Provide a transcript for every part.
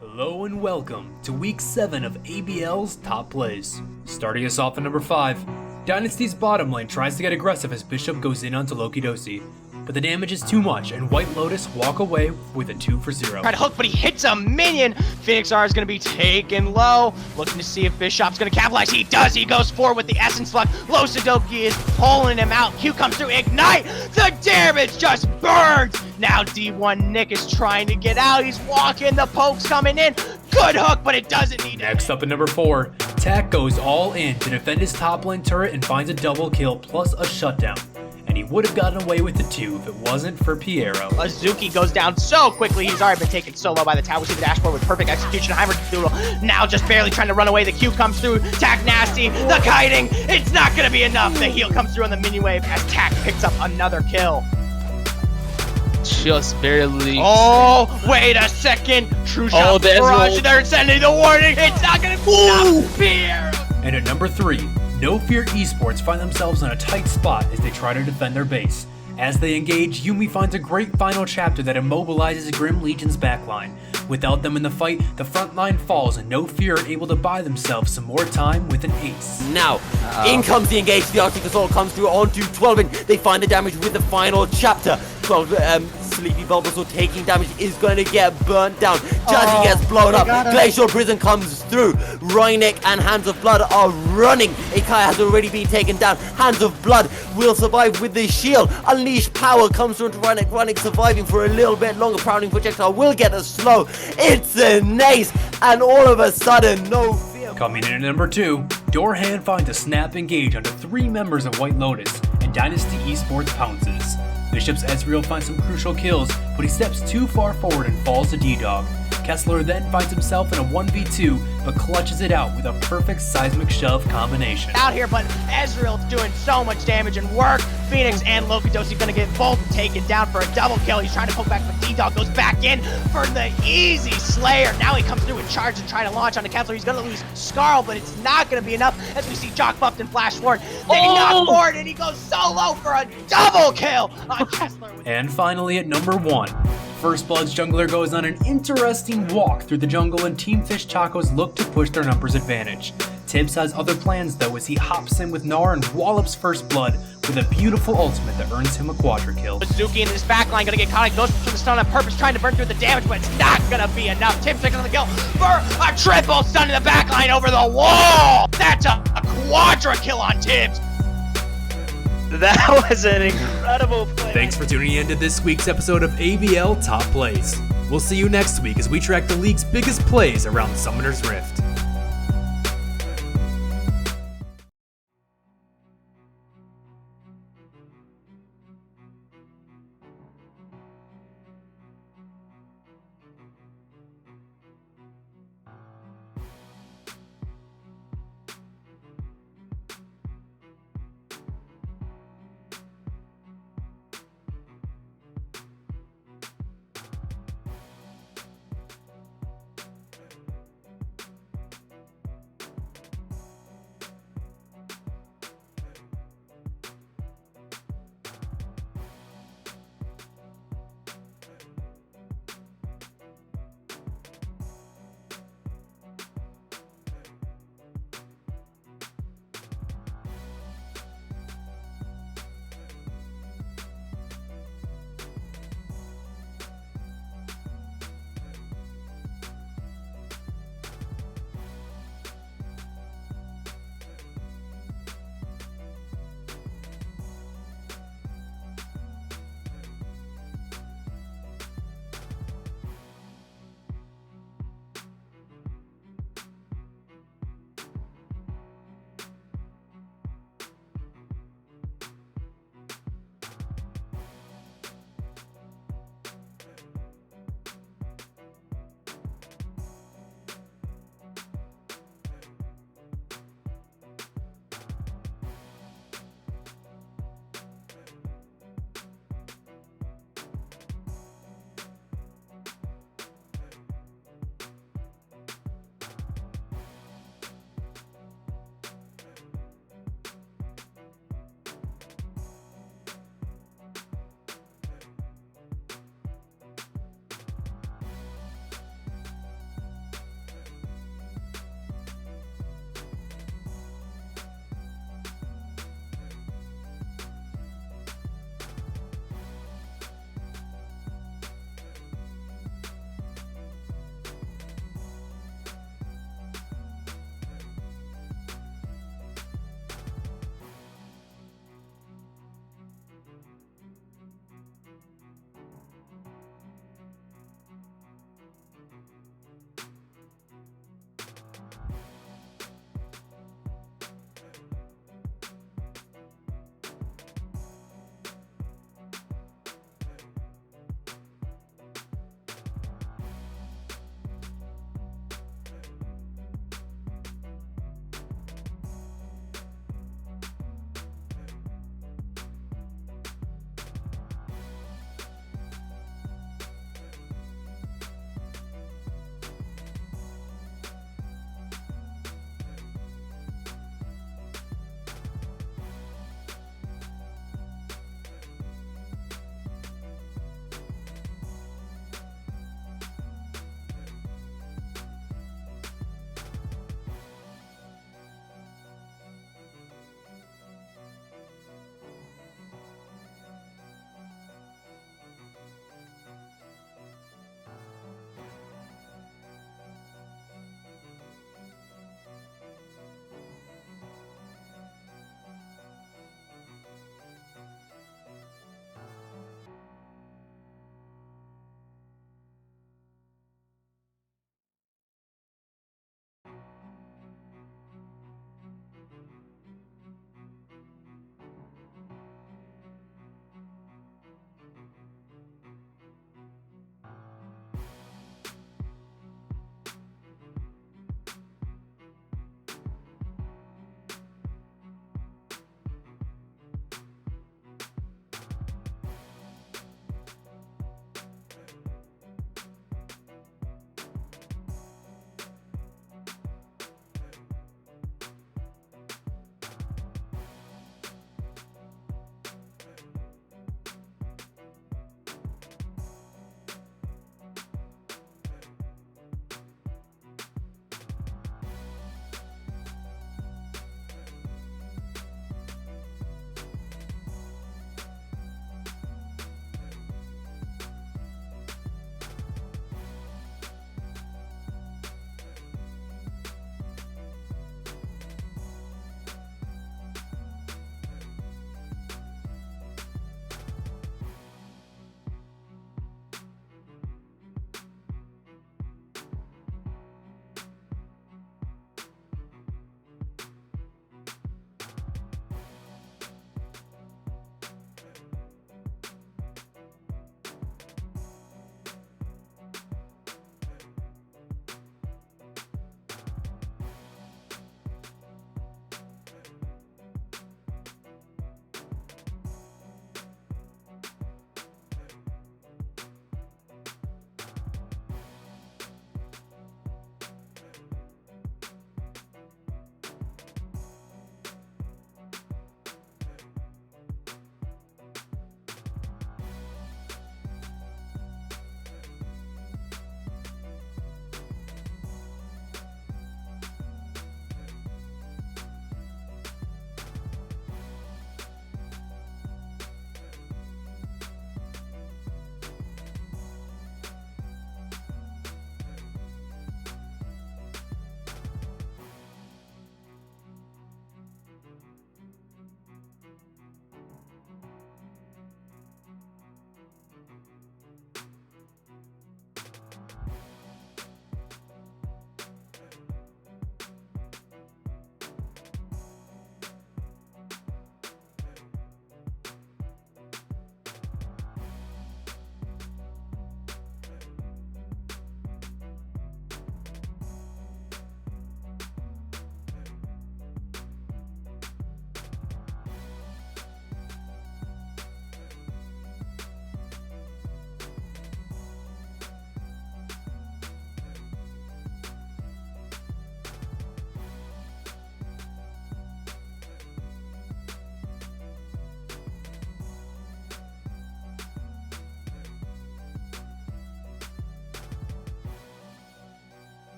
Hello and welcome to week 7 of ABL's top plays. Starting us off at number 5, Dynasty's bottom lane tries to get aggressive as Bishop goes in onto Lokidosi, but the damage is too much and White Lotus walk away with a 2 for 0. Try to hook, but he hits a minion. Phoenix R is going to be taken low, looking to see if Bishop's going to capitalize. He does. He goes forward with the Essence Slug. Low Sudoku is pulling him out. Q comes through, ignite. The damage just burns. Now D1 Nick is trying to get out. He's walking. The poke's coming in. Good hook, but it doesn't need it. Next up at number 4, Tak goes all in to defend his top lane turret and finds a double kill plus a shutdown. And he would have gotten away with the 2 if it wasn't for Piero. Azuki goes down so quickly. He's already been taken solo by the tower. We see the dashboard with perfect execution. Heimer Doodle now just barely trying to run away. The Q comes through. Tak nasty. The kiting. It's not going to be enough. The heal comes through on the mini wave as Tak picks up another kill. Just barely. Oh, wait a second. True shot. Barrage. They're sending the warning. It's not going to stop Piero. And at number 3, No Fear Esports find themselves in a tight spot as they try to defend their base. As they engage, Yumi finds a great final chapter that immobilizes Grim Legion's backline. Without them in the fight, the front line falls and No Fear are able to buy themselves some more time with an ace. Now, in comes the engage, the Arctic Assault comes through onto 12, they find the damage with the final chapter. 12, Sleepy Bulbasaur taking damage is going to get burnt down. Jazzy gets blown up, Glacial Prison comes through, Rhynick and Hands of Blood are running. Ikai has already been taken down, Hands of Blood will survive with the shield. Unleash Power comes through to Rhynick surviving for a little bit longer. Prowling Projectile will get a slow. It's an ace, and all of a sudden, No Fear. Coming in at number 2, Dorhan finds a snap engage onto 3 members of White Lotus, and Dynasty Esports pounces. Bishop's Ezreal finds some crucial kills, but he steps too far forward and falls to D-Dog. Kessler then finds himself in a 1v2, but clutches it out with a perfect seismic shove combination. Out here, but Ezreal's doing so much damage and work. Phoenix and Lokidosi gonna get both taken down for a double kill. He's trying to poke back, but D-Dog goes back in for the easy Slayer. Now he comes through and charge and try to launch onto Kessler. He's gonna lose Scarl, but it's not gonna be enough as we see Jock buffed and flash forward. They knock forward and he goes solo for a double kill on Kessler. And finally at number 1, First Blood's jungler goes on an interesting walk through the jungle and Team Fish Tacos look to push their numbers advantage. Tibbs has other plans though as he hops in with Gnar and wallops First Blood with a beautiful ultimate that earns him a quadra kill. Azuki in his backline gonna get caught. He goes for the stun on purpose, trying to burn through the damage, but it's not gonna be enough. Tibbs picking on the kill for a triple stun in the backline over the wall. That's a quadra kill on Tibbs. That was an incredible play. Thanks for tuning in to this week's episode of ABL Top Plays. We'll see you next week as we track the league's biggest plays around Summoner's Rift.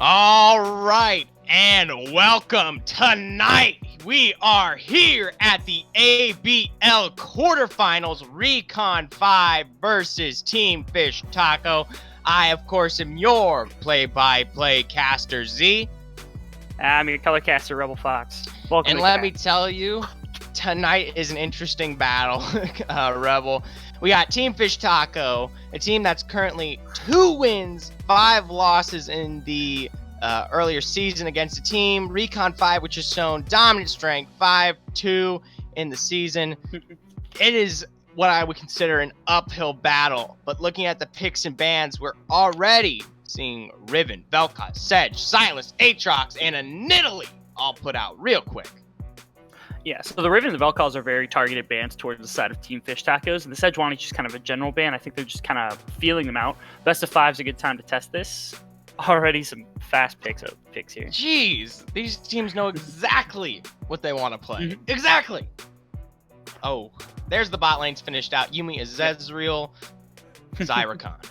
All right, and welcome tonight. We are here at the ABL Quarterfinals, Recon 5 versus Team Fish Taco. I, of course, am your play-by-play caster, Z. I'm your color caster, Rebel Fox. Welcome. And let me tell you, tonight is an interesting battle, Rebel. We got Team Fish Taco, a team that's currently 2 wins, 5 losses in the earlier season against a team, Recon 5, which has shown dominant strength, 5-2 in the season. It is what I would consider an uphill battle, but looking at the picks and bans, we're already seeing Riven, Velka, Sedge, Silas, Aatrox, and a Nidalee all put out real quick. Yeah, so the Riven and the Velcals are very targeted bans towards the side of Team Fish Tacos, and the Sejuani is just kind of a general ban. I think they're just kind of feeling them out. Best of 5 is a good time to test this. Already some fast picks here. Jeez, these teams know exactly what they want to play. Exactly. Oh, there's the bot lanes finished out. Yuumi is Ezreal, Zyrecon.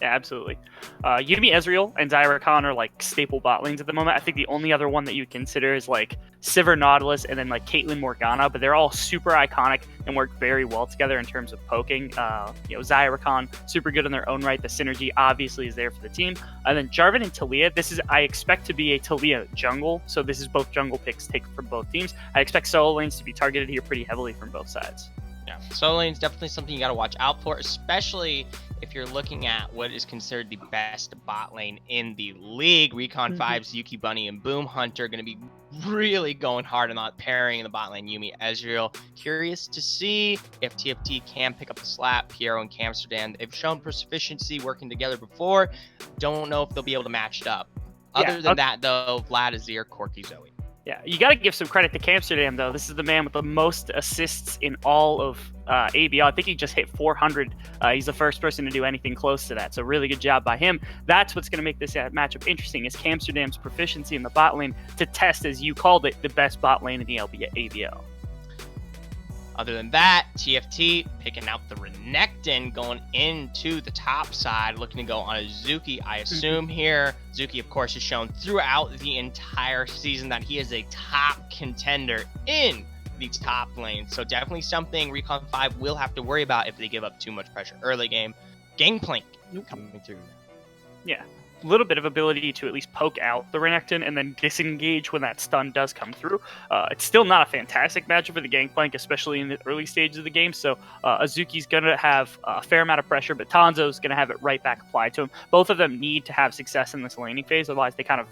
Yeah, absolutely. Yuumi, Ezreal, and Zyrecon are like staple bot lanes at the moment. I think the only other one that you consider is like Sivir, Nautilus, and then like Caitlyn, Morgana, but they're all super iconic and work very well together in terms of poking. Zyrecon, super good in their own right. The synergy obviously is there for the team. And then Jarvan and Taliyah, I expect to be a Taliyah jungle, so this is both jungle picks taken from both teams. I expect solo lanes to be targeted here pretty heavily from both sides. Yeah, solo lane is definitely something you got to watch out for, especially if you're looking at what is considered the best bot lane in the league. Recon 5's Yuki Bunny and Boom Hunter are going to be really going hard on that pairing in the bot lane. Yuumi, Ezreal. Curious to see if TFT can pick up the slap. Piero and Camsterdam, they've shown proficiency working together before. Don't know if they'll be able to match it up. Other than that, though, Vlad, Azir, Corki, Zoe. Yeah, you got to give some credit to Camsterdam, though. This is the man with the most assists in all of ABL. I think he just hit 400. He's the first person to do anything close to that, so really good job by him. That's what's going to make this matchup interesting, is Camsterdam's proficiency in the bot lane to test, as you called it, the best bot lane in the ABL. Other than that, TFT picking out the Renekton, going into the top side, looking to go on a Zuki, I assume here. Zuki, of course, has shown throughout the entire season that he is a top contender in the top lane. So definitely something Recon 5 will have to worry about if they give up too much pressure early game. Gangplank coming through. Yeah. A little bit of ability to at least poke out the Renekton and then disengage when that stun does come through. It's still not a fantastic matchup for the Gangplank, especially in the early stages of the game, so Azuki's going to have a fair amount of pressure, but Tanzo's going to have it right back applied to him. Both of them need to have success in this laning phase, otherwise they kind of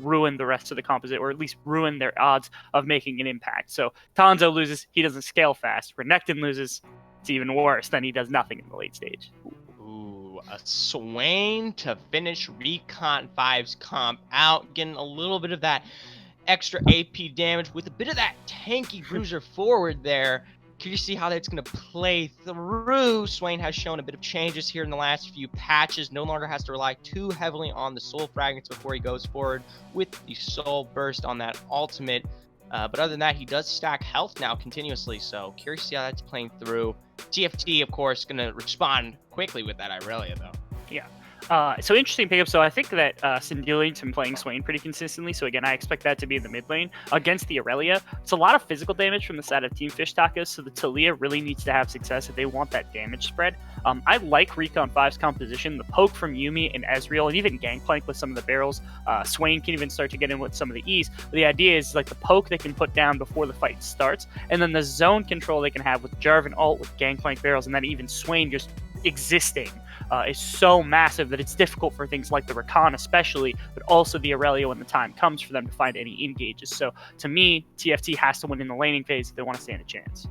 ruin the rest of the composite, or at least ruin their odds of making an impact. So Tanzo loses, he doesn't scale fast. Renekton loses, it's even worse, then he does nothing in the late stage. A Swain to finish Recon 5's comp out, getting a little bit of that extra AP damage with a bit of that tanky bruiser forward there. Can you see how that's going to play through? Swain has shown a bit of changes here in the last few patches. No longer has to rely too heavily on the soul fragments before he goes forward with the soul burst on that ultimate. But other than that, he does stack health now continuously, so curious to see how that's playing through. TFT, of course, going to respond quickly with that Irelia, though. Yeah. So interesting pickup. So I think that Sindeli's been playing Swain pretty consistently. So again, I expect that to be in the mid lane against the Irelia. It's a lot of physical damage from the side of Team Fish Tacos. So the Taliyah really needs to have success if they want that damage spread. I like Recon 5's composition. The poke from Yuumi and Ezreal, and even Gangplank with some of the barrels. Swain can even start to get in with some of the ease. But the idea is like the poke they can put down before the fight starts, and then the zone control they can have with Jarvan ult, with Gangplank barrels, and then even Swain just existing. Is so massive that it's difficult for things like the Recon especially, but also the Irelia when the time comes for them to find any engages. So to me, TFT has to win in the laning phase if they want to stand a chance.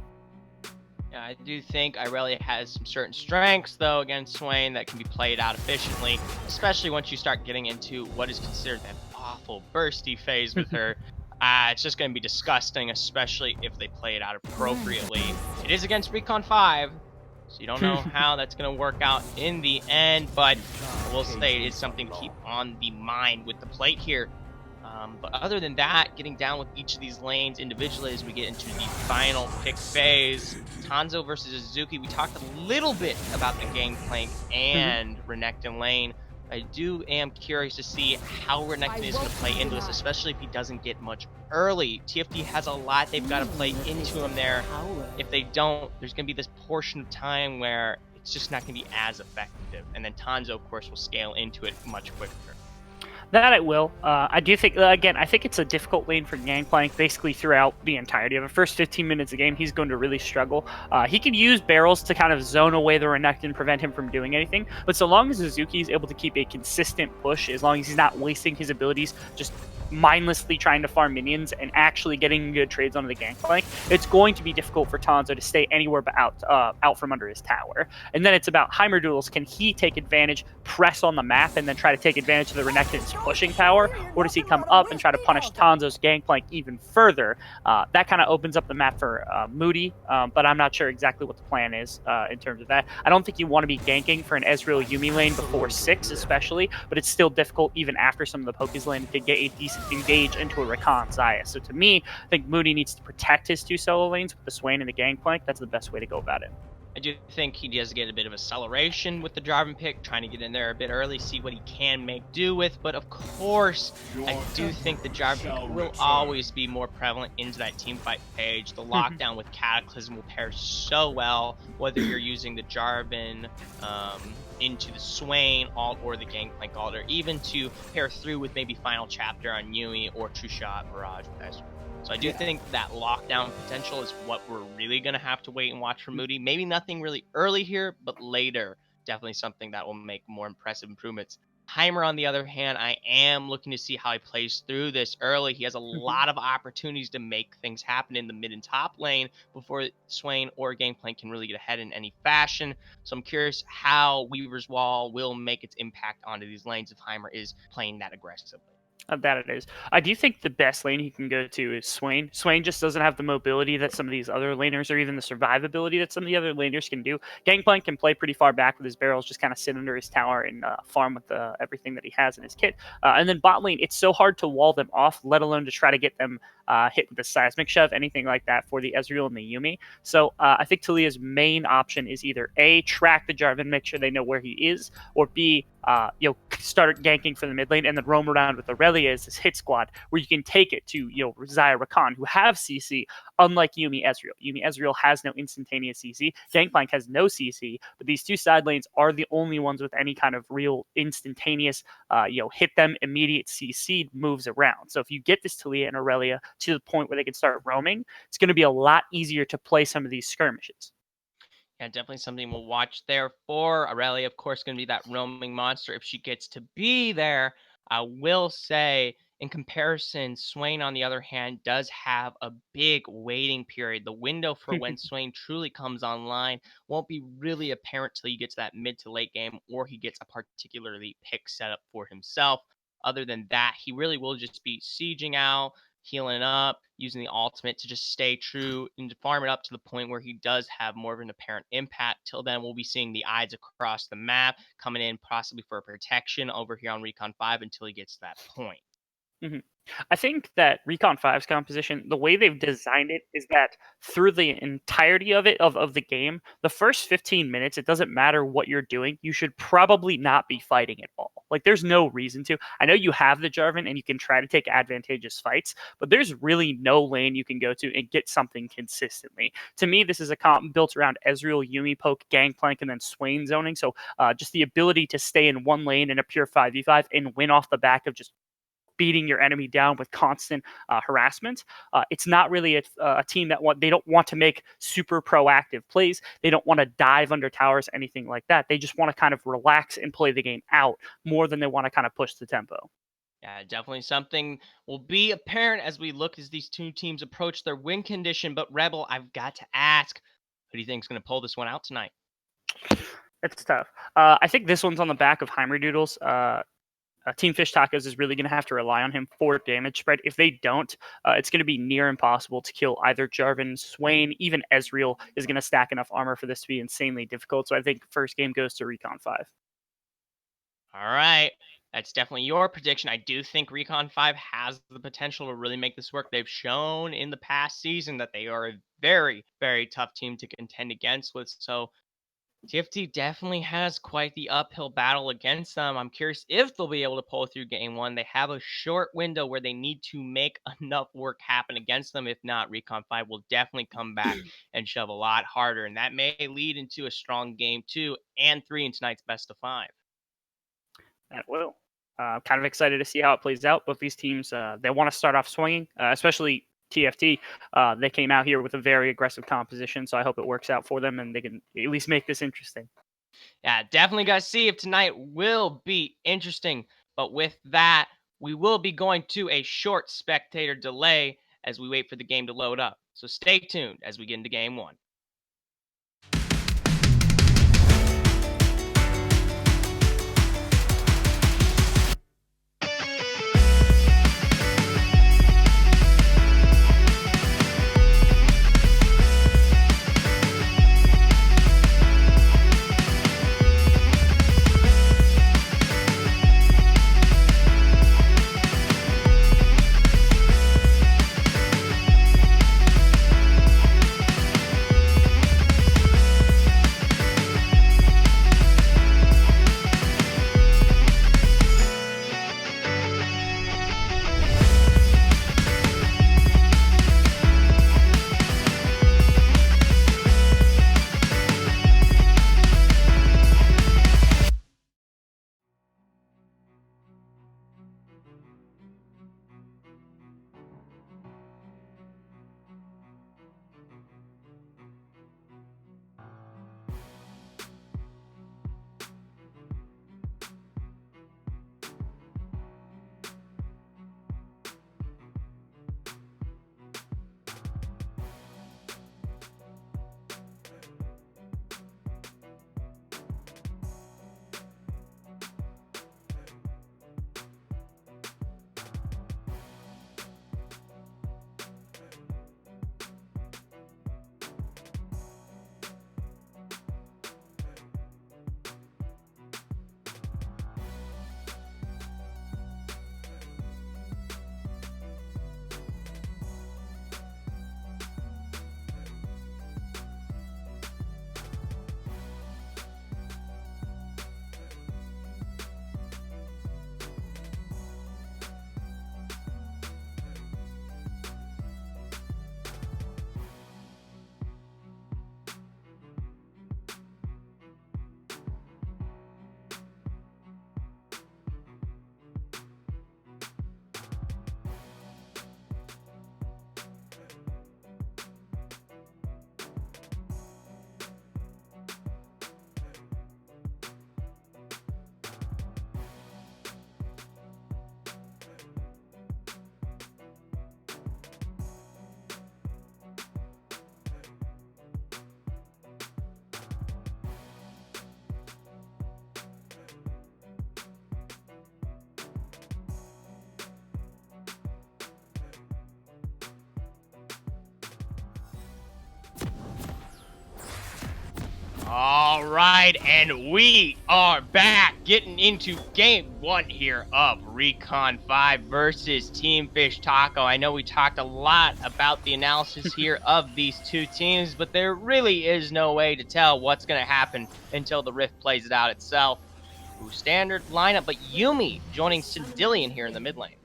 Yeah, I do think Irelia has some certain strengths, though, against Swain that can be played out efficiently, especially once you start getting into what is considered that awful bursty phase with her. It's just going to be disgusting, especially if they play it out appropriately. It is against Recon 5. So you don't know how that's going to work out in the end, but I will say it is something to keep on the mind with the plate here. But other than that, getting down with each of these lanes individually as we get into the final pick phase. Tanzo versus Azuki. We talked a little bit about the Gangplank and Renekton lane. I am curious to see how Renekton is going to play into this, especially if he doesn't get much early. TFT has a lot they've got to play into him there. If they don't, there's going to be this portion of time where it's just not going to be as effective. And then Tanzo, of course, will scale into it much quicker. That it will. I do think, again, I think it's a difficult lane for Gangplank basically throughout the entirety of the first 15 minutes of the game. He's going to really struggle. He can use barrels to kind of zone away the Renekton and prevent him from doing anything. But so long as Suzuki is able to keep a consistent push, as long as he's not wasting his abilities just mindlessly trying to farm minions and actually getting good trades onto the Gangplank, it's going to be difficult for Tanzo to stay anywhere but out from under his tower. And then it's about Heimerdoodles. Can he take advantage, press on the map, and then try to take advantage of the Renekton's pushing power, or does he come up and try to punish Tanzo's Gangplank even further? That kind of opens up the map for Moody, but I'm not sure exactly what the plan is in terms of that. I don't think you want to be ganking for an Ezreal Yuumi lane before 6, especially, but it's still difficult even after some of the pokes landed to get a decent engage into a Recon Xayah. So to me, I think Moody needs to protect his 2 solo lanes with the Swain and the Gangplank. That's the best way to go about it. I do think he does get a bit of acceleration with the Jarvan pick, trying to get in there a bit early, see what he can make do with. But of course, I do think the Jarvan pick will always be more prevalent into that teamfight page. The lockdown with Cataclysm will pair so well, whether you're using the Jarvan into the Swain alt or the Gangplank alt, or even to pair through with maybe Final Chapter on Yui or True Shot Mirage with Ezreal. So I do think that lockdown potential is what we're really going to have to wait and watch for Moody. Maybe nothing really early here, but later, definitely something that will make more impressive improvements. Heimer, on the other hand, I am looking to see how he plays through this early. He has a lot of opportunities to make things happen in the mid and top lane before Swain or Gangplank can really get ahead in any fashion. So I'm curious how Weaver's Wall will make its impact onto these lanes if Heimer is playing that aggressively. That it is. I do think the best lane he can go to is Swain. Swain just doesn't have the mobility that some of these other laners, or even the survivability that some of the other laners can do. Gangplank can play pretty far back with his barrels, just kind of sit under his tower and farm with everything that he has in his kit. And then bot lane, it's so hard to wall them off, let alone to try to get them hit with a seismic shove, anything like that for the Ezreal and the Yuumi. So I think Talia's main option is either A, track the Jarvan, make sure they know where he is, or B, start ganking for the mid lane and then roam around with Aurelia as this hit squad where you can take it to, Xayah, Recon, who have CC, unlike Yuumi Ezreal. Yuumi Ezreal has no instantaneous CC. Gangplank has no CC, but these 2 side lanes are the only ones with any kind of real instantaneous, hit them immediate CC moves around. So if you get this Talia and Aurelia to the point where they can start roaming, it's going to be a lot easier to play some of these skirmishes. Yeah, definitely something we'll watch there for. Aurelia, of course, going to be that roaming monster if she gets to be there. I will say, in comparison, Swain, on the other hand, does have a big waiting period. The window for when Swain truly comes online won't be really apparent till he gets that mid to late game, or he gets a particularly pick setup for himself. Other than that, he really will just be sieging out, healing up, using the ultimate to just stay true and to farm it up to the point where he does have more of an apparent impact. Till then, we'll be seeing the eyes across the map coming in possibly for a protection over here on Recon 5 until he gets to that point. Mm-hmm. I think that Recon 5's composition, the way they've designed it is that through the entirety of it, of the game, the first 15 minutes, it doesn't matter what you're doing. You should probably not be fighting at all. Like, there's no reason to. I know you have the Jarvan and you can try to take advantageous fights, but there's really no lane you can go to and get something consistently. To me, this is a comp built around Ezreal, Yuumi, poke, Gangplank, and then Swain zoning. So just the ability to stay in one lane in a pure 5v5 and win off the back of just beating your enemy down with constant harassment. It's not really a team that they don't want to make super proactive plays. They don't want to dive under towers, anything like that. They just want to kind of relax and play the game out more than they want to kind of push the tempo. Yeah, definitely something will be apparent as we look as these 2 teams approach their win condition. But Rebel, I've got to ask, who do you think is going to pull this one out tonight? It's tough. I think this one's on the back of Heimerdoodles. Team Fish Tacos is really going to have to rely on him for damage spread. If they don't, it's going to be near impossible to kill either Jarvan, Swain, even Ezreal is going to stack enough armor for this to be insanely difficult. So I think first game goes to Recon 5. All right. That's definitely your prediction. I do think Recon 5 has the potential to really make this work. They've shown in the past season that they are a very, very tough team to contend against with. So TFT definitely has quite the uphill battle against them. I'm curious if they'll be able to pull through game one. They have a short window where they need to make enough work happen against them. If not, Recon 5 will definitely come back and shove a lot harder. And that may lead into a strong game 2 and 3 in tonight's best of 5. That will. Kind of excited to see how it plays out. Both these teams, they want to start off swinging, especially TFT. They came out here with a very aggressive composition, so I hope it works out for them and they can at least make this interesting. Yeah, definitely got to see if tonight will be interesting. But with that, we will be going to a short spectator delay as we wait for the game to load up. So stay tuned as we get into game 1. All right, and we are back getting into game 1 here of Recon 5 versus Team Fish Taco. I know we talked a lot about the analysis here of these two teams, but there really is no way to tell what's going to happen until the Rift plays it out itself. Ooh, standard lineup, but Yumi joining Cendillion here in the mid lane.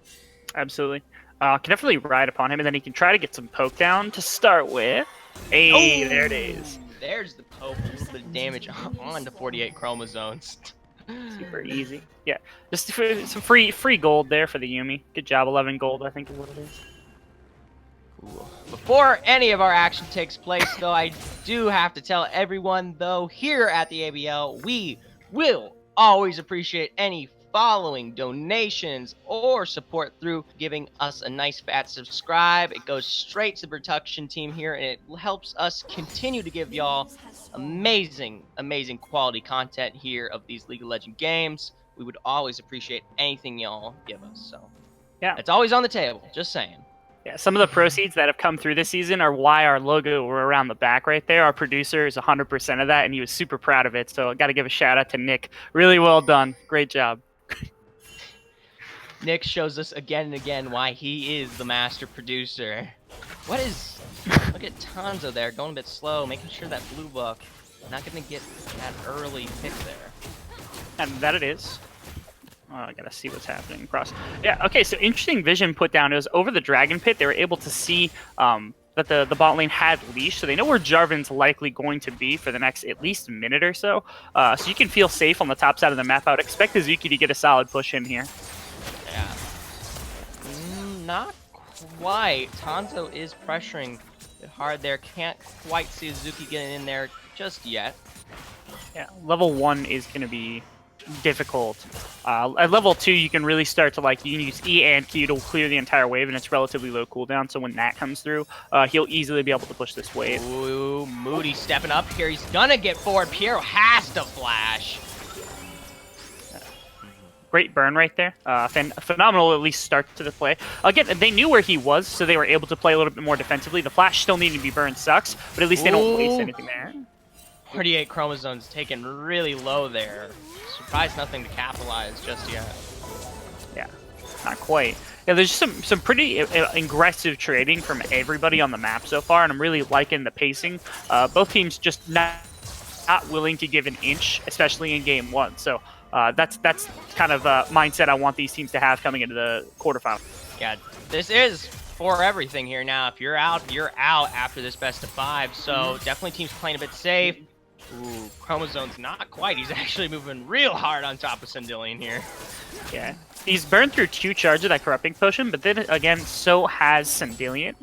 Absolutely. Can definitely ride upon him, and then he can try to get some poke down to start with. Hey, there it is. There's the poke, a little bit of damage on the 48 chromosomes. Super easy. Yeah, just some free gold there for the Yumi. Good job, 11 gold, I think is what it is. Cool. Before any of our action takes place, though, I do have to tell everyone, though, here at the ABL, we will always appreciate any following donations or support through giving us a nice fat subscribe. It goes straight to the production team here, and it helps us continue to give y'all amazing quality content here of these League of Legends games. We would always appreciate anything y'all give us. So yeah, it's always on the table, just saying. Yeah, some of the proceeds that have come through this season are why our logo were around the back right there. Our producer is 100% of that, and he was super proud of it. So I got to give a shout out to Nick. Really well done. Great job. Nick shows us again and again why he is the master producer. What is... Look at Tanzo there, going a bit slow, making sure that blue buff Not gonna get that early pick there. And that it is. Oh, I gotta see what's happening across. Yeah, okay, so interesting vision put down. It was over the Dragon Pit. They were able to see that the bot lane had leash, so they know where Jarvan's likely going to be for the next at least minute or so. So you can feel safe on the top side of the map. I would expect Azuki to get a solid push in here. Yeah. Not quite. Tanzo is pressuring it hard there. Can't quite see Azuki getting in there just yet. Yeah, level 1 is going to be difficult. At level 2, you can really start to, like, you can use E and Q to clear the entire wave, and it's relatively low cooldown, so when that comes through, he'll easily be able to push this wave. Ooh, Moody stepping up here. He's gonna get forward. Piero has to flash. Great burn right there. Phenomenal at least start to the play. Again, they knew where he was, so they were able to play a little bit more defensively. The flash still needing to be burned sucks, but at least they don't waste anything there. 48 chromosomes taken really low there. Surprised nothing to capitalize just yet. Yeah, not quite. Yeah, there's some pretty aggressive trading from everybody on the map so far, and I'm really liking the pacing. Both teams just not willing to give an inch, especially in game 1. So that's kind of a mindset I want these teams to have coming into the quarterfinals. Yeah, this is for everything here now. If you're out, you're out after this best of 5. So definitely teams playing a bit safe. Ooh, Chromosome's not quite. He's actually moving real hard on top of Sindillion here. Yeah, he's burned through 2 charges of that Corrupting Potion, but then again, so has Sindillion.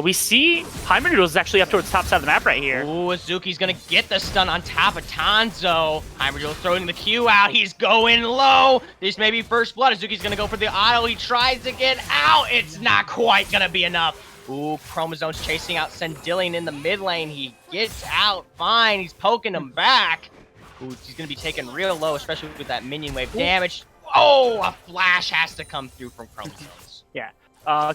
We see Heimerdoodle is actually up towards the top side of the map right here. Ooh, Azuki's gonna get the stun on top of Tanzo. Heimerdoodle throwing the Q out. He's going low. This may be first blood. Azuki's gonna go for the auto. He tries to get out. It's not quite gonna be enough. Ooh, Chromosome's chasing out Sindillion in the mid lane. He gets out fine. He's poking him back. Ooh, he's gonna be taken real low, especially with that minion wave damage. Oh, a flash has to come through from Chromosomes. Yeah.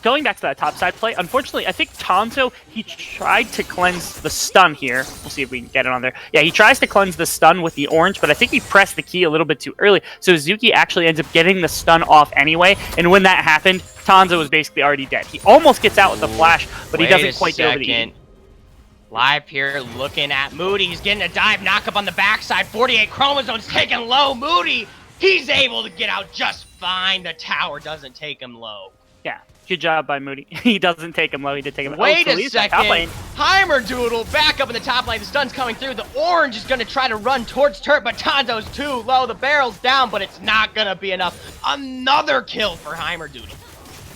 Going back to that top side play, unfortunately, I think Tanzo, he tried to cleanse the stun here. We'll see if we can get it on there. Yeah, he tries to cleanse the stun with the orange, but I think he pressed the key a little bit too early. So Zuki actually ends up getting the stun off anyway, and when that happened, Tanzo was basically already dead. He almost gets out with the flash, but he doesn't quite go over the E. Live here looking at Moody. He's getting a dive knock up on the backside. 48 chromosomes taken low. Moody, he's able to get out just fine. The tower doesn't take him low. Yeah, good job by Moody. He doesn't take him low. He did take him low. Wait a second. Heimerdoodle back up in the top lane. The stun's coming through. The orange is going to try to run towards turret, but Tanzo's too low. The barrel's down, but it's not going to be enough. Another kill for Heimerdoodle.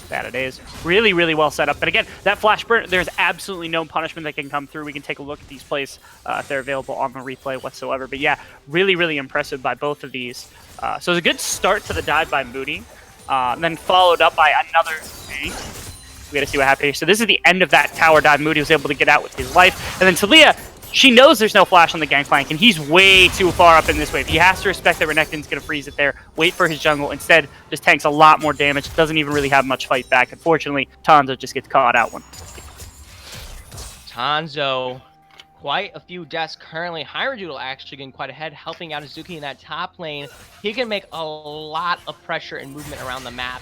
That it is. Really, really well set up. But again, that flash burn, there's absolutely no punishment that can come through. We can take a look at these plays if they're available on the replay whatsoever. But yeah, really, really impressive by both of these. So it was a good start to the dive by Moody. Then followed up by another tank. We gotta see what happened here. So this is the end of that tower dive. Moody was able to get out with his life. And then Talia, she knows there's no flash on the gangplank, and he's way too far up in this wave. He has to respect that Renekton's gonna freeze it there, wait for his jungle. Instead, just tanks a lot more damage. Doesn't even really have much fight back. Unfortunately, Tanzo just gets caught out one. Tanzo, quite a few deaths currently. Heimerdoodle actually getting quite ahead, helping out Azuki in that top lane. He can make a lot of pressure and movement around the map.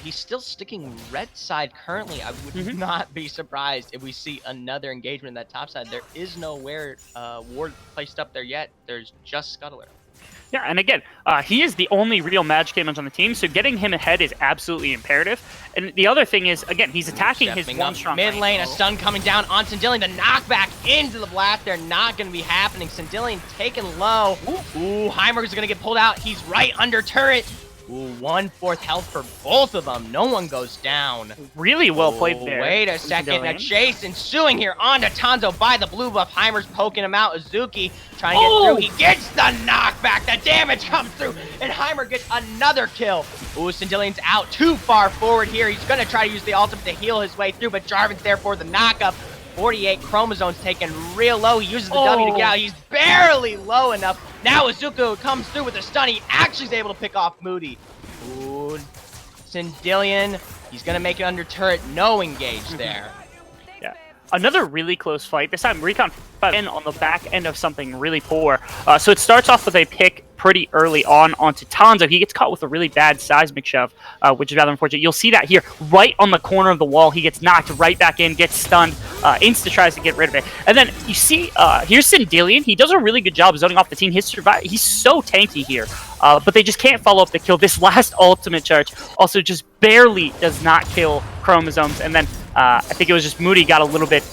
He's still sticking red side currently. I would not be surprised if we see another engagement in that top side. There is no ward placed up there yet. There's just Scuttler. Yeah, and again, he is the only real magic damage on the team, so getting him ahead is absolutely imperative. And the other thing is, again, he's attacking his one strong mid lane. A stun coming down on Sindillion. The knockback into the blast there, not going to be happening. Sindillion taken low. Ooh, Heimer is going to get pulled out. He's right under turret. Ooh, 1/4 health for both of them. No one goes down. Really well played there. Wait a second. A chase ensuing here onto Tanzo by the blue buff. Heimer's poking him out. Azuki trying to get through. He gets the knockback. The damage comes through. And Heimer gets another kill. Ooh, Sindillion's out too far forward here. He's going to try to use the ultimate to heal his way through, but Jarvan's there for the knockup. 48 chromosomes taken real low. He uses the W to get out. He's barely low enough. Now Azuki comes through with a stun. He actually is able to pick off Moody. Ooh, Sindillion. He's going to make it under turret. No engage there. Yeah. Another really close fight. This time, Recon in on the back end of something really poor. So it starts off with a pick pretty early on onto Tanzo. He gets caught with a really bad seismic shove, which is rather unfortunate. You'll see that here, right on the corner of the wall. He gets knocked right back in, gets stunned. Insta tries to get rid of it. And then you see, here's Sindelian. He does a really good job zoning off the team. He's so tanky here, but they just can't follow up the kill. This last ultimate charge also just barely does not kill Chromosomes. And then I think it was just Moody got a little bit,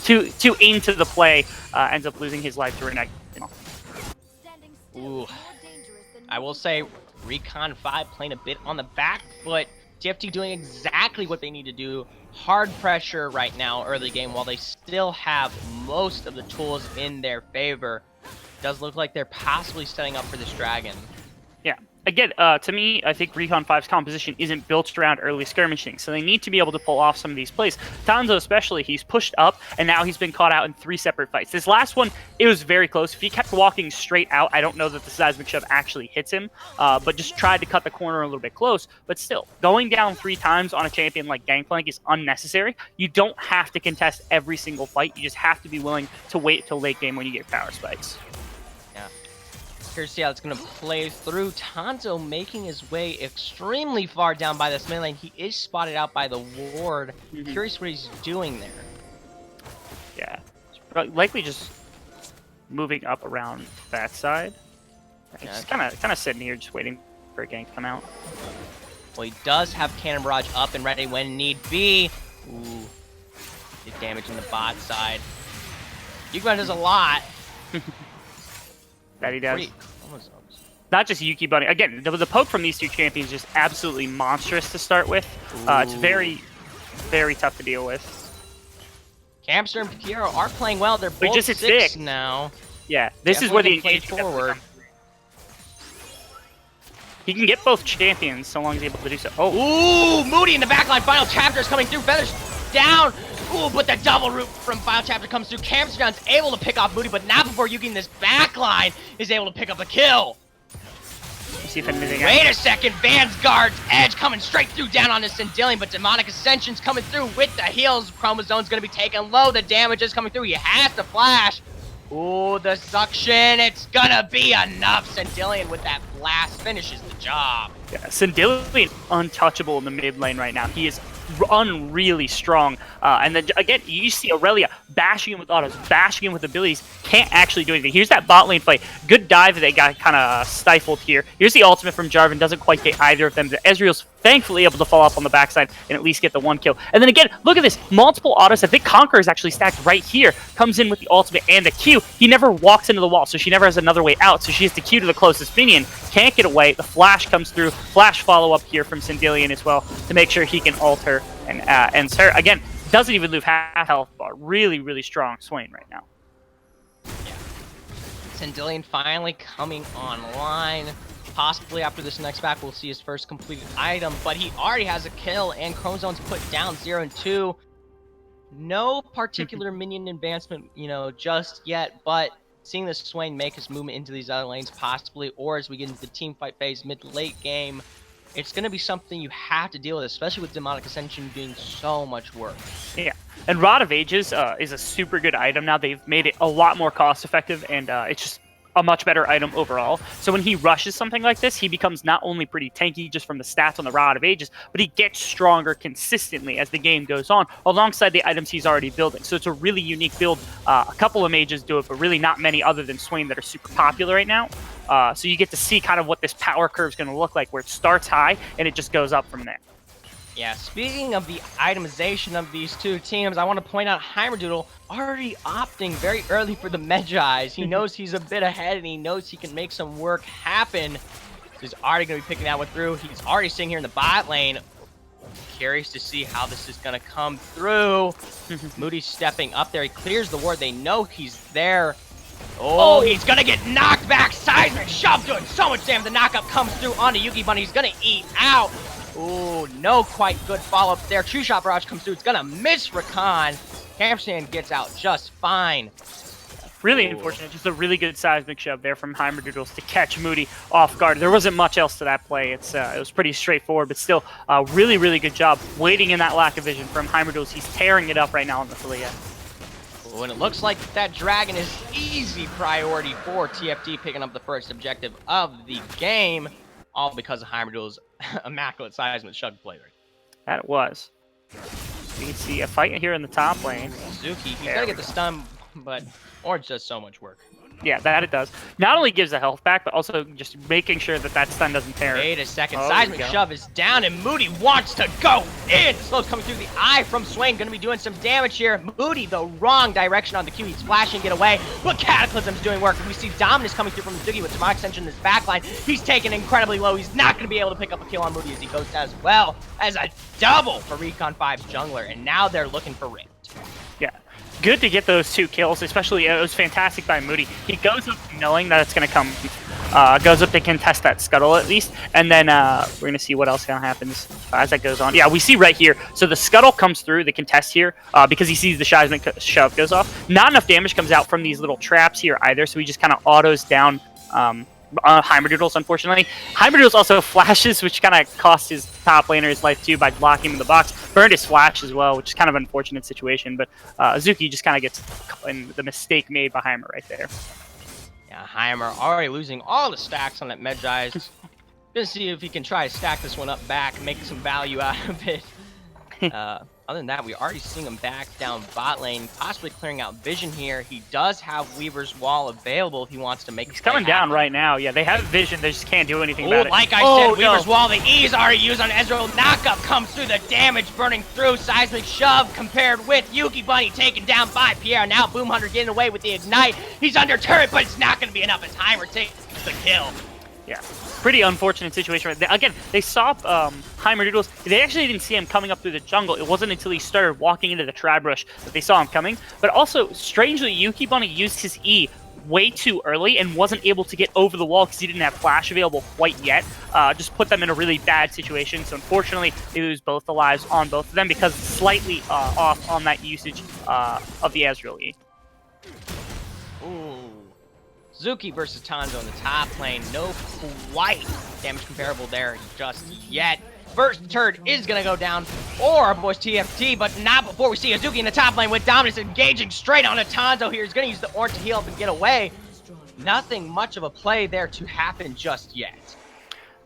too into the play, ends up losing his life to Reneg. Ooh. I will say, Recon 5 playing a bit on the back foot. TFT doing exactly what they need to do. Hard pressure right now, early game, while they still have most of the tools in their favor. Does look like they're possibly setting up for this dragon. Yeah. Again, to me, I think Recon 5's composition isn't built around early skirmishing, so they need to be able to pull off some of these plays. Tanzo especially, he's pushed up, and now he's been caught out in 3 separate fights. This last one, it was very close. If he kept walking straight out, I don't know that the seismic shove actually hits him, but just tried to cut the corner a little bit close. But still, going down 3 times on a champion like Gangplank is unnecessary. You don't have to contest every single fight. You just have to be willing to wait till late game when you get power spikes. Yeah. Here's see how it's going to play through. Tanzo making his way extremely far down by this mid lane. He is spotted out by the ward. Curious what he's doing there. Yeah. Likely just moving up around that side. Yeah. Just kind of sitting here, just waiting for a gank to come out. Well, he does have Cannon Barrage up and ready when need be. Ooh. Did damage on the bot side. Yukiban does a lot. That he does. Not just Yuki Bunny. Again, the poke from these 2 champions is just absolutely monstrous to start with. It's very, very tough to deal with. Campster and Piero are playing well. They're both just 6 now. Yeah, this is where the play engagement forward. He can get both champions so long as he's able to do so. Oh, ooh, Moody in the backline. Final chapter is coming through. Feathers down. Ooh, but the double root from Final Chapter comes through. Campster's able to pick off Moody, but not before Yuki in this backline is able to pick up a kill. See if anything Wait a second, Vanguard's edge coming straight through down on this Sindelian, but Demonic Ascension's coming through with the heals. Chromosome's gonna be taken low. The damage is coming through. He has to flash. Ooh, the suction. It's gonna be enough. Sindelian with that blast finishes the job. Yeah, Sindelian untouchable in the mid lane right now. He is unreally strong. And then again, you see Aurelia bashing him with autos, bashing him with abilities, can't actually do anything. Here's that bot lane fight. Good dive that got kind of stifled here. Here's the ultimate from Jarvan, doesn't quite get either of them. Ezreal's thankfully able to fall up on the backside and at least get the 1 kill. And then again, look at this, multiple autos. I think Conqueror is actually stacked right here. Comes in with the ultimate and the Q. He never walks into the wall, so she never has another way out. So she has to Q to the closest minion. Can't get away. The flash comes through. Flash follow up here from Sindelian as well to make sure he can ult her and ends her. Again, doesn't even lose half health bar. Really, really strong Swain right now. Yeah. Sindelian finally coming online. Possibly after this next back, we'll see his first completed item, but he already has a kill, and Chromosome's put down 0 and 2. No particular minion advancement, just yet, but seeing this Swain make his movement into these other lanes possibly, or as we get into the team fight phase mid-late game, it's going to be something you have to deal with, especially with Demonic Ascension doing so much work. Yeah, and Rod of Ages is a super good item now. They've made it a lot more cost-effective, and it's just a much better item overall. So when he rushes something like this, he becomes not only pretty tanky just from the stats on the Rod of Ages, but he gets stronger consistently as the game goes on, alongside the items he's already building. So it's a really unique build. A couple of mages do it, but really not many other than Swain that are super popular right now. So you get to see kind of what this power curve is going to look like, where it starts high and it just goes up from there. Yeah, speaking of the itemization of these 2 teams, I want to point out Heimerdoodle already opting very early for the Medjais. He knows he's a bit ahead, and he knows he can make some work happen. He's already going to be picking that one through. He's already sitting here in the bot lane. Curious to see how this is going to come through. Moody's stepping up there. He clears the ward. They know he's there. Oh, he's going to get knocked back. Seismic shove doing so much damage. The knockup comes through onto Yuki Bunny. He's going to eat out. Ooh, no quite good follow-up there. True Shot Barrage comes through. It's going to miss Recon. Campstand gets out just fine. Really unfortunate. Just a really good seismic shove there from Heimerdoodles to catch Moody off guard. There wasn't much else to that play. It was pretty straightforward, but still really, really good job waiting in that lack of vision from Heimerdoodles. He's tearing it up right now on the Thalia. When it looks like that Dragon is easy priority for TFT picking up the first objective of the game, all because of Heimerdoodles' immaculate seismic shove play. That it was. You can see a fight here in the top lane. Zuki, he's gonna get the stun, but Orange does so much work. Yeah, that it does. Not only gives the health back, but also just making sure that that stun doesn't tear. Wait a second. Oh, Seismic shove is down, and Moody wants to go in. Slow's coming through the eye from Swain. Going to be doing some damage here. Moody, the wrong direction on the Q. He's flashing, get away. But Cataclysm's doing work. We see Dominus coming through from Zuki with some extension in his backline. He's taken incredibly low. He's not going to be able to pick up a kill on Moody as he goes down, as well as a double for Recon 5's jungler. And now they're looking for Rift. Yeah. Good to get those 2 kills, especially it was fantastic by Moody. He goes up knowing that it's going to come, goes up to contest that scuttle at least, and then we're going to see what else happens as that goes on. Yeah, we see right here, so the scuttle comes through, the contest here, because he sees the seismic shove goes off. Not enough damage comes out from these little traps here either, so he just kind of autos down Heimerdoodles, unfortunately. Heimerdoodles also flashes, which kind of cost his top laner his life too by blocking him in the box. Burned his flash as well, which is kind of an unfortunate situation, but Zuki just kind of gets in the mistake made by Heimer right there. Yeah, Heimer already losing all the stacks on that Medjai's. Gonna see if he can try to stack this one up back, make some value out of it. Other than that, we already seeing him back down bot lane, possibly clearing out vision here. He does have Weaver's Wall available if he wants to make. He's coming down right now. Yeah, they have vision. They just can't do anything about it. Like I said, Weaver's Wall, the E's already used on Ezreal. Knockup comes through, the damage burning through. Seismic shove compared with Yuki Bunny taken down by Pierre. Now Boom Hunter getting away with the ignite. He's under turret, but it's not going to be enough as Heimer takes the kill. Yeah, pretty unfortunate situation. Again, they saw Heimerdoodles. They actually didn't see him coming up through the jungle. It wasn't until he started walking into the Tribush that they saw him coming. But also, strangely, Yuki Bunny used his E way too early and wasn't able to get over the wall because he didn't have flash available quite yet. Just put them in a really bad situation. So unfortunately, they lose both the lives on both of them because slightly off on that usage of the Ezreal E. Ooh. Zuki versus Tanzo in the top lane. No quite damage comparable there just yet. First turret is going to go down for our boys TFT, but not before we see Azuki in the top lane with Dominus engaging straight on a Tanzo here. He's going to use the orange to heal up and get away. Nothing much of a play there to happen just yet.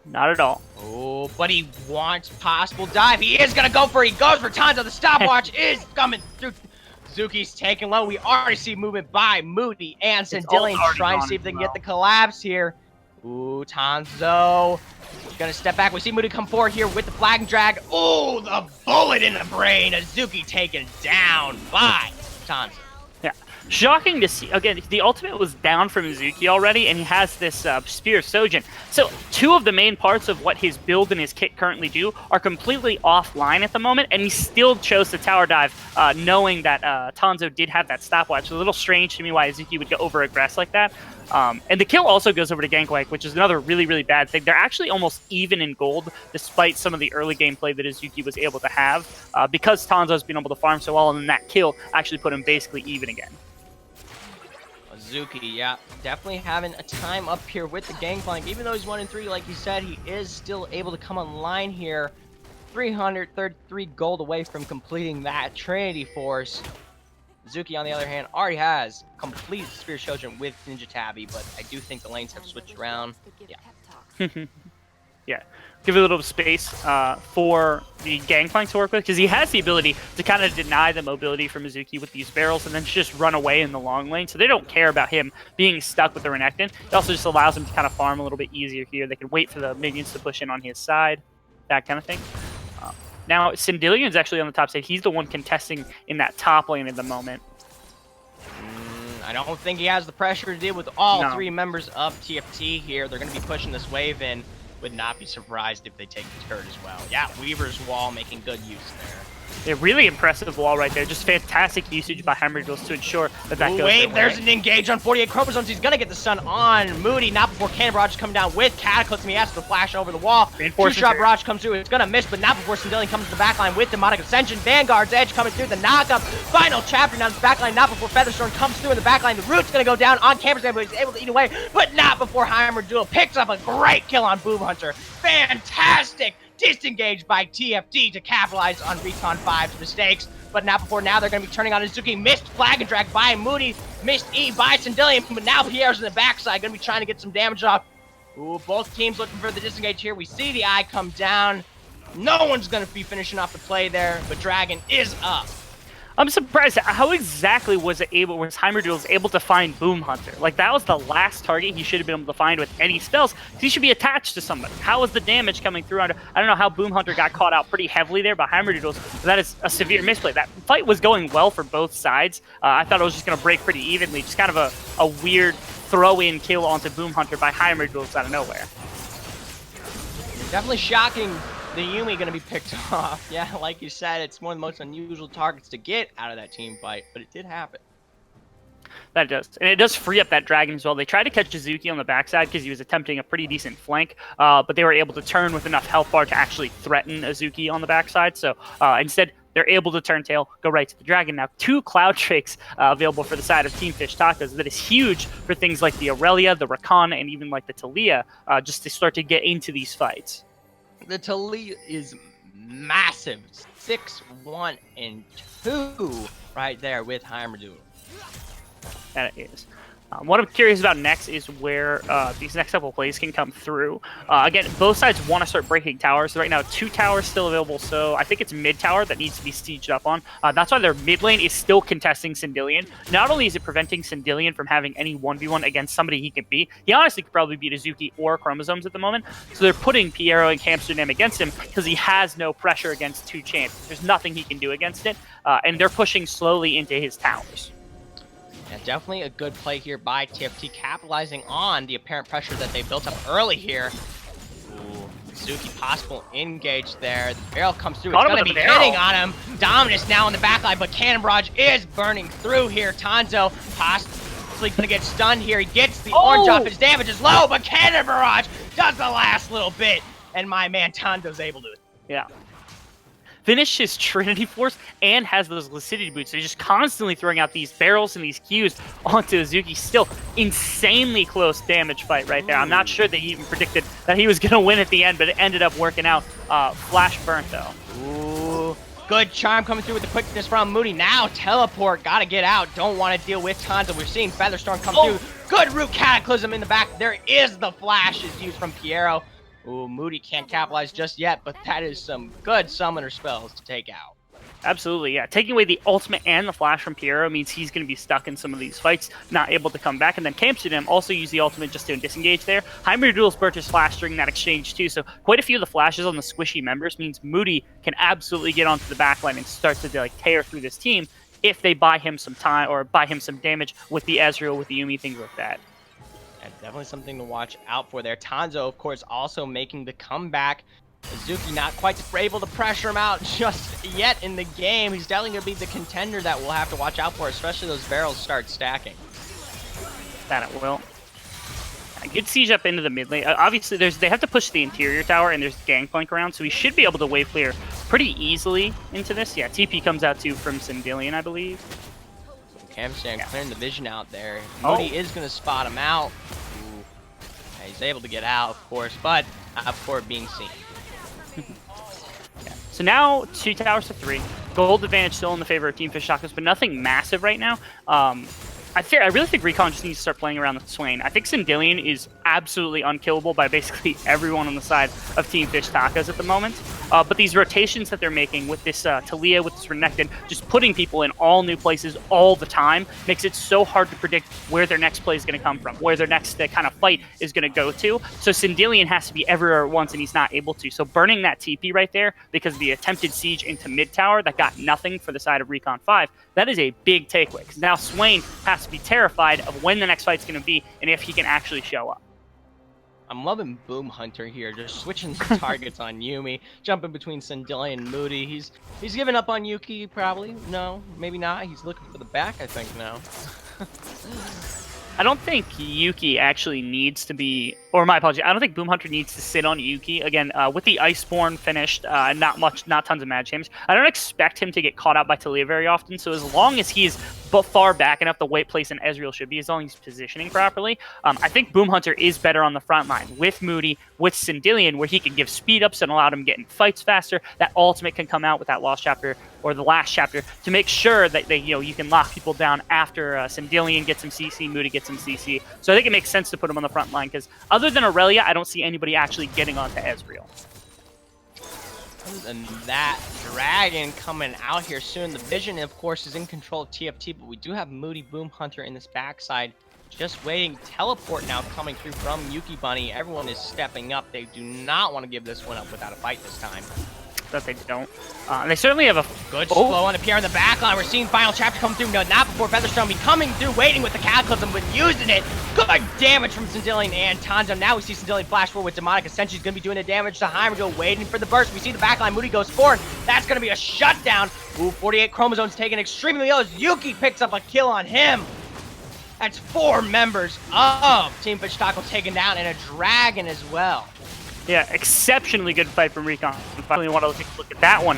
Not at all. Oh, but he wants possible dive. He is going to go for it. He goes for Tanzo. The stopwatch is coming through. Zuki's taking low. We already see movement by Moody and Sindillion trying to see if they can get the collapse here. Ooh, Tanzo. Gonna step back. We see Moody come forward here with the flag and drag. Ooh, the bullet in the brain. Azuki taken down by Tanzo. Yeah. Shocking to see. Again, the ultimate was down from Azuki already, and he has this Spear of Sojin. So 2 of the main parts of what his build and his kit currently do are completely offline at the moment, and he still chose to tower dive, knowing that Tanzo did have that stopwatch. It's a little strange to me why Azuki would go over-aggress like that. And the kill also goes over to Gangplank, which is another really, really bad thing. They're actually almost even in gold, despite some of the early gameplay that Azuki was able to have, because Tanzo's been able to farm so well, and then that kill actually put him basically even again. Azuki, yeah, definitely having a time up here with the Gangplank. Even though he's 1-3, like you said, he is still able to come online here. 333 gold away from completing that Trinity Force. Zuki, on the other hand, already has completed Spear Shojin with Ninja Tabby, but I do think the lanes have switched around. Yeah. Yeah. Give a little space for the Gangplank to work with, because he has the ability to kind of deny the mobility from Azuki with these barrels and then just run away in the long lane, so they don't care about him being stuck with the Renekton. It also just allows him to kind of farm a little bit easier here. They can wait for the minions to push in on his side, that kind of thing. Now, Sindillion's actually on the top side. He's the one contesting in that top lane at the moment. I don't think he has the pressure to deal with all 3 members of TFT here. They're going to be pushing this wave in. Would not be surprised if they take the turret as well. Yeah, Weaver's Wall making good use there. A really impressive wall right there. Just fantastic usage by Heimerdiels to ensure that that goes Wave, their way. there's an engage on 48 chromosomes. He's gonna get the stun on Moody, not before Cannon Barrage coming down with Cataclysm. He has to flash over the wall. Two-shot barrage comes through. It's gonna miss, but not before Sindelian comes to the backline with Demonic Ascension. Vanguard's Edge coming through the knockup. Final chapter now in the backline, not before Featherstorm comes through in the backline. The Root's gonna go down on Camper's, but he's able to eat away, but not before Heimerdiels picks up a great kill on Boom Hunter. Fantastic disengaged by TFT to capitalize on Recon 5's mistakes, but not before now they're going to be turning on Azuki. Missed flag and drag by Moody, missed E by Sindelian, but now Pierre's in the backside, going to be trying to get some damage off. Ooh, both teams looking for the disengage here. We see the eye come down. No one's going to be finishing off the play there, but Dragon is up. I'm surprised. How exactly was Heimerdiels able to find Boom Hunter? Like, that was the last target he should have been able to find with any spells. He should be attached to somebody. How was the damage coming through? I don't know how Boom Hunter got caught out pretty heavily there by Heimerdiels. That is a severe misplay. That fight was going well for both sides. I thought it was just going to break pretty evenly. Just kind of a weird throw-in kill onto Boom Hunter by Heimerdiels out of nowhere. Definitely shocking. The Yumi going to be picked off. Yeah, like you said, it's one of the most unusual targets to get out of that team fight, but it did happen. That does. And it does free up that Dragon as well. They tried to catch Azuki on the backside because he was attempting a pretty decent flank, but they were able to turn with enough health bar to actually threaten Azuki on the backside. So instead, they're able to turn tail, go right to the Dragon. Now, 2 Cloud Drakes available for the side of Team Fish Tacos. That is huge for things like the Aurelia, the Recon, and even like the Talia, just to start to get into these fights. The Talia is massive. 6, 1, and 2 right there with Heimerdiels. That is. What I'm curious about next is where these next couple plays can come through. Again, both sides want to start breaking towers. So right now, 2 towers still available. So I think it's mid tower that needs to be sieged up on. That's why their mid lane is still contesting Sindelian. Not only is it preventing Sindelian from having any 1v1 against somebody he can beat, he honestly could probably beat Azuki or Chromosomes at the moment. So they're putting Piero and Amsterdam against him because he has no pressure against 2 champs. There's nothing he can do against it. And they're pushing slowly into his towers. Yeah, definitely a good play here by TFT, capitalizing on the apparent pressure that they built up early here. Ooh, Suzuki possible engage there. The barrel comes through. It's going to be hitting on him. Dominus now in the backline, but Cannon Barrage is burning through here. Tanzo possibly going to get stunned here. He gets the orange off. His damage is low, but Cannon Barrage does the last little bit, and my man Tanzo's able to. Yeah. Finish his Trinity Force and has those Lucidity Boots. They're just constantly throwing out these barrels and these Qs onto Azuki. Still insanely close damage fight right there. I'm not sure they even predicted that he was going to win at the end, but it ended up working out. Flash burnt, though. Ooh, good charm coming through with the quickness from Moody. Now teleport, gotta get out. Don't want to deal with Tanzo. We're seeing Featherstorm come through. Good Root Cataclysm in the back. There is the flash is used from Piero. Ooh, Moody can't capitalize just yet, but that is some good summoner spells to take out. Absolutely, yeah. Taking away the ultimate and the flash from Piero means he's going to be stuck in some of these fights, not able to come back. And then Amsterdam also used the ultimate just to disengage there. Heimerdiels burnt his flash during that exchange too, so quite a few of the flashes on the squishy members means Moody can absolutely get onto the backline and start to like tear through this team if they buy him some time or buy him some damage with the Ezreal, with the Yumi, things like that. Yeah, definitely something to watch out for there. Tanzo, of course, also making the comeback. Azuki not quite able to pressure him out just yet in the game. He's definitely going to be the contender that we'll have to watch out for, especially those barrels start stacking. That it will. Good siege up into the mid lane. Obviously, they have to push the interior tower, and there's Gangplank around, so we should be able to wave clear pretty easily into this. Yeah, TP comes out too from Sindelian, I believe. Amsterdam clearing the vision out there. Moody is going to spot him out. Ooh. Yeah, he's able to get out, of course, but before being seen. Yeah. So now 2 towers to 3. Gold advantage still in the favor of Team Fish Tacos, but nothing massive right now. I really think Recon just needs to start playing around with Swain. I think Sindelian is absolutely unkillable by basically everyone on the side of Team Fish Tacos at the moment. But these rotations that they're making with this Talia, with this Renekton, just putting people in all new places all the time, makes it so hard to predict where their next play is going to come from, where their next kind of fight is going to go to. So Sindelian has to be everywhere at once, and he's not able to. So burning that TP right there, because of the attempted siege into mid tower that got nothing for the side of Recon 5, that is a big takeaway. Because now Swain has to be terrified of when the next fight's going to be and if he can actually show up. I'm loving Boom Hunter here, just switching the targets on Yumi, jumping between Sindeli and Moody. He's giving up on Yuki, probably. No, maybe not. He's looking for the back, I think, now. I don't think Yuki actually needs to be, or my apology, I don't think Boom Hunter needs to sit on Yuki. Again, with the Iceborne finished, not tons of match damage, I don't expect him to get caught out by Talia very often, so as long as he's far back enough, the weight place in Ezreal should be, as long as he's positioning properly, I think Boom Hunter is better on the front line with Moody, with Sindelian, where he can give speed ups and allow him to get in fights faster. That ultimate can come out with that lost chapter, or the last chapter, to make sure that you can lock people down after Sindelian gets some CC, Moody gets some CC. So I think it makes sense to put him on the front line, because other than Aurelia, I don't see anybody actually getting onto Ezreal. Other than that, Dragon coming out here soon. The Vision, of course, is in control of TFT, but we do have Moody Boom Hunter in this backside. Just waiting. Teleport now coming through from Yuki Bunny. Everyone is stepping up. They do not want to give this one up without a fight this time. That they don't. They certainly have a good slow on the PR in the back line. We're seeing final chapter come through. No, not before Featherstone be coming through, waiting with the Cataclysm, but using it. Good damage from Sindelian and Tanzo. Now we see Sindelian flash forward with Demonic Ascension. He's going to be doing the damage to Heimerdill, waiting for the burst. We see the backline. Moody goes forward. That's going to be a shutdown. Ooh, 48 chromosomes taken extremely low as Yuki picks up a kill on him. That's 4 members of Team Fish Taco taken down, and a Dragon as well. Yeah, exceptionally good fight from Recon. Finally want to take a look at that one.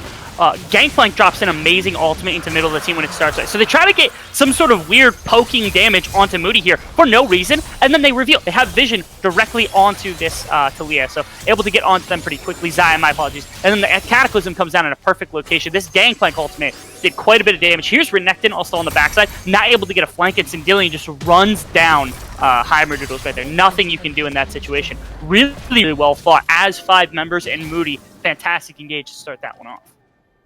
Gangplank drops an amazing ultimate into the middle of the team when it starts. So they try to get some sort of weird poking damage onto Moody here for no reason, and then they reveal they have vision directly onto this Talia, so able to get onto them pretty quickly. Zaya, my apologies. And then the Cataclysm comes down in a perfect location. This Gangplank ultimate did quite a bit of damage. Here's Renekton also on the backside, not able to get a flank, and Sindelian just runs down Heimerdoodles right there. Nothing you can do in that situation. Really, really well fought as 5 members, and Moody, fantastic engage to start that one off.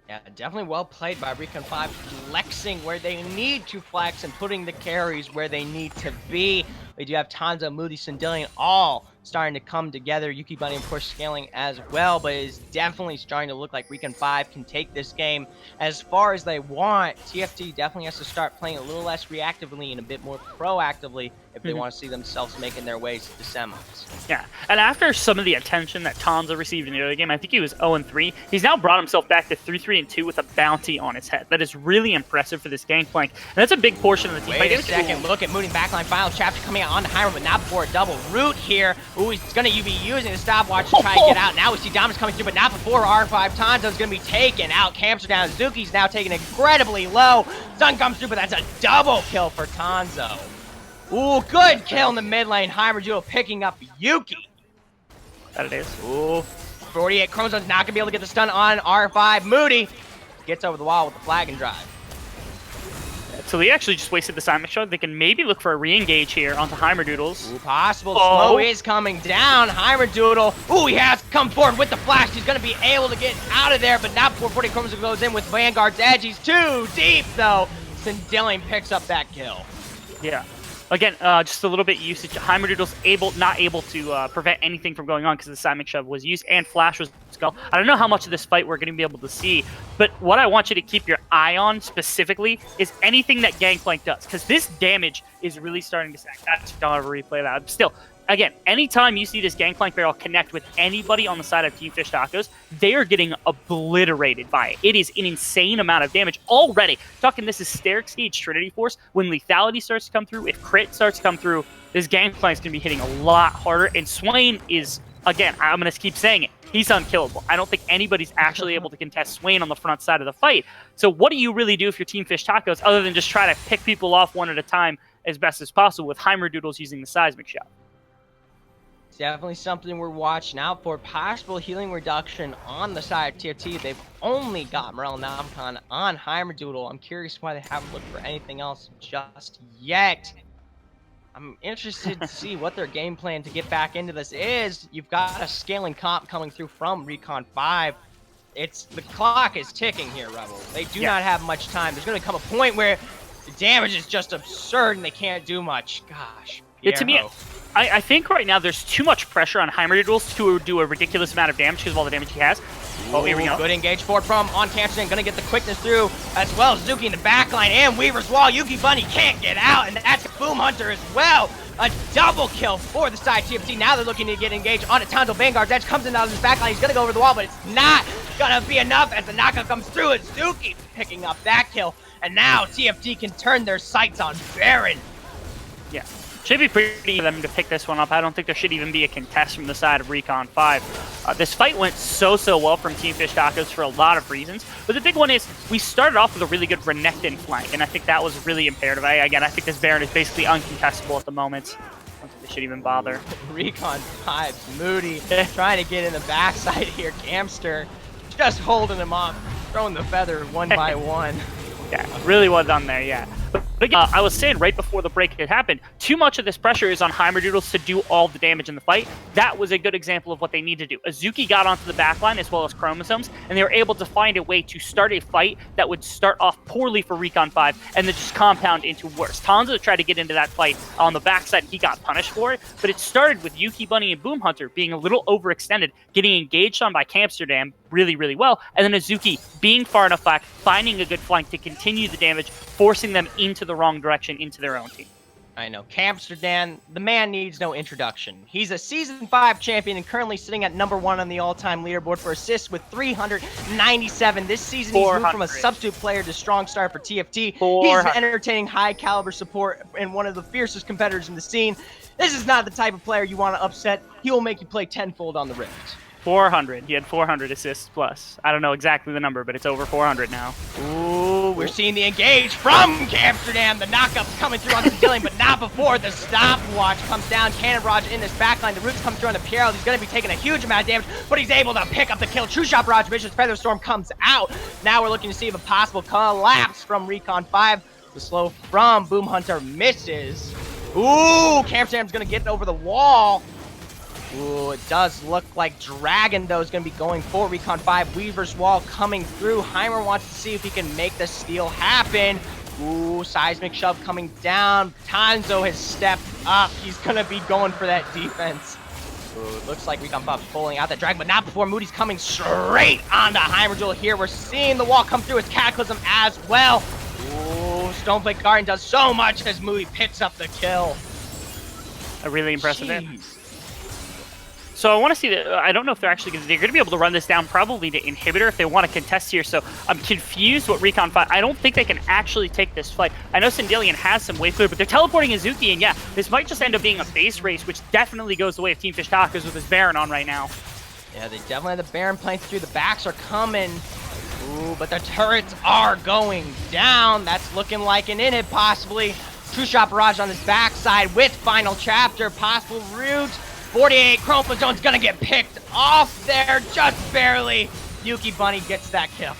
Yeah, definitely well played by Recon 5, flexing where they need to flex and putting the carries where they need to be. We do have Tanzo, Moody, Sindelian all starting to come together. Yuki Bunny, of course, scaling as well, but it is definitely starting to look like Recon 5 can take this game as far as they want. TFT definitely has to start playing a little less reactively and a bit more proactively if they want to see themselves making their ways to the semis. Yeah, and after some of the attention that Tanzo received in the early game, I think he was 0-3. He's now brought himself back to 3-3-2 with a bounty on his head. That is really impressive for this Gangplank, and that's a big portion of the team. Wait a second, look at Moody backline final chapter coming out on the Hiram, but not before a double root here. Ooh, he's going to be using the stopwatch to try and get out. Now we see Dominus coming through, but not before R5. Tanzo's going to be taken out. Camps are down. Zuki's now taken incredibly low. Sun comes through, but that's a double kill for Tanzo. Ooh, good kill in the mid lane. Heimerdill picking up Yuki. That it is. Ooh, 48 chromosomes not going to be able to get the stun on R5. Moody gets over the wall with the flag and drive. So they actually just wasted the Seismic Shot. They can maybe look for a re-engage here onto Heimerdoodles. Ooh, possible. Slow is coming down. Heimerdoodle. Ooh, he has come forward with the flash. He's going to be able to get out of there, but not before 40 chromosomes goes in with Vanguard's edge. He's too deep, though. Sindelian picks up that kill. Yeah. Again, just a little bit usage. Heimerdoodle's not able to prevent anything from going on because the Seismic Shove was used and Flash was skull. I don't know how much of this fight we're going to be able to see, but what I want you to keep your eye on specifically is anything that Gangplank does, because this damage is really starting to stack. That's going to replay that. Still, again, anytime you see this Gangplank barrel connect with anybody on the side of Team Fish Tacos, they are getting obliterated by it. It is an insane amount of damage already. Talking this is Steric Stage Trinity Force. When lethality starts to come through, if crit starts to come through, this Gangplank's going to be hitting a lot harder. And Swain is, again, I'm going to keep saying it, he's unkillable. I don't think anybody's actually able to contest Swain on the front side of the fight. So what do you really do if you're Team Fish Tacos other than just try to pick people off one at a time as best as possible with Heimerdoodles using the Seismic Shot? Definitely something we're watching out for. Possible healing reduction on the side of TFT. They've only got Morel Namcon on Heimerdoodle. I'm curious why they haven't looked for anything else just yet. I'm interested to see what their game plan to get back into this is. You've got a scaling comp coming through from Recon 5. The clock is ticking here, Rebel. They do not have much time. There's going to come a point where the damage is just absurd and they can't do much. Gosh. To me, I think right now there's too much pressure on Heimerdoodles to do a ridiculous amount of damage because of all the damage he has. Oh, here we go. Good engage forward from on Camson. Gonna get the quickness through as well. Zuki in the backline and Weaver's Wall. Yuki Bunny can't get out, and that's Boom Hunter as well. A double kill for the side TFT. Now they're looking to get engaged on a Tondo Vanguard's edge. Comes in out of his backline. He's gonna go over the wall, but it's not gonna be enough as the knockout comes through. And Zuki picking up that kill. And now TFT can turn their sights on Baron. Yeah. Should be pretty easy for them to pick this one up. I don't think there should even be a contest from the side of Recon 5. This fight went so well from Team Fish Tacos for a lot of reasons. But the big one is we started off with a really good Renekton flank, and I think that was really imperative. Again, I think this Baron is basically uncontestable at the moment. I don't think they should even bother. Recon 5's Moody trying to get in the backside here. Camster just holding him off, throwing the feather one by one. Yeah, really well done there, yeah. But again, I was saying right before the break had happened, too much of this pressure is on Heimerdoodles to do all the damage in the fight. That was a good example of what they need to do. Azuki got onto the backline as well as Chromosomes, and they were able to find a way to start a fight that would start off poorly for Recon 5 and then just compound into worse. Tanzo tried to get into that fight on the backside. He got punished for it, but it started with Yuki Bunny and Boom Hunter being a little overextended, getting engaged on by Camsterdam really well, and then Azuki being far enough back, finding a good flank to continue the damage, forcing them into the wrong direction, into their own team. I know. Camsterdam, the man needs no introduction. He's a Season 5 champion and currently sitting at #1 on the all-time leaderboard for assists with 397. This season, he's moved from a substitute player to strong star for TFT. He's an entertaining, high-caliber support and one of the fiercest competitors in the scene. This is not the type of player you want to upset. He will make you play tenfold on the Rift. 400. He had 400 assists plus. I don't know exactly the number, but it's over 400 now. Ooh, we're seeing the engage from Amsterdam. The knockup's coming through on Sicilian, but not before the stopwatch comes down. Cannon Barrage in this backline. The roots come through on the Piero. He's going to be taking a huge amount of damage, but he's able to pick up the kill. True Shot Barrage, Vicious Feather Storm comes out. Now we're looking to see if a possible collapse from Recon 5. The slow from Boom Hunter misses. Ooh, Amsterdam's going to get over the wall. Ooh, it does look like Dragon, though, is going to be going for Recon 5. Weaver's Wall coming through. Heimer wants to see if he can make the steal happen. Ooh, Seismic Shove coming down. Tanzo has stepped up. He's going to be going for that defense. Ooh, it looks like Recon 5 is pulling out that Dragon, but not before Moody's coming straight onto Heimerdoodle here. We're seeing the wall come through as Cataclysm as well. Ooh, Stoneblade Guardian does so much as Moody picks up the kill. A really impressive hit. So I want to see that. I don't know if they're going to be able to run this down probably to Inhibitor if they want to contest here. So I'm confused what Recon 5. I don't think they can actually take this fight. I know Sindelian has some wave clear, but they're teleporting Azuki, and yeah, this might just end up being a base race, which definitely goes the way of Team Fish Tacos with his Baron on right now. Yeah, they definitely have the Baron playing through. The backs are coming. Ooh, but the turrets are going down. That's looking like an inhib possibly. True Shot Barrage on his backside with Final Chapter. Possible route. 48, Chromosome's gonna get picked off there, just barely. Yuki Bunny gets that kill.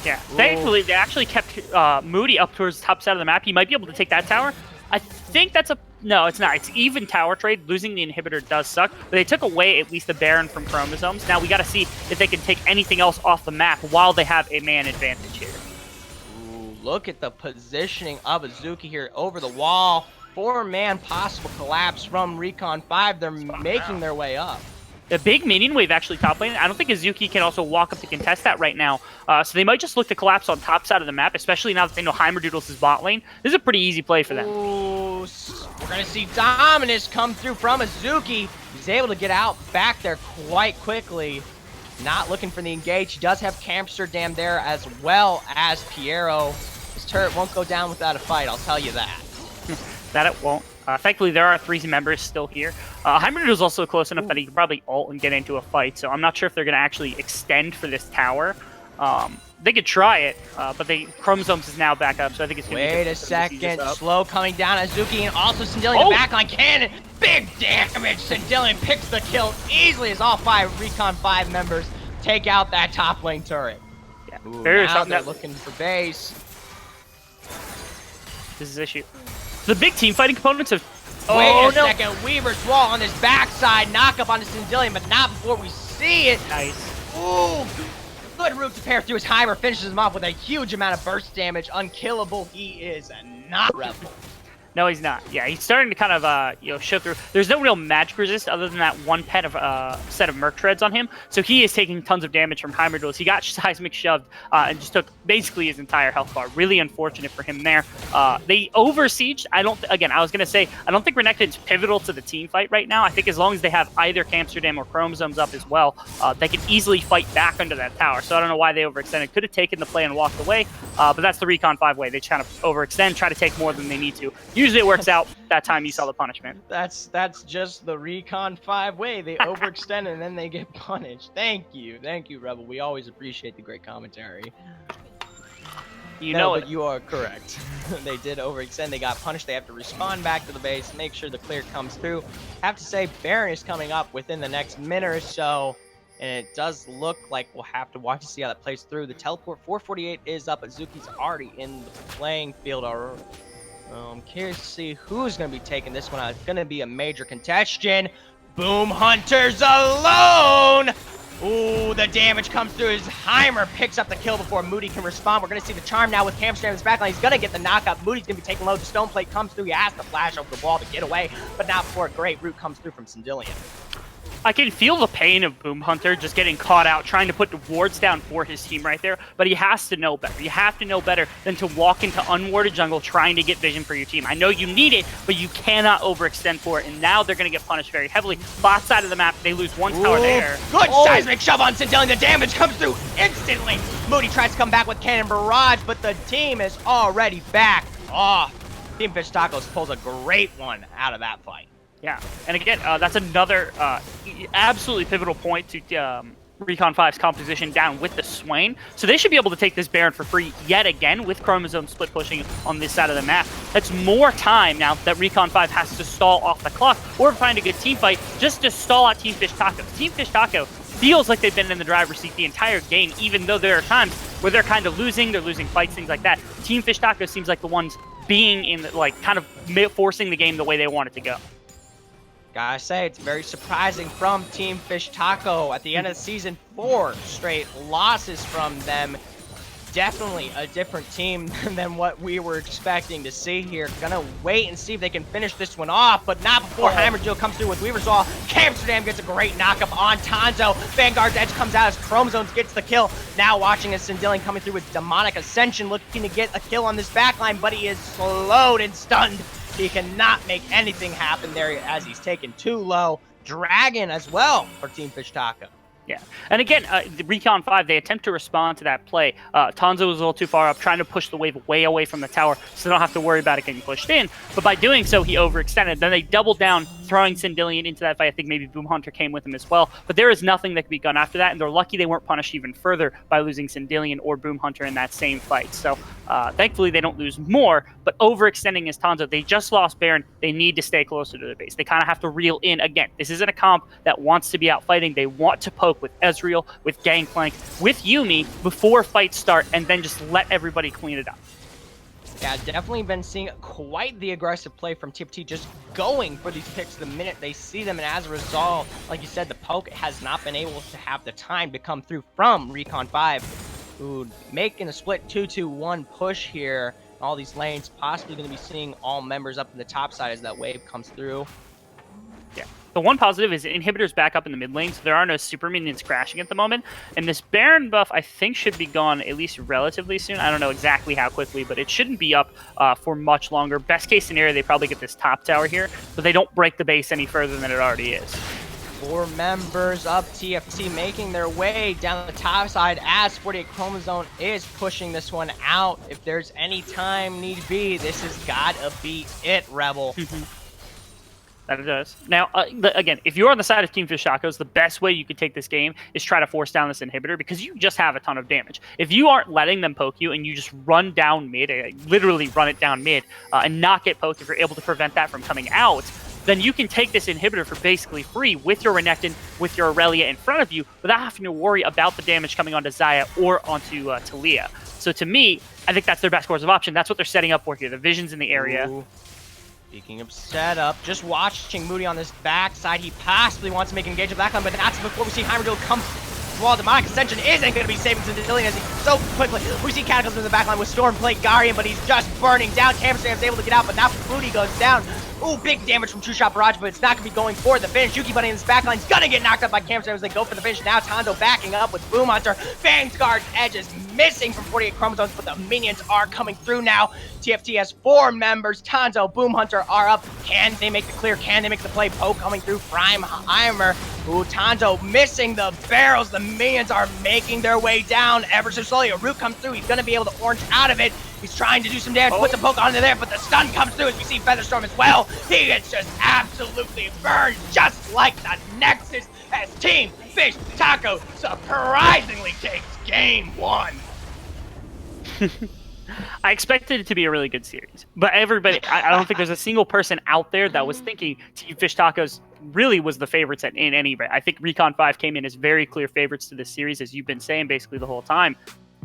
Yeah, thankfully they actually kept Moody up towards the top side of the map. He might be able to take that tower. I think that's a... No, it's not. It's even tower trade. Losing the Inhibitor does suck, but they took away at least the Baron from Chromosomes. Now we gotta see if they can take anything else off the map while they have a man advantage here. Ooh, look at the positioning of Azuki here over the wall. 4-man possible collapse from Recon 5. They're making their way up. The big minion wave actually top lane. I don't think Azuki can also walk up to contest that right now. So they might just look to collapse on top side of the map, especially now that they know Heimerdoodles is bot lane. This is a pretty easy play for them. Ooh, we're going to see Dominus come through from Azuki. He's able to get out back there quite quickly. Not looking for the engage. He does have Amsterdam there as well as Piero. His turret won't go down without a fight, I'll tell you that. That it won't. Thankfully, there are 3 members still here. Heimerdoodle is also close enough that he can probably ult and get into a fight, so I'm not sure if they're going to actually extend for this tower. They could try it, but Chromosomes is now back up, so I think it's going to be... Wait a second. Slow coming down. Azuki and also Sindelian the backline cannon. Big damage. Sindelian picks the kill easily as all 5 Recon 5 members take out that top lane turret. Yeah, ooh, now they're looking for base. This is issue. The big team fighting components of... Wait a second. Weaver's Wall on his backside. Knock up on the Sindelian, but not before we see it. Nice. Ooh. Good route to pair through his Heimer. Finishes him off with a huge amount of burst damage. Unkillable. He is not rebel. No, he's not. Yeah, he's starting to kind of, show through. There's no real magic resist other than that one pet of set of Merc Treads on him. So he is taking tons of damage from Heimer duels. He got seismic shoved and just took basically his entire health bar. Really unfortunate for him there. They over-sieged. I was going to say, I don't think Renekton's pivotal to the team fight right now. I think as long as they have either Amsterdam or Chromosomes up as well, they can easily fight back under that tower. So I don't know why they overextended. Could have taken the play and walked away, but that's the Recon 5 way. They kind of overextend, try to take more than they need to. Usually it works out. That time you saw the punishment. That's just the Recon 5 way. They overextend and then they get punished. Thank you, Rebel. We always appreciate the great commentary. But you are correct. They did overextend. They got punished. They have to respawn back to the base, make sure the clear comes through. Have to say, Baron is coming up within the next minute or so, and it does look like we'll have to watch to see how that plays through. The teleport 448 is up, but Zuki's already in the playing field. I'm curious to see who's going to be taking this one out. It's going to be a major contention. Boom Hunter's alone! Ooh, the damage comes through as Heimer picks up the kill before Moody can respond. We're going to see the charm now with Camstram in his backline. He's going to get the knockup. Moody's going to be taking low. The stone plate comes through. He has to flash over the wall to get away, but not before a great root comes through from Syndillion. I can feel the pain of Boom Hunter just getting caught out, trying to put the wards down for his team right there, but he has to know better. You have to know better than to walk into unwarded jungle trying to get vision for your team. I know you need it, but you cannot overextend for it, and now they're going to get punished very heavily. Bot side of the map, they lose one tower there. Good seismic shove on Syndillion. The damage comes through instantly. Moody tries to come back with Cannon Barrage, but the team is already back off. Team Fish Tacos pulls a great one out of that fight. Yeah, and again, that's another absolutely pivotal point to Recon 5's composition down with the Swain. So they should be able to take this Baron for free yet again with Chromosome split pushing on this side of the map. That's more time now that Recon 5 has to stall off the clock or find a good team fight just to stall out Team Fish Taco. Team Fish Taco feels like they've been in the driver's seat the entire game, even though there are times where they're kind of losing, they're losing fights, things like that. Team Fish Taco seems like the ones being in, kind of forcing the game the way they want it to go. Gotta say, it's very surprising from Team Fish Taco. At the end of the season, 4 straight losses from them. Definitely a different team than what we were expecting to see here. Gonna wait and see if they can finish this one off, but not before Heimer Jill comes through with Weaver's Wall. Amsterdam gets a great knockup on Tanzo. Vanguard's Edge comes out as Chromosomes gets the kill. Now watching as Syndillion coming through with Demonic Ascension, looking to get a kill on this backline, but he is slowed and stunned. He cannot make anything happen there as he's taken too low. Dragon as well for Team Fish Taco. Yeah, and again, the Recon 5, they attempt to respond to that play. Tanzo was a little too far up, trying to push the wave way away from the tower, so they don't have to worry about it getting pushed in. But by doing so, he overextended. Then they doubled down, throwing Syndillion into that fight. I think maybe Boom Hunter came with him as well. But there is nothing that can be done after that, and they're lucky they weren't punished even further by losing Syndillion or Boom Hunter in that same fight. So thankfully, they don't lose more, but overextending is Tanzo. They just lost Baron. They need to stay closer to their base. They kind of have to reel in. Again, this isn't a comp that wants to be out fighting. They want to poke with Ezreal, with Gangplank, with Yuumi before fights start, and then just let everybody clean it up. Yeah, definitely been seeing quite the aggressive play from TFT, just going for these picks the minute they see them, and as a result, like you said, the poke has not been able to have the time to come through from Recon 5. Ooh, making a split 2-2-1 push here. All these lanes, possibly going to be seeing all members up in the top side as that wave comes through. Yeah. The one positive is Inhibitor's back up in the mid lane, so there are no super minions crashing at the moment. And this Baron buff, I think, should be gone at least relatively soon. I don't know exactly how quickly, but it shouldn't be up for much longer. Best case scenario, they probably get this top tower here, so they don't break the base any further than it already is. 4 members of TFT making their way down the top side as 48 Chromosome is pushing this one out. If there's any time need be, this has gotta be it, Rebel. That it does. Now, again, if you're on the side of Team Fish Tacos, the best way you could take this game is try to force down this inhibitor because you just have a ton of damage. If you aren't letting them poke you and you just run down mid, literally run it down mid, and not get poked, if you're able to prevent that from coming out, then you can take this inhibitor for basically free with your Renekton, with your Aurelia in front of you, without having to worry about the damage coming onto Xayah or onto Talia. So to me, I think that's their best course of option. That's what they're setting up for here. The vision's in the area. Ooh. Speaking of setup, just watching Moody on this backside. He possibly wants to make an engage with Blackline, but that's before we see Heimer come wall. Demonic Ascension isn't going to be saving Zendilian as he so quickly. We see Cataclysm in the backline with Stormplate Guardian, but he's just burning down. Tamastram is able to get out, but now Fruity goes down. Ooh, big damage from True Shot Barrage, but it's not going to be going for the finish. Yuki Bunny in his backline is going to get knocked up by Camstram as they go for the finish. Now Tanzo backing up with Boom Hunter. Vanguard's edge is missing from 48 chromosomes, but the minions are coming through now. TFT has 4 members. Tanzo, Boom Hunter are up. Can they make the clear? Can they make the play? Poe coming through. Freimheimer. Ooh, Tanzo missing the barrels. The minions are making their way down ever so slowly. A root comes through. He's going to be able to orange out of it. He's trying to do some damage, put the poke onto there, but the stun comes through as we see Featherstorm as well. He gets just absolutely burned, just like the Nexus, as Team Fish Taco surprisingly takes game 1. I expected it to be a really good series, but everybody, I don't think there's a single person out there that was thinking Team Fish Tacos really was the favorites in any rate. I think Recon 5 came in as very clear favorites to this series, as you've been saying basically the whole time.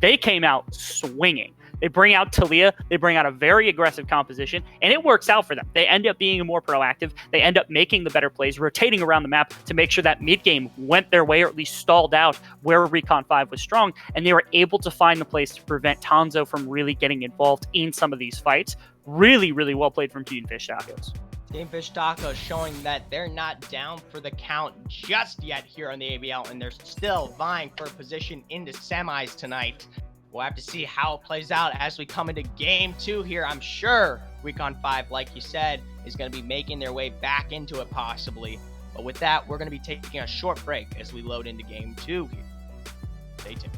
They came out swinging. They bring out Talia. They bring out a very aggressive composition, and it works out for them. They end up being more proactive. They end up making the better plays, rotating around the map to make sure that mid-game went their way or at least stalled out where Recon 5 was strong, and they were able to find the place to prevent Tanzo from really getting involved in some of these fights. Really, really well played from Team Fish Tacos. Team Fish Tacos showing that they're not down for the count just yet here on the ABL, and they're still vying for a position in the semis tonight. We'll have to see how it plays out as we come into game 2 here. I'm sure Recon 5, like you said, is going to be making their way back into it possibly. But with that, we're going to be taking a short break as we load into game 2 here. Stay tuned.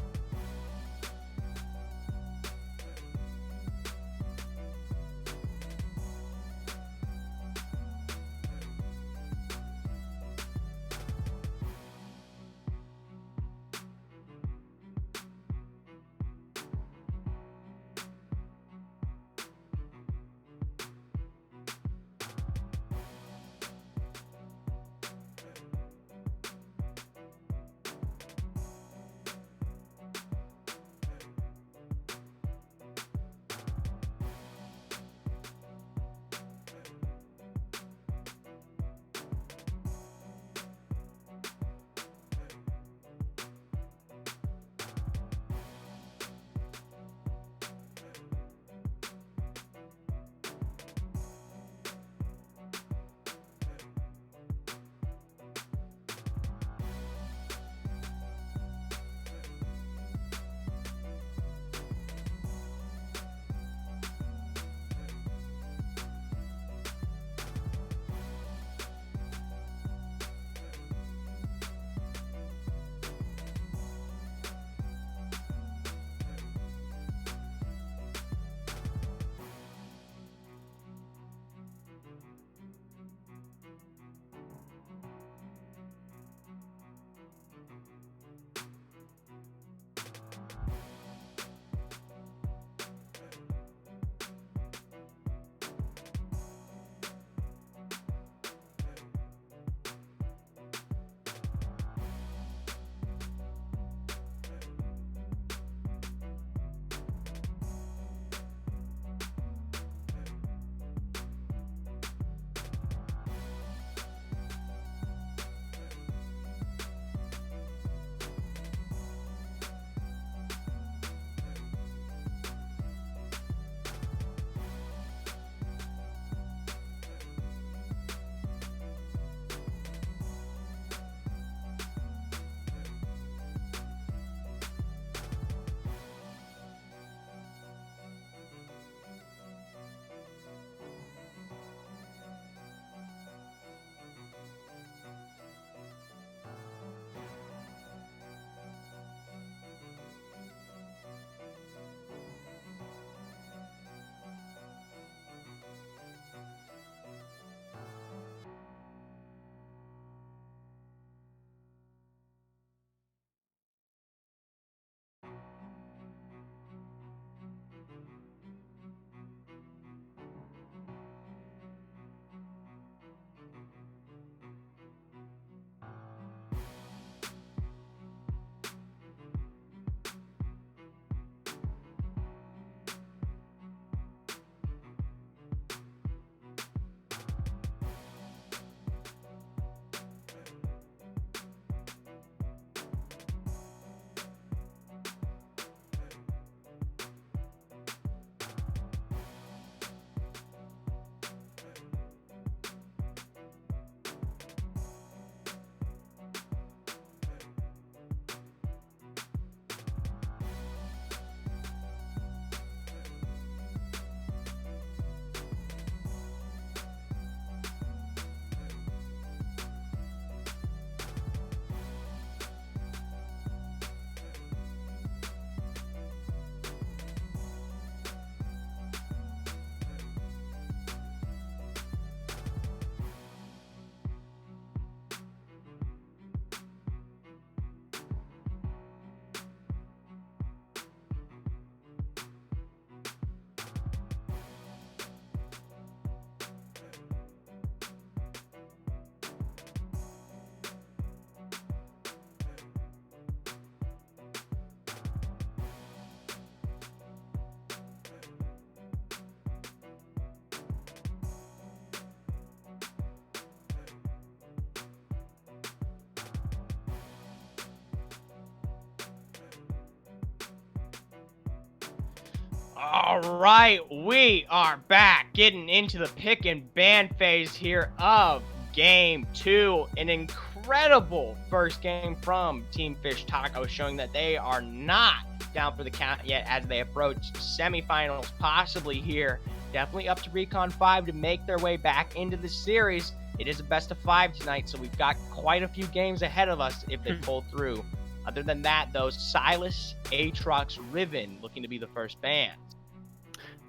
All right, we are back getting into the pick and ban phase here of Game 2. An incredible first game from Team Fish Taco, showing that they are not down for the count yet as they approach semifinals, possibly here. Definitely up to Recon 5 to make their way back into the series. It is a best of 5 tonight, so we've got quite a few games ahead of us if they pull through. Other than that, though, Silas, Aatrox, Riven looking to be the first ban.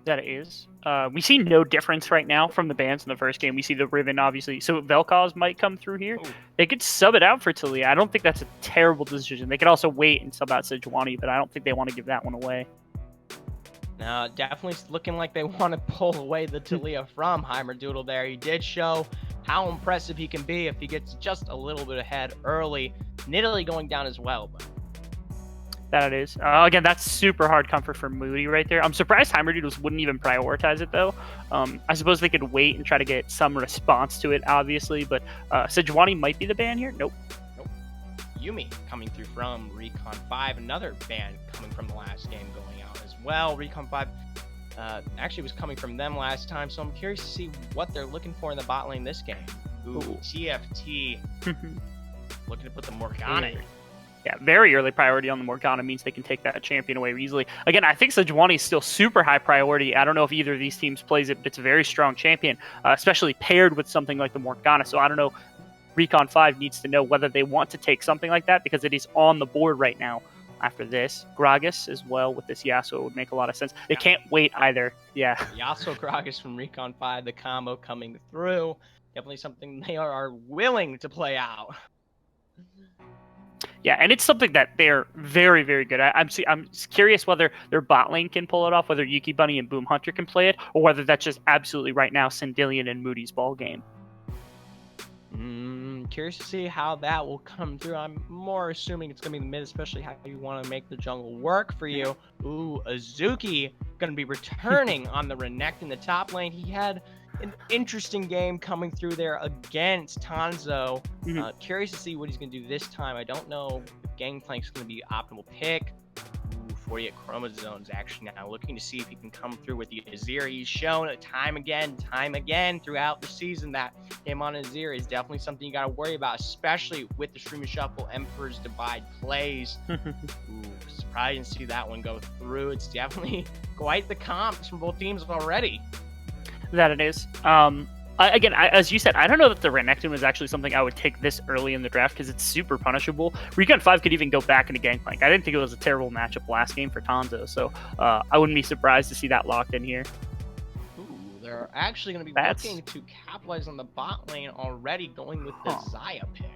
That is. We see no difference right now from the bans in the first game. We see the Riven, obviously. So Vel'Koz might come through here. Ooh. They could sub it out for Talia. I don't think that's a terrible decision. They could also wait and sub out Sejuani, but I don't think they want to give that one away. Now, definitely looking like they want to pull away the Talia from Heimerdoodle there. He did show how impressive he can be if he gets just a little bit ahead early. Nidalee going down as well, but That it is. Again, that's super hard comfort for Moody right there. I'm surprised Heimerdoodles wouldn't even prioritize it, though. I suppose they could wait and try to get some response to it, obviously, but Sejuani might be the ban here. Nope. Yumi coming through from Recon 5. Another ban coming from the last game going out as well. Recon 5 actually was coming from them last time, so I'm curious to see what they're looking for in the bot lane this game. Ooh, TFT looking to put the Morgana in. Yeah, very early priority on the Morgana means they can take that champion away easily. Again, I think Sejuani is still super high priority. I don't know if either of these teams plays it, but it's a very strong champion, especially paired with something like the Morgana. So I don't know. Recon 5 needs to know whether they want to take something like that because it is on the board right now. After this, Gragas as well with this Yasuo would make a lot of sense. They can't wait either. Yeah. Yasuo Gragas from Recon 5, the combo coming through. Definitely something they are willing to play out. Yeah, and it's something that they're very, very good at. I'm curious whether their bot lane can pull it off, whether Yuki Bunny and Boom Hunter can play it, or whether that's just absolutely right now Sindillion and Moody's ball game. Curious to see how that will come through. I'm more assuming it's going to be the mid, especially how you want to make the jungle work for you. Ooh, Azuki going to be returning on the Renekton in the top lane. He had an interesting game coming through there against Tanzo. Curious to see what he's going to do this time. I don't know if Gangplank's going to be optimal pick. 48 chromosomes actually now looking to see if he can come through with the Azir. He's shown it time again throughout the season that him on Azir is definitely something you got to worry about, especially with the Stream and Shuffle Emperor's Divide plays. Ooh, surprising to see that one go through. It's definitely quite the comps from both teams already. That it is. Again, as you said, I don't know that the Renekton was actually something I would take this early in the draft because it's super punishable. Recon 5 could even go back into Gangplank. I didn't think it was a terrible matchup last game for Tanzo, so I wouldn't be surprised to see that locked in here. Ooh, they're actually going to be looking to capitalize on the bot lane already, going with the Xayah pick.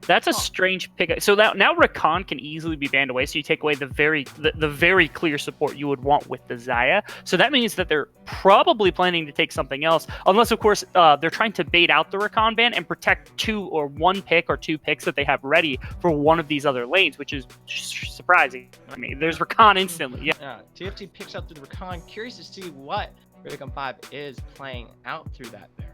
That's a strange pick. So now Recon can easily be banned away, so you take away the very clear support you would want with the Xayah. So that means that they're probably planning to take something else, unless, of course, they're trying to bait out the Recon ban and protect one pick or two picks that they have ready for one of these other lanes, which is surprising. I mean, there's Recon instantly. Yeah. TFT picks up the Recon. Curious to see what Recon 5 is playing out through that there.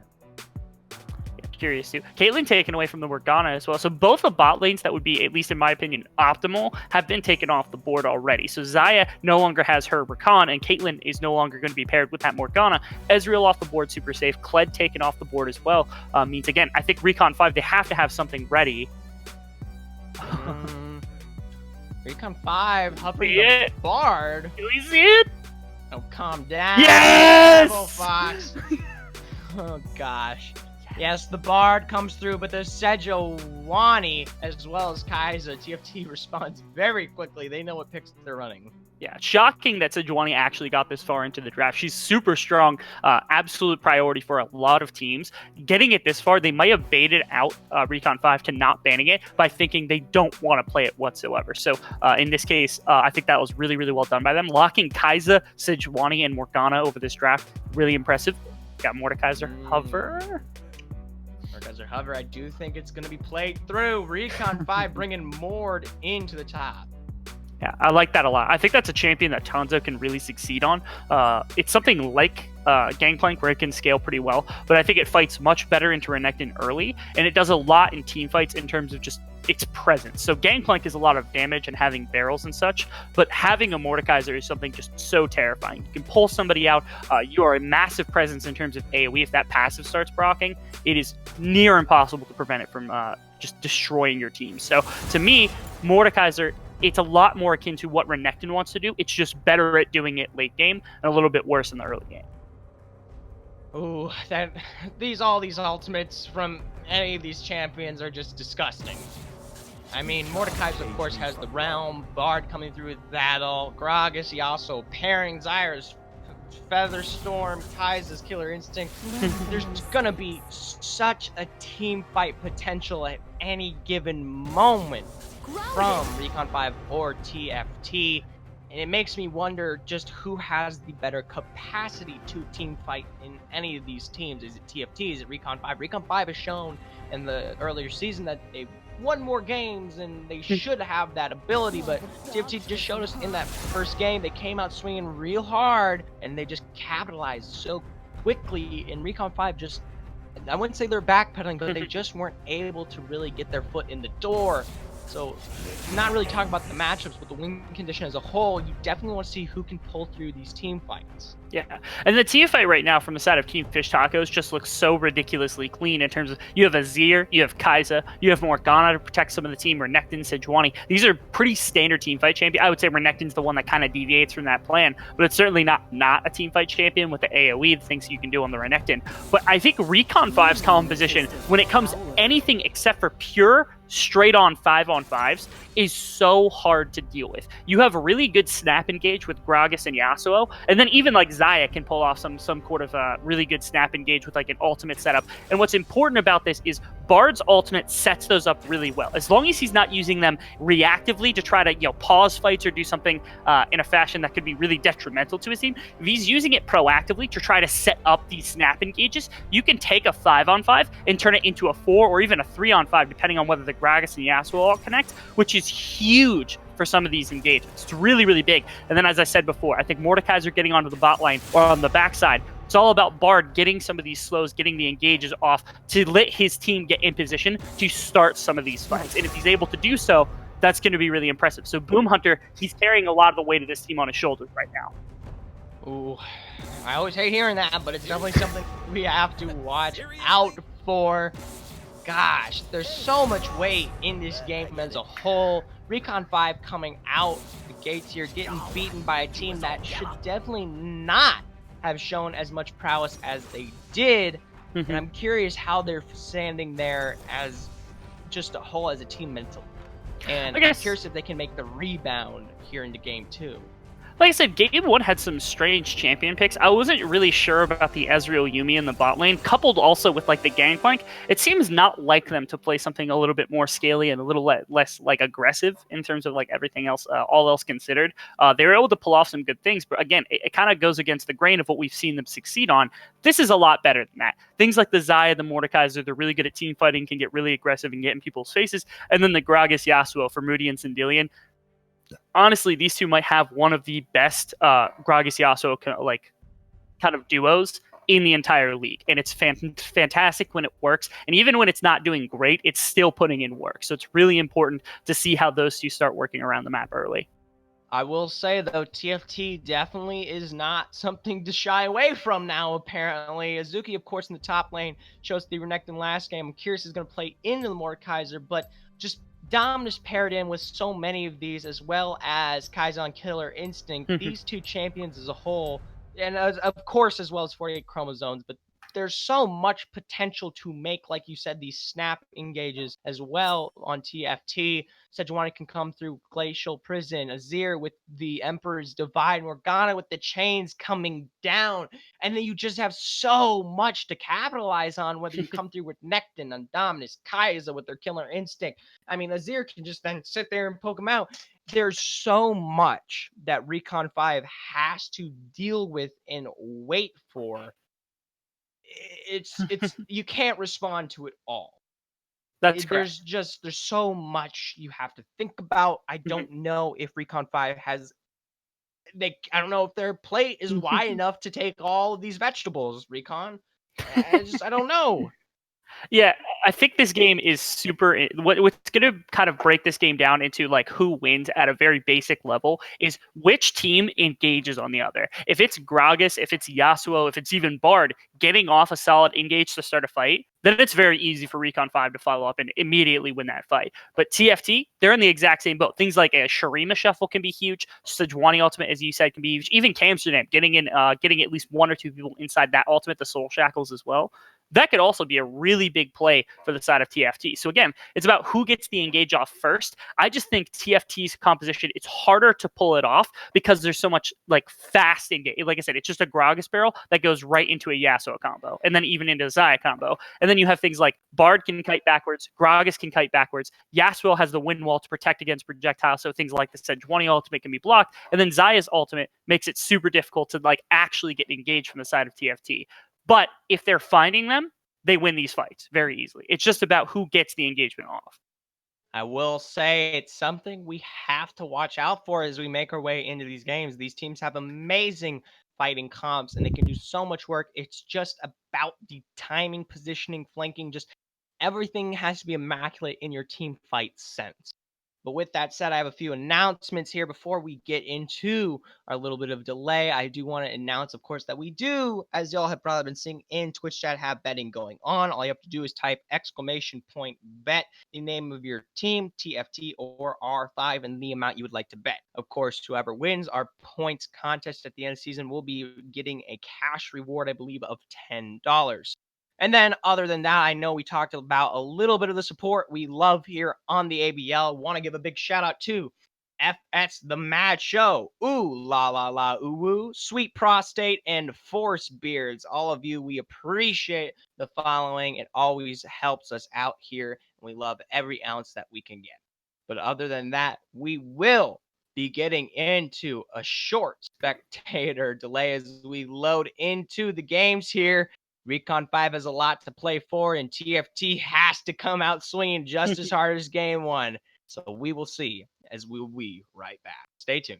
Curious too. Caitlyn taken away from the Morgana as well. So both the bot lanes that would be, at least in my opinion, optimal have been taken off the board already. So Xayah no longer has her Recon, and Caitlyn is no longer going to be paired with that Morgana. Ezreal off the board, super safe. Kled taken off the board as well. Means, again, I think Recon 5, they have to have something ready. Recon 5 hovering the Bard. Do we see it? Oh, calm down. Yes! Fox. Oh, gosh. Yes, the Bard comes through, but the Sejuani, as well as Kai'Sa, TFT responds very quickly. They know what picks they're running. Yeah, shocking that Sejuani actually got this far into the draft. She's super strong, absolute priority for a lot of teams. Getting it this far, they might have baited out Recon 5 to not banning it by thinking they don't want to play it whatsoever. So in this case, I think that was really, really well done by them. Locking Kai'Sa, Sejuani, and Morgana over this draft, really impressive. Got Mordekaiser Hover. Mordekaiser Hover, I do think it's going to be played through. Recon 5 bringing Mord into the top. Yeah, I like that a lot. I think that's a champion that Tanzo can really succeed on. It's something like Gangplank, where it can scale pretty well, but I think it fights much better into Renekton early, and it does a lot in team fights in terms of just its presence. So Gangplank is a lot of damage and having barrels and such, but having a Mordekaiser is something just so terrifying. You can pull somebody out. You are a massive presence in terms of AoE. If that passive starts proccing, it is near impossible to prevent it from just destroying your team. So to me, Mordekaiser, it's a lot more akin to what Renekton wants to do. It's just better at doing it late game and a little bit worse in the early game. Ooh, all these ultimates from any of these champions are just disgusting. I mean, Mordekaiser, of course, has the Realm, Bard coming through with Battle, Gragas, he also pairing Zyra's Featherstorm, Kai's Killer Instinct. There's gonna be such a team fight potential at any given moment from Recon 5 or TFT. And it makes me wonder just who has the better capacity to team fight in any of these teams. Is it TFT? Is it Recon 5? Recon 5 has shown in the earlier season that they've won more games and they should have that ability, but TFT just showed us in that first game they came out swinging real hard and they just capitalized so quickly. In Recon 5, just, I wouldn't say they're backpedaling, but they just weren't able to really get their foot in the door. So, not really talking about the matchups, but the win condition as a whole, you definitely want to see who can pull through these team fights. Yeah, and the team fight right now from the side of Team Fish Tacos just looks so ridiculously clean in terms of you have Azir, you have Kai'Sa, you have Morgana to protect some of the team, Renekton, Sejuani. These are pretty standard team fight champions. I would say Renekton's the one that kind of deviates from that plan, but it's certainly not a team fight champion with the AoE, the things you can do on the Renekton. But I think Recon 5's composition, when it comes anything except for pure straight on 5-on-5s, is so hard to deal with. You have a really good snap engage with Gragas and Yasuo, and then even like Xayah can pull off some sort of really good snap engage with like an ultimate setup. And what's important about this is Bard's ultimate sets those up really well. As long as he's not using them reactively to try to pause fights or do something in a fashion that could be really detrimental to his team, if he's using it proactively to try to set up these snap engages, you can take a 5-on-5 and turn it into a 4 or even a 3-on-5, depending on whether the Gragas and Yasuo all connect, which is huge for some of these engagements. It's really, really big. And then, as I said before, I think Mordekaiser getting onto the bot lane or on the backside, it's all about Bard getting some of these slows, getting the engages off to let his team get in position to start some of these fights. And if he's able to do so, that's going to be really impressive. So Boom Hunter, he's carrying a lot of the weight of this team on his shoulders right now. Ooh, I always hate hearing that, but it's definitely something we have to watch out for. Gosh, there's so much weight in this game as a whole. Recon 5 coming out the gates here, getting beaten by a team that should definitely not have shown as much prowess as they did. And I'm curious how they're standing there as just a whole, as a team mentally. And I'm curious if they can make the rebound here into game 2. Like I said, Game 1 had some strange champion picks. I wasn't really sure about the Ezreal Yuumi in the bot lane, coupled also with like the Gangplank. It seems not like them to play something a little bit more scaly and a little less like aggressive in terms of like everything else, all else considered. They were able to pull off some good things, but again, it kind of goes against the grain of what we've seen them succeed on. This is a lot better than that. Things like the Xayah, the Mordekaiser, they're really good at team fighting, can get really aggressive and get in people's faces. And then the Gragas Yasuo for Moody and Sindelian. Honestly, these two might have one of the best Gragas Yasuo kind of duos in the entire league, and it's fantastic when it works. And even when it's not doing great, it's still putting in work. So it's really important to see how those two start working around the map early. I will say though, TFT definitely is not something to shy away from now. Apparently, Azuki, of course, in the top lane shows the Renekton last game. I'm curious is going to play into the Mordekaiser, but just Dominus paired in with so many of these, as well as Kai'Sa Killer Instinct. These two champions as a whole, and of course as well as 48 chromosomes, but there's so much potential to make, like you said, these snap engages as well on TFT. Sejuani can come through Glacial Prison, Azir with the Emperor's Divide, Morgana with the chains coming down, and then you just have so much to capitalize on, whether you come through with Nectin and Dominus, Kai'Sa with their Killer Instinct. I mean, Azir can just then sit there and poke him out. There's so much that Recon 5 has to deal with and wait for. It's you can't respond to it all. That's There's so much you have to think about. I don't know if Recon 5 has I don't know if their plate is wide enough to take all of these vegetables, Recon. I don't know. Yeah, I think this game is super. What's going to kind of break this game down into like who wins at a very basic level is which team engages on the other. If it's Gragas, if it's Yasuo, if it's even Bard getting off a solid engage to start a fight, then it's very easy for Recon 5 to follow up and immediately win that fight. But TFT, they're in the exact same boat. Things like a Shurima shuffle can be huge. Sejuani ultimate, as you said, can be huge. Even Amsterdam getting at least one or two people inside that ultimate, the Soul Shackles as well. That could also be a really big play for the side of TFT. So again, it's about who gets the engage off first. I just think TFT's composition, it's harder to pull it off because there's so much like fast engage. Like I said, it's just a Gragas barrel that goes right into a Yasuo combo and then even into a Xayah combo. And then you have things like Bard can kite backwards, Gragas can kite backwards, Yasuo has the wind wall to protect against projectiles, so things like the Sejuani ultimate can be blocked, and then Xayah's ultimate makes it super difficult to like actually get engaged from the side of TFT. But if they're finding them, they win these fights very easily. It's just about who gets the engagement off. I will say it's something we have to watch out for as we make our way into these games. These teams have amazing fighting comps and they can do so much work. It's just about the timing, positioning, flanking, just everything has to be immaculate in your team fight sense. But with that said, I have a few announcements here before we get into our little bit of delay. I do want to announce, of course, that we do, as y'all have probably been seeing in Twitch chat, have betting going on. All you have to do is type !bet, the name of your team, TFT or R5, and the amount you would like to bet. Of course, whoever wins our points contest at the end of the season will be getting a cash reward, I believe, of $10. And then other than that, I know we talked about a little bit of the support we love here on the ABL. Want to give a big shout out to FS The Mad Show, Ooh La La La Ooh Woo, Sweet Prostate, and Force Beards. All of you, we appreciate the following. It always helps us out here, and we love every ounce that we can get. But other than that, we will be getting into a short spectator delay as we load into the games here. Recon 5 has a lot to play for, and TFT has to come out swinging just as hard as game one. So we will see as we'll be right back. Stay tuned.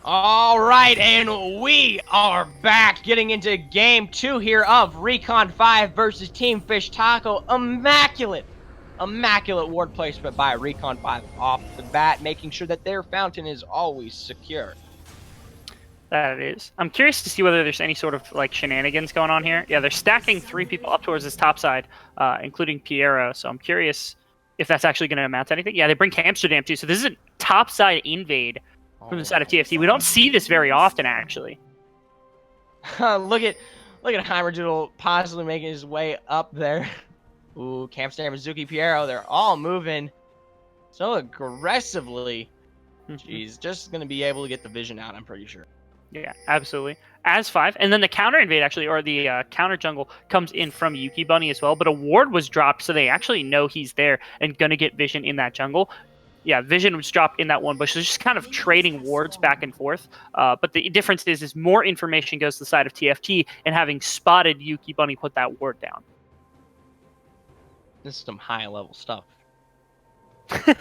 All right, and we are back getting into game 2 here of Recon 5 versus Team Fish Taco. Immaculate ward placement by Recon 5 off the bat, making sure that their fountain is always secure. That it is. I'm curious to see whether there's any sort of like shenanigans going on here. Yeah, they're stacking 3 people up towards this top side, including Piero. So I'm curious if that's actually going to amount to anything. Yeah, they bring Amsterdam too. So this is a top side invade from the side of TFT. We don't see this very often, actually. look at Heimerdoodle possibly making his way up there. Ooh, Amsterdam, Mizuki, Piero, they're all moving so aggressively. Jeez, just going to be able to get the vision out, I'm pretty sure. Yeah, absolutely. As 5, and then the counter invade actually, or the counter jungle comes in from Yuki Bunny as well. But a ward was dropped, so they actually know he's there and gonna get vision in that jungle. Yeah, vision was dropped in that one bush. So just kind of trading wards back and forth. But the difference is more information goes to the side of TFT, and having spotted Yuki Bunny put that ward down. This is some high level stuff.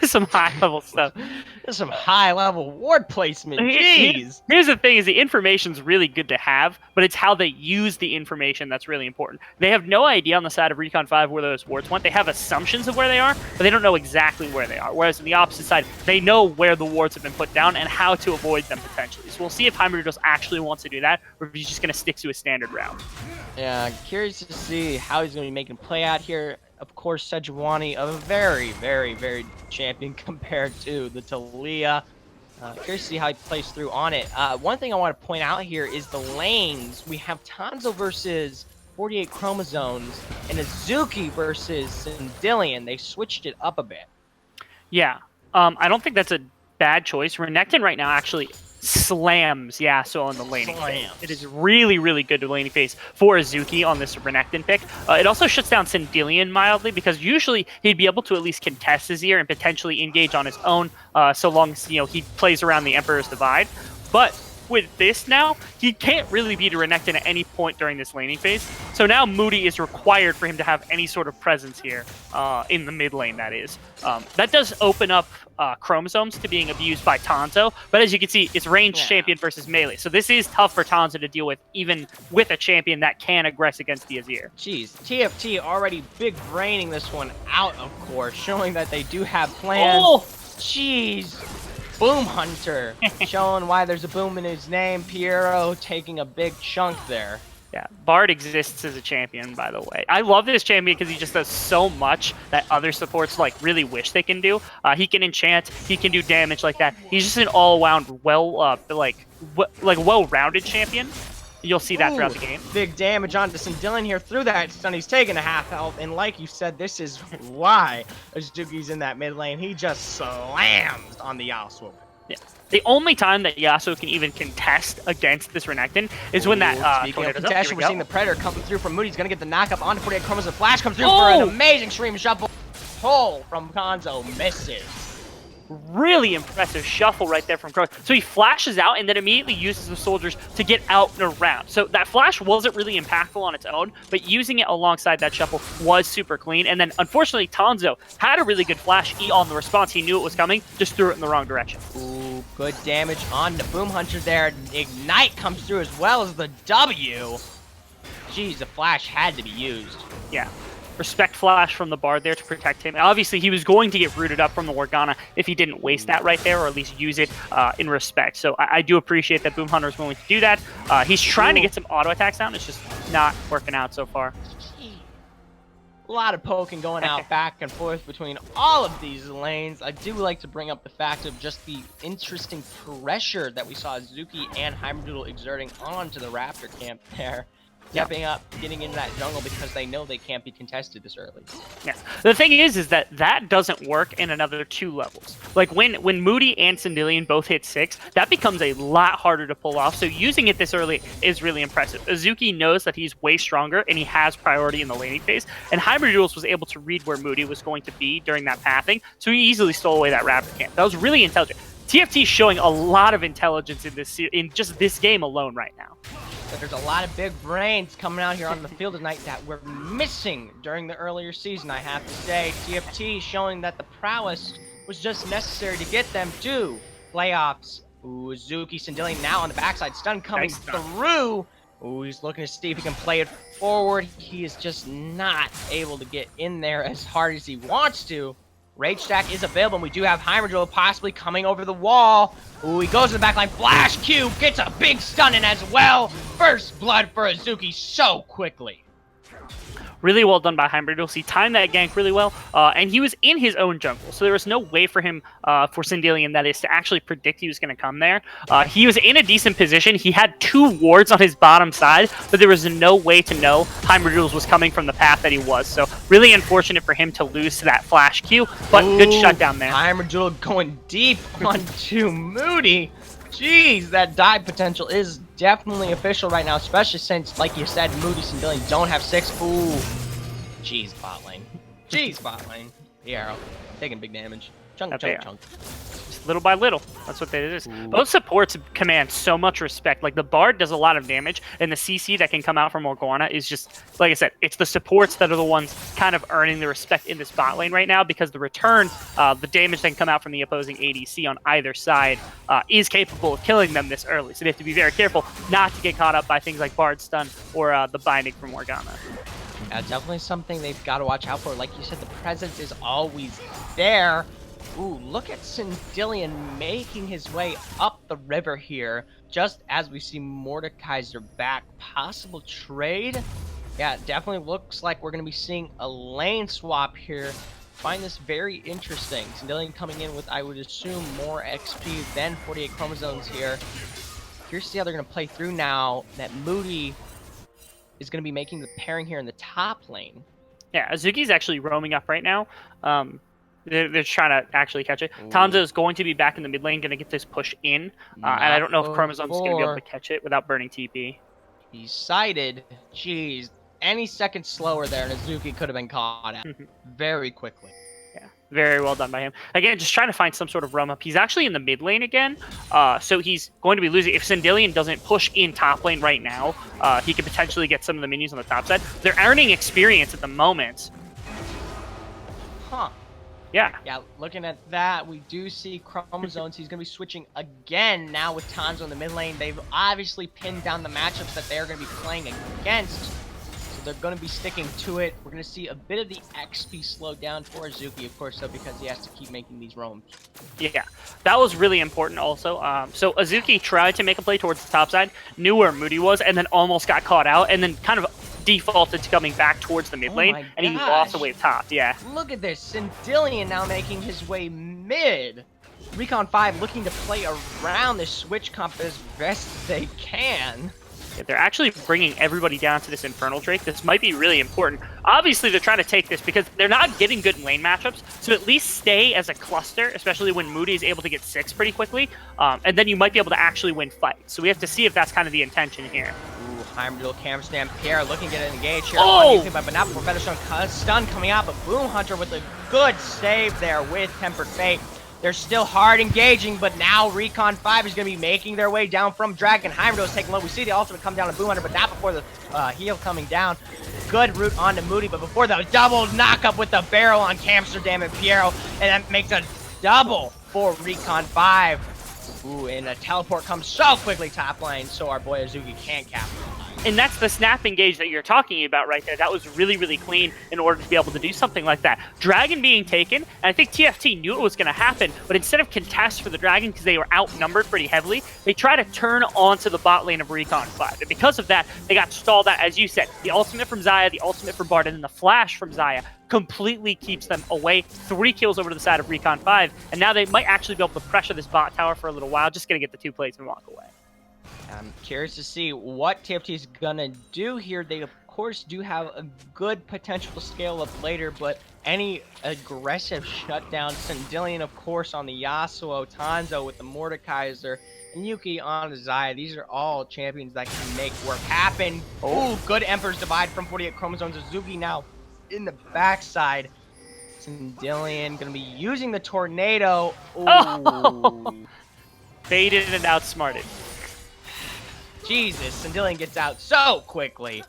Some high level stuff. This is some high level ward placement. Jeez. Here's the thing: is the information's really good to have, but it's how they use the information that's really important. They have no idea on the side of Recon 5 where those wards went. They have assumptions of where they are, but they don't know exactly where they are. Whereas on the opposite side, they know where the wards have been put down and how to avoid them potentially. So we'll see if Heimerdoodle actually wants to do that, or if he's just going to stick to a standard route. Yeah, curious to see how he's going to be making play out here. Of course, Sejuani, a very, very, very champion compared to the Talia. Curious to see how he plays through on it. One thing I want to point out here is the lanes. We have Tanzo versus 48 Chromosomes and Azuki versus Sindillion. They switched it up a bit. Yeah, I don't think that's a bad choice. Renekton right now actually slams Yasuo on the laning phase. It is really, really good laning phase for Azuki on this Renekton pick. It also shuts down Sindillion mildly, because usually he'd be able to at least contest his ear and potentially engage on his own, so long as he plays around the Emperor's Divide. But with this now, he can't really beat a Renekton at any point during this laning phase. So now Moody is required for him to have any sort of presence here in the mid lane, that is. That does open up Chromosomes to being abused by Tanzo, but as you can see, it's ranged champion versus melee. So this is tough for Tanzo to deal with, even with a champion that can aggress against the Azir. Jeez, TFT already big braining this one out, of course, showing that they do have plans. Oh! Jeez. Boom Hunter, showing why there's a boom in his name. Piero taking a big chunk there. Yeah, Bard exists as a champion, by the way. I love this champion because he just does so much that other supports really wish they can do. He can enchant, he can do damage like that. He's just an all-around, well-rounded champion. You'll see that throughout the game. Big damage onto Sindillion here through that stun. He's taking a half health, and like you said, this is why Azuki's in that mid lane. He just slams on the Yasuo. Yeah. The only time that Yasuo can even contest against this Renekton is when that speaking of contestation, we're seeing the Predator coming through from Moody. He's gonna get the knockup onto 48 Chromosomes. Flash comes through for an amazing stream shuffle. Pull from Konzo misses. Really impressive shuffle right there from Crow. So he flashes out and then immediately uses the soldiers to get out and around. So that flash wasn't really impactful on its own, but using it alongside that shuffle was super clean. And then unfortunately, Tanzo had a really good flash on the response. He knew it was coming, just threw it in the wrong direction. Ooh, good damage on the Boom Hunter there. Ignite comes through as well as the W. Jeez, the flash had to be used. Yeah. Respect flash from the Bard there to protect him. Obviously, he was going to get rooted up from the Morgana if he didn't waste that right there, or at least use it in respect. So I do appreciate that Boom Hunter is willing to do that. He's trying to get some auto attacks down. It's just not working out so far. A lot of poking going out back and forth between all of these lanes. I do like to bring up the fact of just the interesting pressure that we saw Azuki and Heimerdoodle exerting onto the Raptor camp there. Stepping up, getting into that jungle because they know they can't be contested this early. Yeah. The thing is that doesn't work in another 2 levels. Like when Moody and Sindillion both hit 6, that becomes a lot harder to pull off. So using it this early is really impressive. Azuki knows that he's way stronger and he has priority in the laning phase. And Heimerdoodle was able to read where Moody was going to be during that pathing, so he easily stole away that Raptor camp. That was really intelligent. TFT showing a lot of intelligence in just this game alone right now. But there's a lot of big brains coming out here on the field tonight that we're missing during the earlier season, I have to say. TFT showing that the prowess was just necessary to get them to playoffs Ooh, Azuki Sindelian now on the backside. Stun coming Nice stun. through. Ooh, he's looking to see if he can play it forward. He is just not able to get in there as hard as he wants to. Rage Stack is available, and we do have Heimerdill possibly coming over the wall. Ooh, he goes to the back line. Flash Q gets a big stun in as well. First blood for Azuki so quickly. Really well done by Heimerdill. He timed that gank really well, and he was in his own jungle, so there was no way for him, for Sindelian, that is, to actually predict he was going to come there. He was in a decent position. He had 2 wards on his bottom side, but there was no way to know Heimerdill was coming from the path that he was. So really unfortunate for him to lose to that flash Q, but good shutdown there. Heimerdill going deep onto Moody. Jeez, that dive potential is definitely official right now, especially since, like you said, Moody and Billy don't have 6. Ooh. Jeez, bot lane. Jeez, bot lane. The arrow. Taking big damage. Chunk, chunk, chunk. Just little by little. That's what that is. Both supports command so much respect. Like, the Bard does a lot of damage, and the CC that can come out from Morgana is just, like I said, it's the supports that are the ones kind of earning the respect in this bot lane right now, because the return, the damage that can come out from the opposing ADC on either side is capable of killing them this early. So they have to be very careful not to get caught up by things like Bard stun or the binding from Morgana. Yeah, definitely something they've got to watch out for. Like you said, the presence is always there. Ooh, look at Sindelian making his way up the river here, just as we see Mordekaiser back. Possible trade? Yeah, it definitely looks like we're going to be seeing a lane swap here. Find this very interesting. Sindelian coming in with, I would assume, more XP than 48 chromosomes here. Here's to see how they're going to play through now that Moody is going to be making the pairing here in the top lane. Yeah, Azuki's actually roaming up right now. They're trying to actually catch it. Tanza is going to be back in the mid lane, going to get this push in. And I don't know if Chromosome's going to be able to catch it without burning TP. He's sighted. Jeez, any second slower there, and Azuki could have been caught at very quickly. Yeah, very well done by him. Again, just trying to find some sort of roam up. He's actually in the mid lane again, so he's going to be losing. If Sindelian doesn't push in top lane right now, he could potentially get some of the minions on the top side. They're earning experience at the moment. Huh. Yeah. Yeah, looking at that, we do see Chromosomes. He's going to be switching again now with Tanzo in the mid lane. They've obviously pinned down the matchups that they're going to be playing against. So they're going to be sticking to it. We're going to see a bit of the XP slow down for Azuki, of course, though, because he has to keep making these roams. Yeah, that was really important also. So Azuki tried to make a play towards the top side, knew where Moody was, and then almost got caught out, and then kind of defaulted to coming back towards the mid lane, and he lost away top. Yeah. Look at this. Sindelian now making his way mid. Recon 5 looking to play around this switch comp as best they can. Yeah, they're actually bringing everybody down to this Infernal Drake. This might be really important. Obviously, they're trying to take this because they're not getting good lane matchups, so at least stay as a cluster, especially when Moody is able to get 6 pretty quickly, and then you might be able to actually win fights. So we have to see if that's kind of the intention here. Ooh, Heimerdill, Camera Stand, Pierre looking to get engaged here. Oh! But not before better stun coming out, but Boom Hunter with a good save there with Tempered Fate. They're still hard engaging, but now Recon 5 is going to be making their way down from Dragon. Heimerdill is taking low. We see the ultimate come down to Boom Hunter, but not before the heal coming down. Good route onto Moody, but before the double knock-up with the barrel on Amsterdam and Piero, and that makes a double for Recon 5. Ooh, and a teleport comes so quickly top lane, so our boy Azuki can't capitalize. And that's the snap engage that you're talking about right there. That was really, really clean in order to be able to do something like that. Dragon being taken, and I think TFT knew it was going to happen, but instead of contest for the Dragon, because they were outnumbered pretty heavily, they try to turn onto the bot lane of Recon 5. And because of that, they got stalled out, as you said. The ultimate from Xayah, the ultimate from Bard, and then the flash from Xayah completely keeps them away. 3 kills over to the side of Recon 5, and now they might actually be able to pressure this bot tower for a little while, just going to get the 2 plays and walk away. I'm curious to see what TFT is gonna do here. They of course do have a good potential to scale up later, but any aggressive shutdown, Sindelian of course on the Yasuo, Tanzo with the Mordekaiser, and Yuki on the Xayah. These are all champions that can make work happen. Oh, good Emperor's Divide from 48 Chromosomes. Azuki now in the backside. Sindelian gonna be using the Tornado. Oh. Baited and outsmarted. Jesus, Sindelian gets out so quickly.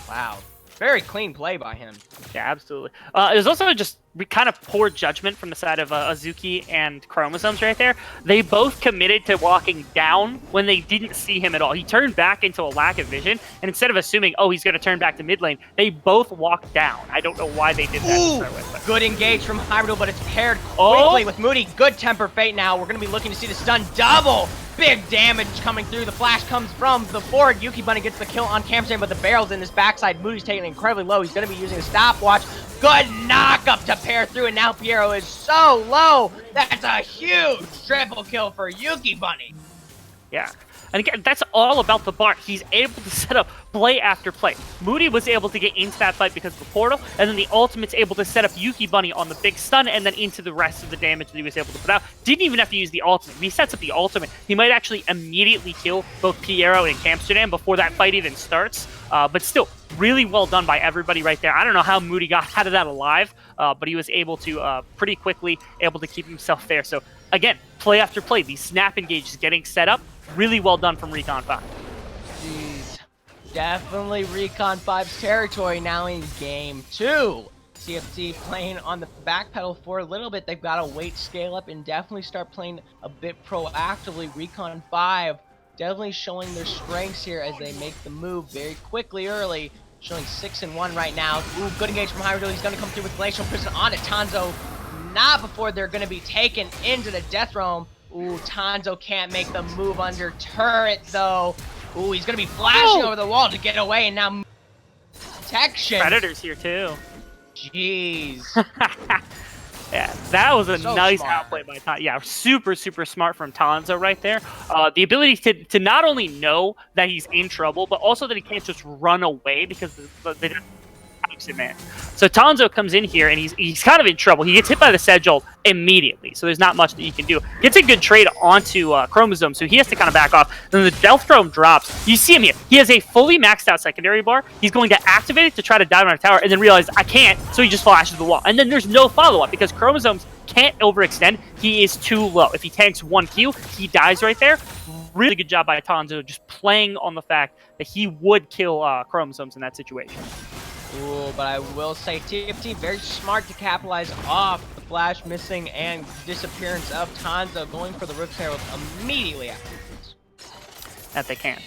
Wow. Very clean play by him. Yeah, absolutely. It was also just kind of poor judgment from the side of Azuki and Chromosomes right there. They both committed to walking down when they didn't see him at all. He turned back into a lack of vision, and instead of assuming, oh, he's going to turn back to mid lane, they both walked down. I don't know why they did that to start with. But. Good engage from Hyrule, but it's paired quickly with Moody. Good Temper Fate now. We're going to be looking to see the stun double. Big damage coming through. The flash comes from the forward. Yuki Bunny gets the kill on Camstone, but the barrel's in his backside. Moody's taking it incredibly low. He's going to be using a stopwatch. Good knock up to pair through, and now Piero is so low. That's a huge triple kill for Yuki Bunny. Yeah. And again, that's all about the Bart. He's able to set up play after play. Moody was able to get into that fight because of the portal, and then the ultimate's able to set up Yuki Bunny on the big stun and then into the rest of the damage that he was able to put out. Didn't even have to use the ultimate. If he sets up the ultimate, he might actually immediately kill both Piero and Amsterdam before that fight even starts. But still, really well done by everybody right there. I don't know how Moody got out of that alive, but he was able to pretty quickly able to keep himself there. So again, play after play, these snap engages getting set up. Really well done from Recon 5. Jeez. Definitely Recon 5's territory now in game 2. CFT playing on the back pedal for a little bit. They've got to wait, scale up, and definitely start playing a bit proactively. Recon 5 definitely showing their strengths here as they make the move very quickly early. Showing 6-1 right now. Ooh, good engage from Hyrule. He's going to come through with Glacial Prison on it. Tanzo, not before they're going to be taken into the Death Realm. Ooh, Tanzo can't make the move under turret, though. Ooh, he's going to be flashing over the wall to get away, and now protection. Predator's here, too. Jeez. Yeah, that was a So nice smart. outplay by Tanzo. Yeah, super, super smart from Tanzo right there. The ability to not only know that he's in trouble, but also that he can't just run away because they didn't man. So Tanzo comes in here and he's kind of in trouble. He gets hit by the Sedge ult immediately, so there's not much that you can do. Gets a good trade onto Chromosome, so he has to kind of back off. Then the Delph Drone drops. You see him here. He has a fully maxed out secondary bar. He's going to activate it to try to dive on a tower and then realize I can't, so he just flashes the wall. And then there's no follow-up because Chromosomes can't overextend. He is too low. If he tanks 1 Q, he dies right there. Really good job by Tanzo just playing on the fact that he would kill Chromosomes in that situation. Ooh, but I will say TFT very smart to capitalize off the flash missing and disappearance of Tanzo, going for the Rift Herald immediately after this. That they can.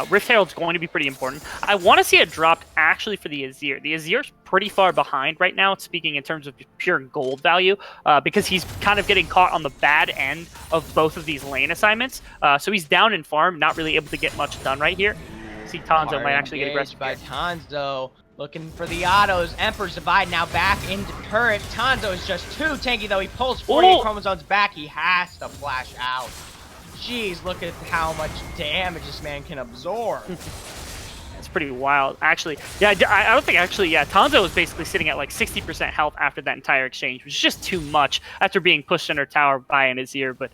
Rift Herald's going to be pretty important. I want to see it dropped actually for the Azir. The Azir's pretty far behind right now, speaking in terms of pure gold value, because he's kind of getting caught on the bad end of both of these lane assignments. So he's down in farm, not really able to get much done right here. See, Tanzo might actually get aggressive by here. Tanzo. Looking for the autos. Emperor's Divide now back into turret. Tanzo is just too tanky, though. He pulls 48 chromosomes back. He has to flash out. Jeez, look at how much damage this man can absorb. It's pretty wild. Actually, yeah, I don't think actually, yeah, Tanzo was basically sitting at like 60% health after that entire exchange, which is just too much after being pushed under tower by an Azir. But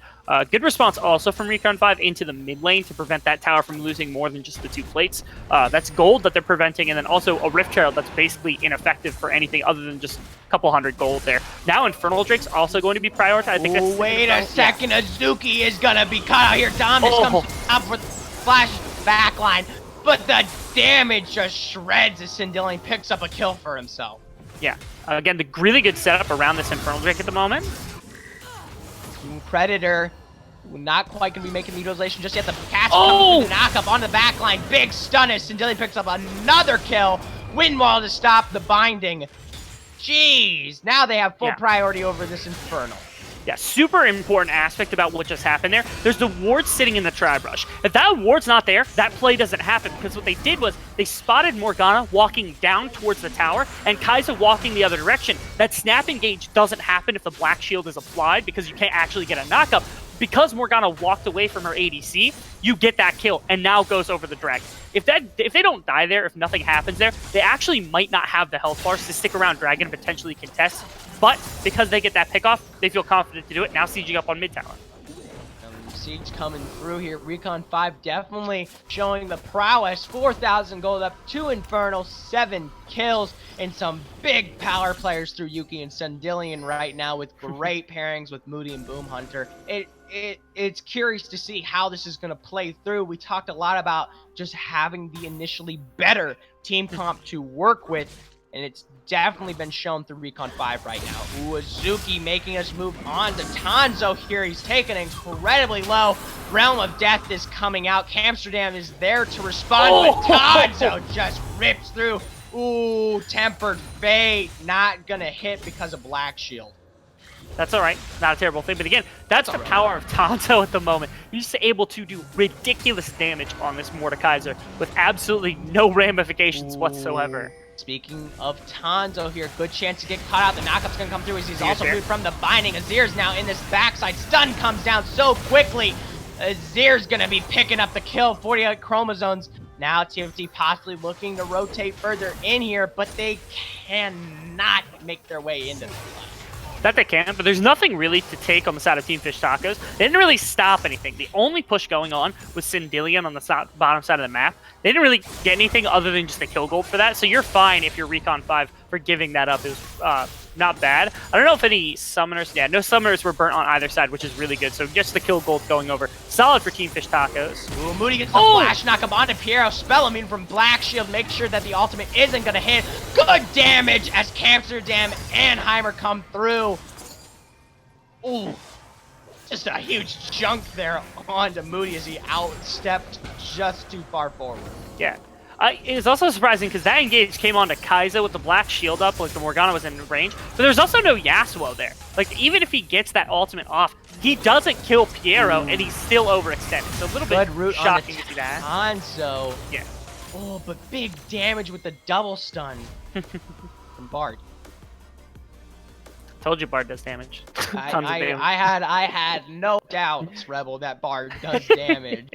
good response also from Recon 5 into the mid lane to prevent that tower from losing more than just the 2 plates. That's gold that they're preventing, and then also a Rift Herald that's basically ineffective for anything other than just a couple hundred gold there. Now Infernal Drake's also going to be prioritized. I think that's wait a second, Azuki is gonna be cut out here. Dominus comes up for the flash backline. But the damage just shreds as Sindillion picks up a kill for himself. Yeah. Again, the really good setup around this Infernal Drake at the moment. Predator, not quite going to be making the utilization just yet. The catch comes with the knock up on the back line. Big stun as Sindillion picks up another kill. Wind wall to stop the binding. Jeez, now they have full priority over this Infernal. Yeah, super important aspect about what just happened there. There's the ward sitting in the Tri-Brush. If that ward's not there, that play doesn't happen, because what they did was they spotted Morgana walking down towards the tower and Kai'Sa walking the other direction. That snap engage doesn't happen if the Black Shield is applied, because you can't actually get a knockup. Because Morgana walked away from her ADC, you get that kill and now goes over the dragon. If they don't die there, if nothing happens there, they actually might not have the health bars to stick around dragon and potentially contest. But because they get that pick off, they feel confident to do it. Now sieging up on mid tower. Siege coming through here. Recon 5 definitely showing the prowess. 4,000 gold up, 2 Infernal, 7 kills, and some big power players through Yuki and Sindillion right now with great pairings with Moody and Boom Hunter. It's curious to see how this is going to play through. We talked a lot about just having the initially better team comp to work with. and it's definitely been shown through Recon 5 right now. Ooh, Azuki making us move on to Tanzo here. He's taken incredibly low. Realm of Death is coming out. Amsterdam is there to respond, but Tanzo just rips through. Ooh, Tempered Fate not gonna hit because of Black Shield. That's all right. Not a terrible thing. But again, that's the power of Tanto at the moment. He's just able to do ridiculous damage on this Mordekaiser with absolutely no ramifications whatsoever. Speaking of Tanzo here, good chance to get caught out. The knockup's gonna come through as he's also moved from the binding. Azir's now in this backside. Stun comes down so quickly. Azir's gonna be picking up the kill. 48 chromosomes. Now TFT possibly looking to rotate further in here, but they cannot make their way into the line. That they can, but there's nothing really to take on the side of Team Fish Tacos. They didn't really stop anything. The only push going on was Sindillion on the bottom side of the map. They didn't really get anything other than just a kill gold for that, so you're fine if you're Recon 5 for giving that up. It was not bad. I don't know if any summoners, yeah, no summoners were burnt on either side, which is really good, so just the kill gold going over. Solid for Team Fish Tacos. Ooh, Moody gets the flash knockup onto Piero. Spell immune from Black Shield, make sure that the ultimate isn't going to hit. Good damage as Amsterdam and Heimer come through. Ooh, just a huge chunk there onto Moody as he outstepped just too far forward. Yeah. It was also surprising because that engage came onto Kai'Sa with the Black Shield up, like the Morgana was in range, but there's also no Yasuo there. Like, even if he gets that ultimate off, he doesn't kill Piero, and he's still overextended. So a little bit shocking to see that. Hanzo. Yeah. Oh, but big damage with the double stun from Bard. Told you Bard does damage. Tons of damage. I had no doubts, Rebel, that Bard does damage.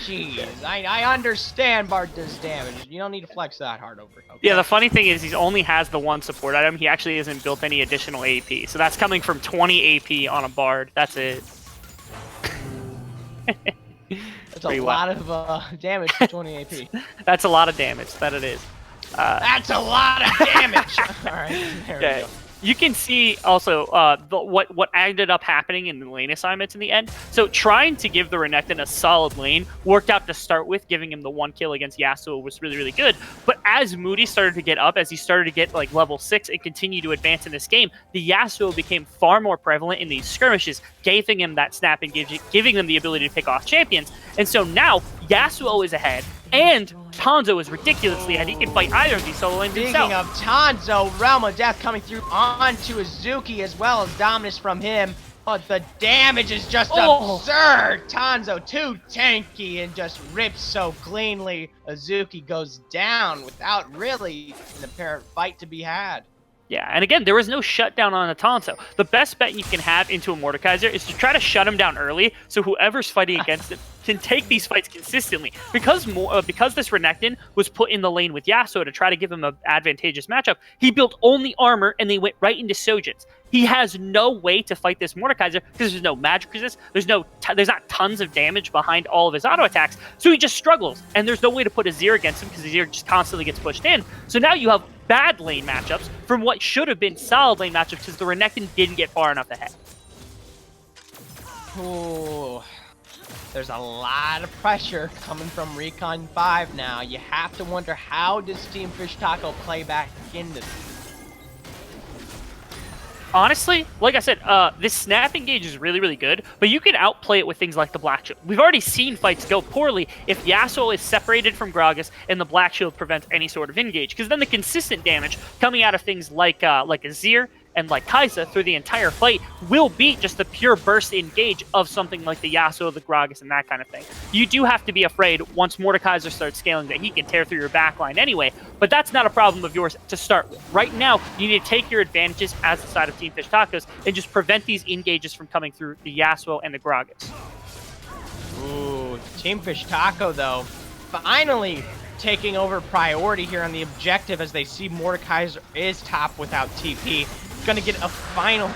Jeez, I understand Bard does damage. You don't need to flex that hard over it. Okay? Yeah, the funny thing is he only has the one support item. He actually hasn't built any additional AP. So that's coming from 20 AP on a Bard. That's it. That's a lot of damage for 20 AP. That's a lot of damage, that it is. That's a lot of damage! Alright, there we go. You can see also what ended up happening in the lane assignments in the end. So trying to give the Renekton a solid lane worked out to start with. Giving him the one kill against Yasuo was really, really good. But as Moody started to get up, as he started to get like level 6 and continue to advance in this game, the Yasuo became far more prevalent in these skirmishes, giving him that snap engage, giving them the ability to pick off champions. And so now Yasuo is ahead. And Tanzo is ridiculously ahead. He can fight either of these solo lanes himself. Speaking of Tanzo, Realm of Death coming through onto Azuki as well as Dominus from him. But the damage is just absurd. Tanzo too tanky and just rips so cleanly. Azuki goes down without really an apparent fight to be had. Yeah, and again, there was no shutdown on a Tanzo. The best bet you can have into a Mordekaiser is to try to shut him down early, so whoever's fighting against him can take these fights consistently. Because this Renekton was put in the lane with Yasuo to try to give him an advantageous matchup, he built only armor and they went right into Sojins. He has no way to fight this Mordekaiser because there's no magic resist. There's not tons of damage behind all of his auto attacks, so he just struggles. And there's no way to put Azir against him because Azir just constantly gets pushed in. So now you have bad lane matchups from what should have been solid lane matchups because the Renekton didn't get far enough ahead. Ooh. There's a lot of pressure coming from Recon 5 now. You have to wonder, how does Team Fish Taco play back into this? Honestly, like I said, this snap engage is really, really good, but you can outplay it with things like the Black Shield. We've already seen fights go poorly if Yasuo is separated from Gragas and the Black Shield prevents any sort of engage, because then the consistent damage coming out of things like Azir and like Kai'Sa through the entire fight will beat just the pure burst engage of something like the Yasuo, the Gragas, and that kind of thing. You do have to be afraid once Mordekaiser starts scaling that he can tear through your backline anyway, but that's not a problem of yours to start with. Right now, you need to take your advantages as the side of Team Fish Tacos and just prevent these engages from coming through the Yasuo and the Gragas. Ooh, Team Fish Taco, though, finally taking over priority here on the objective as they see Mordekaiser is top without TP. Gonna get a final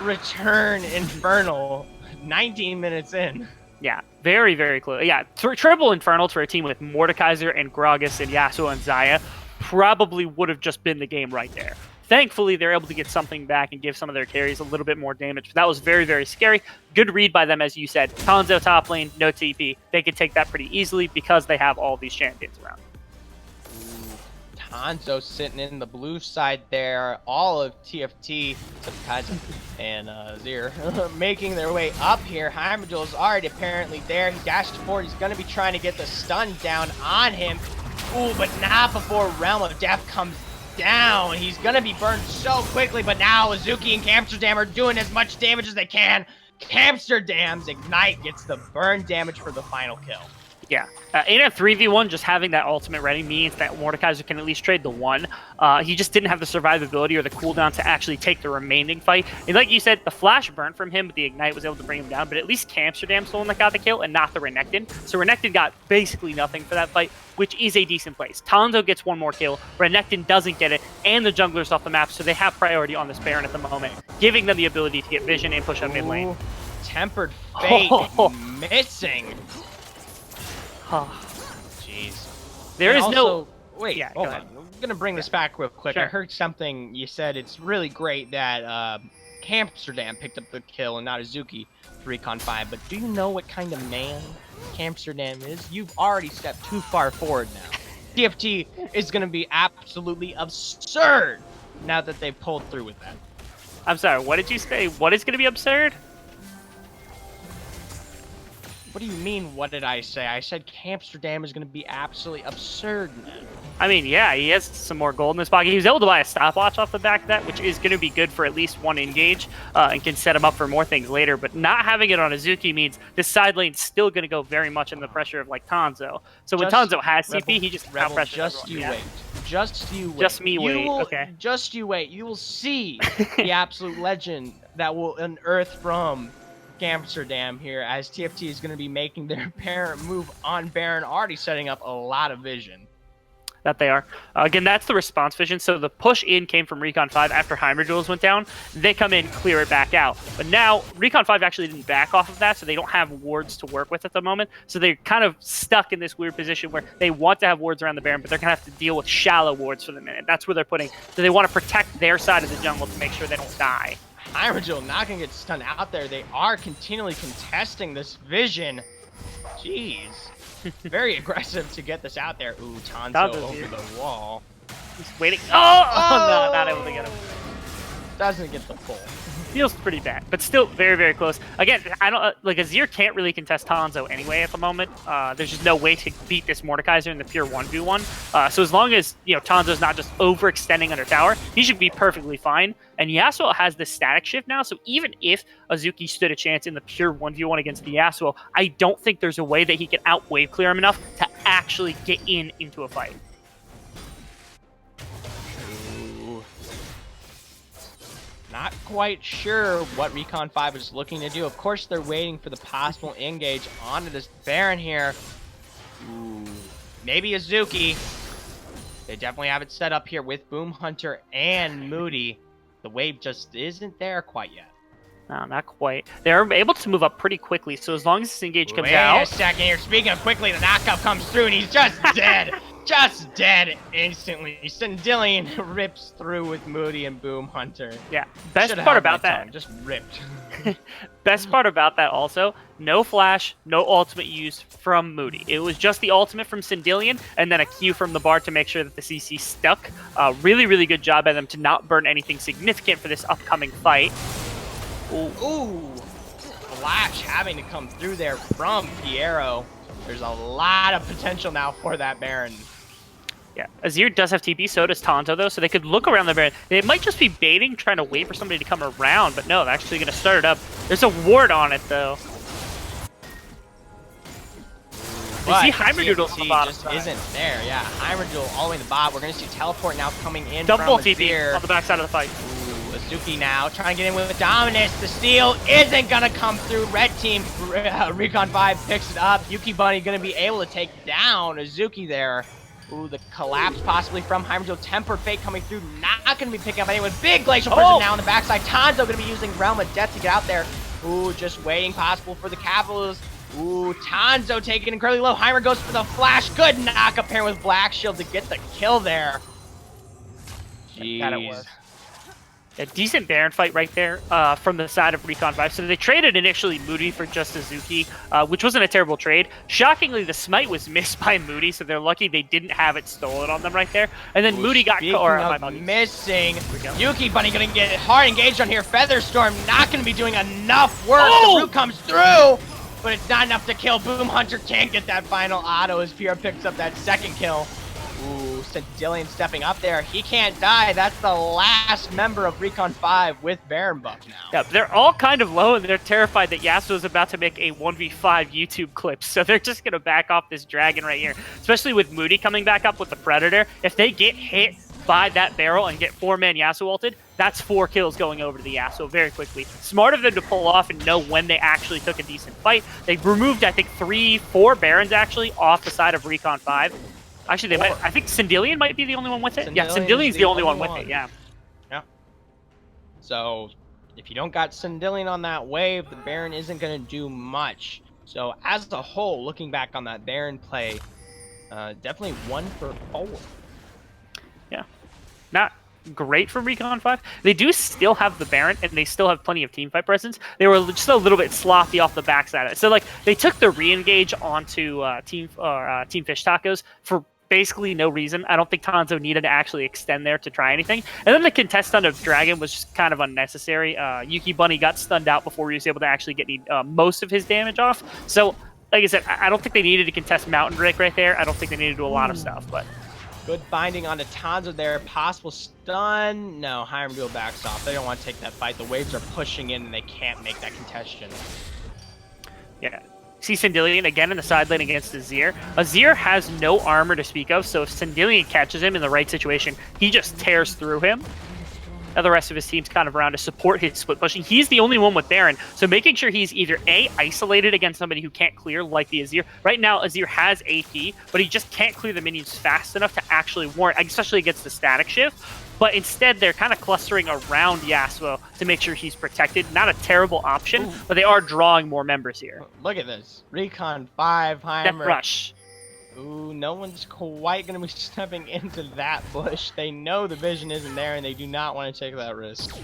return Infernal 19 minutes in. Yeah, very, very close. Yeah, triple Infernals for a team with Mordekaiser and Gragas and Yasuo and Xayah probably would have just been the game right there. Thankfully, they're able to get something back and give some of their carries a little bit more damage. But that was very, very scary. Good read by them, as you said. Tanzo top lane, no TP. They could take that pretty easily because they have all these champions around. Hanzo sitting in the blue side there. All of TFT, and Zir making their way up here. Heimdall is already apparently there. He dashes forward. He's going to be trying to get the stun down on him. Ooh, but not before Realm of Death comes down. He's going to be burned so quickly, but now Azuki and Amsterdam are doing as much damage as they can. Amsterdam's Ignite gets the burn damage for the final kill. Yeah, in a 3v1, just having that ultimate ready means that Mordekaiser can at least trade the one. He just didn't have the survivability or the cooldown to actually take the remaining fight. And like you said, the flash burnt from him, but the Ignite was able to bring him down. But at least Amsterdam's the one that got the kill and not the Renekton. So Renekton got basically nothing for that fight, which is a decent place. Tanzo gets one more kill, Renekton doesn't get it, and the jungler's off the map, so they have priority on this Baron at the moment, giving them the ability to get vision and push up mid lane. Tempered Fate missing. Jeez. There is also, no... Wait, yeah, hold go on. ahead. I'm going to bring this back real quick. Sure. I heard something you said. It's really great that Amsterdam picked up the kill and not Azuki for Recon 5. But do you know what kind of man Amsterdam is? You've already stepped too far forward now. TFT is going to be absolutely absurd now that they pulled through with that. I'm sorry, what did you say? What is going to be absurd? What do you mean, what did I say? I said Amsterdam is going to be absolutely absurd now. I mean, yeah, he has some more gold in his pocket. He was able to buy a stopwatch off the back of that, which is going to be good for at least one engage and can set him up for more things later. But not having it on Azuki means this side lane's still going to go very much in the pressure of like Tanzo. So when Tanzo has CP, he just out-pressures just you everyone. wait. Just you wait. Just me wait, okay. Just you wait. You will see the absolute legend that will unearth from Amsterdam here, as TFT is going to be making their parent move on Baron, already setting up a lot of vision. That they are. Again, that's the response vision. So the push in came from Recon 5 after Heimer duels went down. They come in, clear it back out. But now, Recon 5 actually didn't back off of that, so they don't have wards to work with at the moment. So they're kind of stuck in this weird position where they want to have wards around the Baron, but they're going to have to deal with shallow wards for the minute. That's where they're putting. So they want to protect their side of the jungle to make sure they don't die. Hyrule not going to get stunned out there. They are continually contesting this vision. Jeez. Very aggressive to get this out there. Ooh, Tanzo over the wall. He's waiting. Oh, no, not able to get him. Doesn't get the pull. Feels pretty bad, but still very, very close. Again, I don't like Azir can't really contest Tanzo anyway at the moment. There's just no way to beat this Mordekaiser in the pure 1v1. So as long as Tanzo's not just overextending under tower, he should be perfectly fine. And Yasuo has this static shift now, so even if Azuki stood a chance in the pure 1v1 against the Yasuo, I don't think there's a way that he can out-wave clear him enough to actually get into a fight. Not quite sure what Recon 5 is looking to do. Of course, they're waiting for the possible engage onto this Baron here. Ooh, maybe Azuki. They definitely have it set up here with Boom Hunter and Moody. The wave just isn't there quite yet. No, not quite. They're able to move up pretty quickly, so as long as this engage comes out... Wait a second here. Speaking of quickly, the knockup comes through, and he's just dead. Just dead instantly. Sindillion rips through with Moody and Boom Hunter. Yeah, best part about that... Just ripped. Best part about that also, no flash, no ultimate use from Moody. It was just the ultimate from Sindillion, and then a Q from the Bard to make sure that the CC stuck. Really, really good job by them to not burn anything significant for this upcoming fight. Ooh, Flash having to come through there from Piero. There's a lot of potential now for that Baron. Yeah, Azir does have TP, so does Tanto though, so they could look around the Baron. They might just be baiting, trying to wait for somebody to come around, but no, they're actually going to start it up. There's a ward on it though. You see Heimerdoodle on the bottom just side. isn't there. Yeah, Heimerdoodle all the way in the bot. We're going to see Teleport now coming in Double from TP Azir. on the backside of the fight. Azuki now trying to get in with Dominus. The steal isn't going to come through. Red team, Recon 5 picks it up. Yuki Bunny going to be able to take down Azuki there. Ooh, the collapse possibly from Heimerdoodle. Tempered Fate coming through. Not going to be picking up anyone. Big Glacial Person now on the backside. Tanzo going to be using Realm of Death to get out there. Ooh, just waiting possible for the Capitals. Ooh, Tanzo taking incredibly low. Heimer goes for the flash. Good knock up here with Black Shield to get the kill there. Jeez. That it was. A decent Baron fight right there from the side of Recon 5. So they traded initially Moody for just Azuki, which wasn't a terrible trade. Shockingly, the smite was missed by Moody, so they're lucky they didn't have it stolen on them right there. And then Moody got missing. Yuki Bunny gonna get hard engaged on here. Featherstorm not gonna be doing enough work. The root comes through, but it's not enough to kill. Boom Hunter can't get that final auto as Pierre picks up that second kill. Ooh, Dillian stepping up there. He can't die. That's the last member of Recon 5 with Baron buff now. Yeah, they're all kind of low, and they're terrified that Yasuo's about to make a 1v5 YouTube clip. So they're just going to back off this dragon right here, especially with Moody coming back up with the Predator. If they get hit by that barrel and get 4-man Yasuo ulted, that's 4 kills going over to the Yasuo very quickly. Smart of them to pull off and know when they actually took a decent fight. They removed, I think, 4 Barons actually off the side of Recon 5. Actually, I think Sindillion might be the only one with it. Yeah, Sindillion's the only one with it, yeah. Yeah. So, if you don't got Sindillion on that wave, the Baron isn't going to do much. So, as a whole, looking back on that Baron play, definitely 1 for 4. Yeah. Not great for Recon 5. They do still have the Baron, and they still have plenty of teamfight presence. They were just a little bit sloppy off the backside of it. So, like, they took the re-engage onto Team Fish Tacos for basically no reason. I don't think Tanzo needed to actually extend there to try anything. And then the contest stun of Dragon was just kind of unnecessary. Yuki Bunny got stunned out before he was able to actually get most of his damage off. So, like I said, I don't think they needed to contest Mountain Drake right there. I don't think they needed to do a lot of stuff, but... Good binding onto Tanzo there. Possible stun. No, Heimerdiel backs off. They don't want to take that fight. The waves are pushing in and they can't make that contention. Yeah. See Sindillion again in the side lane against Azir. Azir has no armor to speak of, so if Sindillion catches him in the right situation, he just tears through him. Now the rest of his team's kind of around to support his split pushing. He's the only one with Baron, so making sure he's either A, isolated against somebody who can't clear like the Azir. Right now, Azir has AP, but he just can't clear the minions fast enough to actually warrant, especially against the static shift. But instead, they're kind of clustering around Yasuo to make sure he's protected. Not a terrible option, but they are drawing more members here. Look at this. Recon 5, Heimer. Step rush. Ooh, no one's quite going to be stepping into that bush. They know the vision isn't there, and they do not want to take that risk.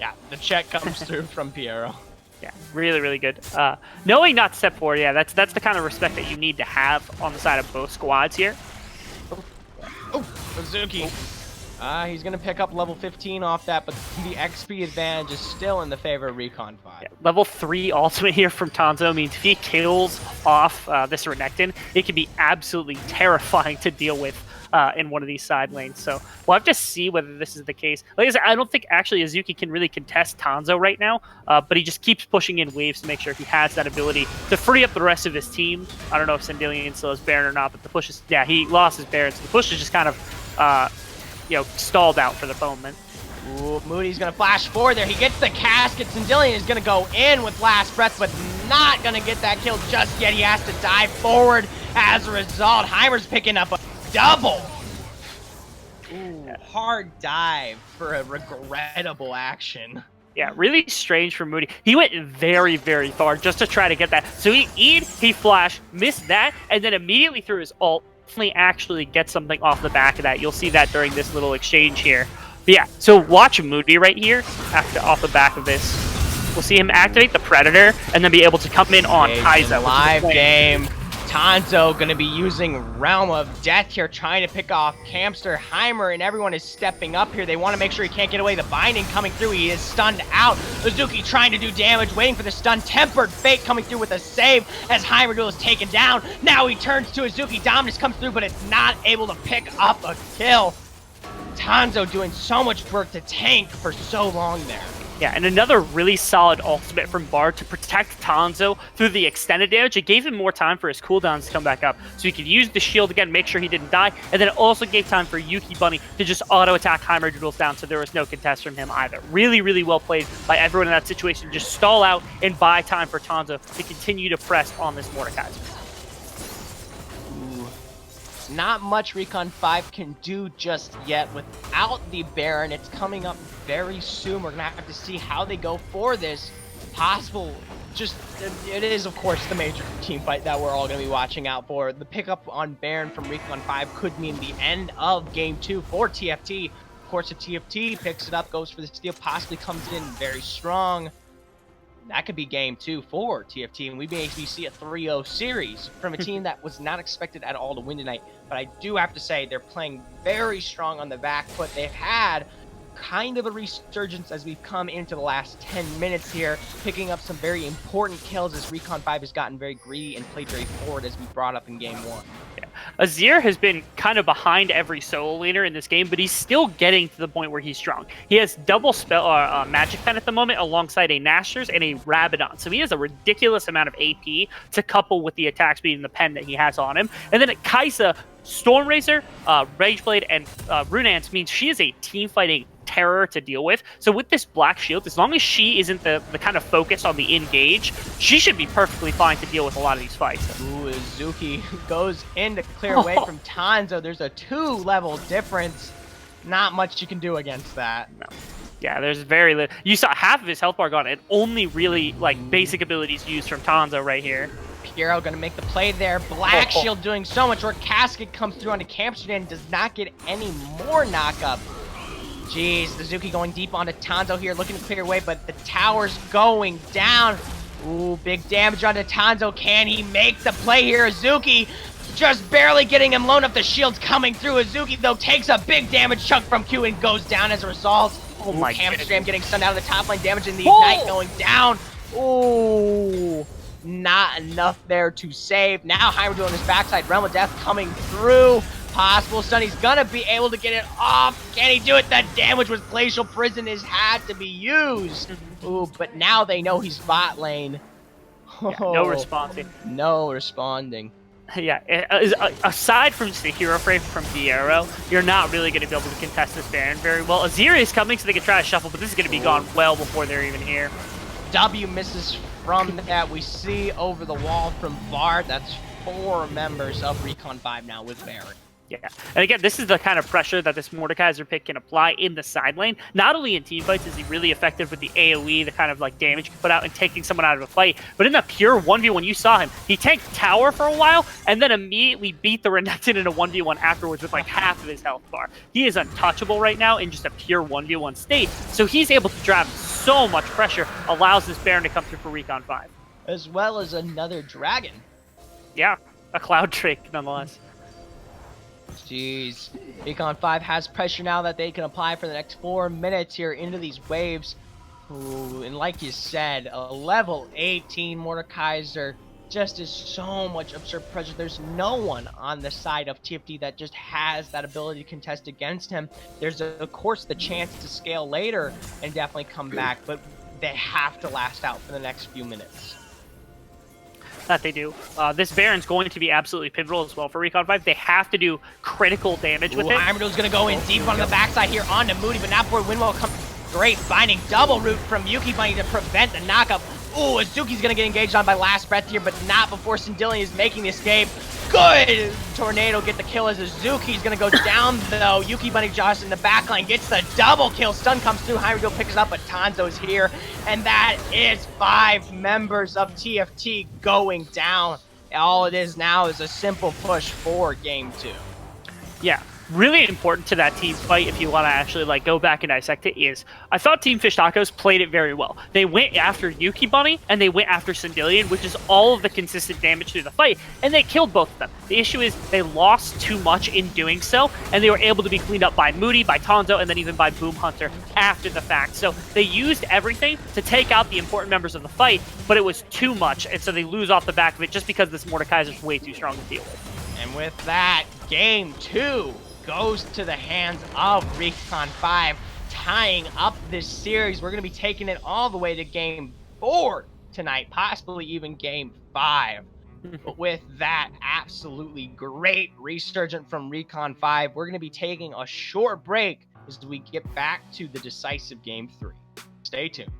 Yeah, the check comes through from Piero. Yeah, really, really good. Knowing not to step forward, yeah, that's the kind of respect that you need to have on the side of both squads here. Oh, Azuki. He's going to pick up level 15 off that, but the XP advantage is still in the favor of Recon 5. Yeah, level 3 ultimate here from Tanzo means if he kills off this Renekton, it can be absolutely terrifying to deal with in one of these side lanes. So we'll have to see whether this is the case. Like I said, I don't think actually Azuki can really contest Tanzo right now, but he just keeps pushing in waves to make sure he has that ability to free up the rest of his team. I don't know if Sindillion still has Baron or not, but the push is, yeah, he lost his Baron, so the push is just kind of stalled out for the moment. Ooh, Moody's gonna flash forward there. He gets the casket. Sindillion is gonna go in with last breath, but not gonna get that kill just yet. He has to dive forward as a result. Heimer's picking up a double. Ooh, hard dive for a regrettable action. Yeah, really strange for Moody. He went very, very far just to try to get that. So he flashed, missed that, and then immediately threw his ult. Actually get something off the back of that. You'll see that during this little exchange here. But yeah, so watch Moody right here off the back of this. We'll see him activate the Predator and then be able to come in on Kai'Sa. Live game. Tanzo gonna be using Realm of Death here, trying to pick off Campster. Heimer and everyone is stepping up here. They want to make sure he can't get away. The binding coming through. He is stunned out. Azuki trying to do damage, waiting for the stun. Tempered Fate coming through with a save as Heimerdiel is taken down. Now he turns to Azuki. Dominus comes through, but it's not able to pick up a kill. Tanzo doing so much work to tank for so long there. Yeah, and another really solid ultimate from Bard to protect Tanzo through the extended damage. It gave him more time for his cooldowns to come back up, so he could use the shield again, make sure he didn't die, and then it also gave time for Yuki Bunny to just auto-attack Heimerdiel's down, so there was no contest from him either. Really, really well played by everyone in that situation. Just stall out and buy time for Tanzo to continue to press on this Mordekaiser. Not much Recon 5 can do just yet without the Baron. It's coming up very soon. We're going to have to see how they go for this. Possible, it is, of course, the major team fight that we're all going to be watching out for. The pickup on Baron from Recon 5 could mean the end of Game 2 for TFT. course of TFT, picks it up, goes for the steal, possibly comes in very strong. That could be game 2 for TFT, and we may see a 3-0 series from a team that was not expected at all to win tonight. But I do have to say, they're playing very strong on the back foot. They've had kind of a resurgence as we've come into the last 10 minutes here, picking up some very important kills as Recon 5 has gotten very greedy and played very forward as we brought up in game 1. Azir has been kind of behind every solo laner in this game, but he's still getting to the point where he's strong. He has double spell magic pen at the moment alongside a Nashor's and a Rabadon. So he has a ridiculous amount of AP to couple with the attack speed and the pen that he has on him. And then at Kai'Sa, Stormrazor, Rageblade, and Runance means she is a team fighting terror to deal with. So with this black shield, as long as she isn't the kind of focus on the engage, she should be perfectly fine to deal with a lot of these fights. Ooh, Zuki goes in to clear away from Tanzo. There's a 2-level difference. Not much you can do against that. No. Yeah, there's very little. You saw half of his health bar gone, and only really like basic abilities used from Tanzo right here. Piero gonna make the play there. Black Shield doing so much work. Casket comes through onto Amsterdam, does not get any more knockup. Jeez, the Zuki going deep onto Tanzo here, looking to clear away, but the tower's going down. Ooh, big damage onto Tanzo. Can he make the play here? Azuki just barely getting him low up. The shield's coming through. Azuki, though, takes a big damage chunk from Q and goes down as a result. Oh my Amsterdam getting stunned out of the top lane, damaging the Ignite going down. Ooh, not enough there to save. Now Heimer doing his backside. Realm of Death coming through. Possible stun. He's gonna be able to get it off. Can he do it? That damage with Glacial Prison has had to be used. Ooh, but now they know he's bot lane. Yeah, no responding. No responding. Yeah, aside from just the hero frame from Viero, you're not really going to be able to contest this Baron very well. Azir is coming, so they can try to shuffle, but this is going to be gone well before they're even here. W misses from that. We see over the wall from Bard. That's 4 members of Recon 5 now with Baron. Yeah, and again, this is the kind of pressure that this Mordekaiser pick can apply in the side lane. Not only in team fights is he really effective with the AoE, the kind of like damage you can put out and taking someone out of a fight, but in the pure 1v1 you saw him, he tanked tower for a while and then immediately beat the Renekton in a 1v1 afterwards with like half of his health bar. He is untouchable right now in just a pure 1v1 state, so he's able to drive so much pressure, allows this Baron to come through for Recon 5. As well as another dragon. Yeah, a cloud trick nonetheless. Jeez. Recon 5 has pressure now that they can apply for the next 4 minutes here into these waves. Ooh, and like you said, a level 18 Mordekaiser just is so much absurd pressure. There's no one on the side of TFT that just has that ability to contest against him. There's, of course, the chance to scale later and definitely come back, but they have to last out for the next few minutes. That they do. This Baron's going to be absolutely pivotal as well for Recon 5. They have to do critical damage with it. Heimerdo's going to go in deep on the backside here onto Moody, but not before Windwell comes. Great binding double root from Yuki Bunny to prevent the knockup. Ooh, Azuki's going to get engaged on by Last Breath here, but not before Sindillion is making the escape. Good! Tornado get the kill as Azuki's going to go down, though. Yuki Bunny Josh in the backline gets the double kill. Stun comes through. Heimerdo picks it up, but Tanzo's here. And that is 5 members of TFT going down. All it is now is a simple push for game 2. Yeah. Really important to that team fight, if you want to actually like go back and dissect it, is I thought Team Fish Tacos played it very well. They went after Yuki Bunny and they went after Sindillion, which is all of the consistent damage through the fight, and they killed both of them. The issue is they lost too much in doing so, and they were able to be cleaned up by Moody, by Tanzo, and then even by Boom Hunter after the fact. So they used everything to take out the important members of the fight, but it was too much, and so they lose off the back of it just because this Mordekaiser's way too strong to deal with. And with that, game 2 goes to the hands of Recon 5, tying up this series. We're going to be taking it all the way to game 4 tonight, possibly even game 5. But with that absolutely great resurgent from Recon 5, we're going to be taking a short break as we get back to the decisive game 3. Stay tuned.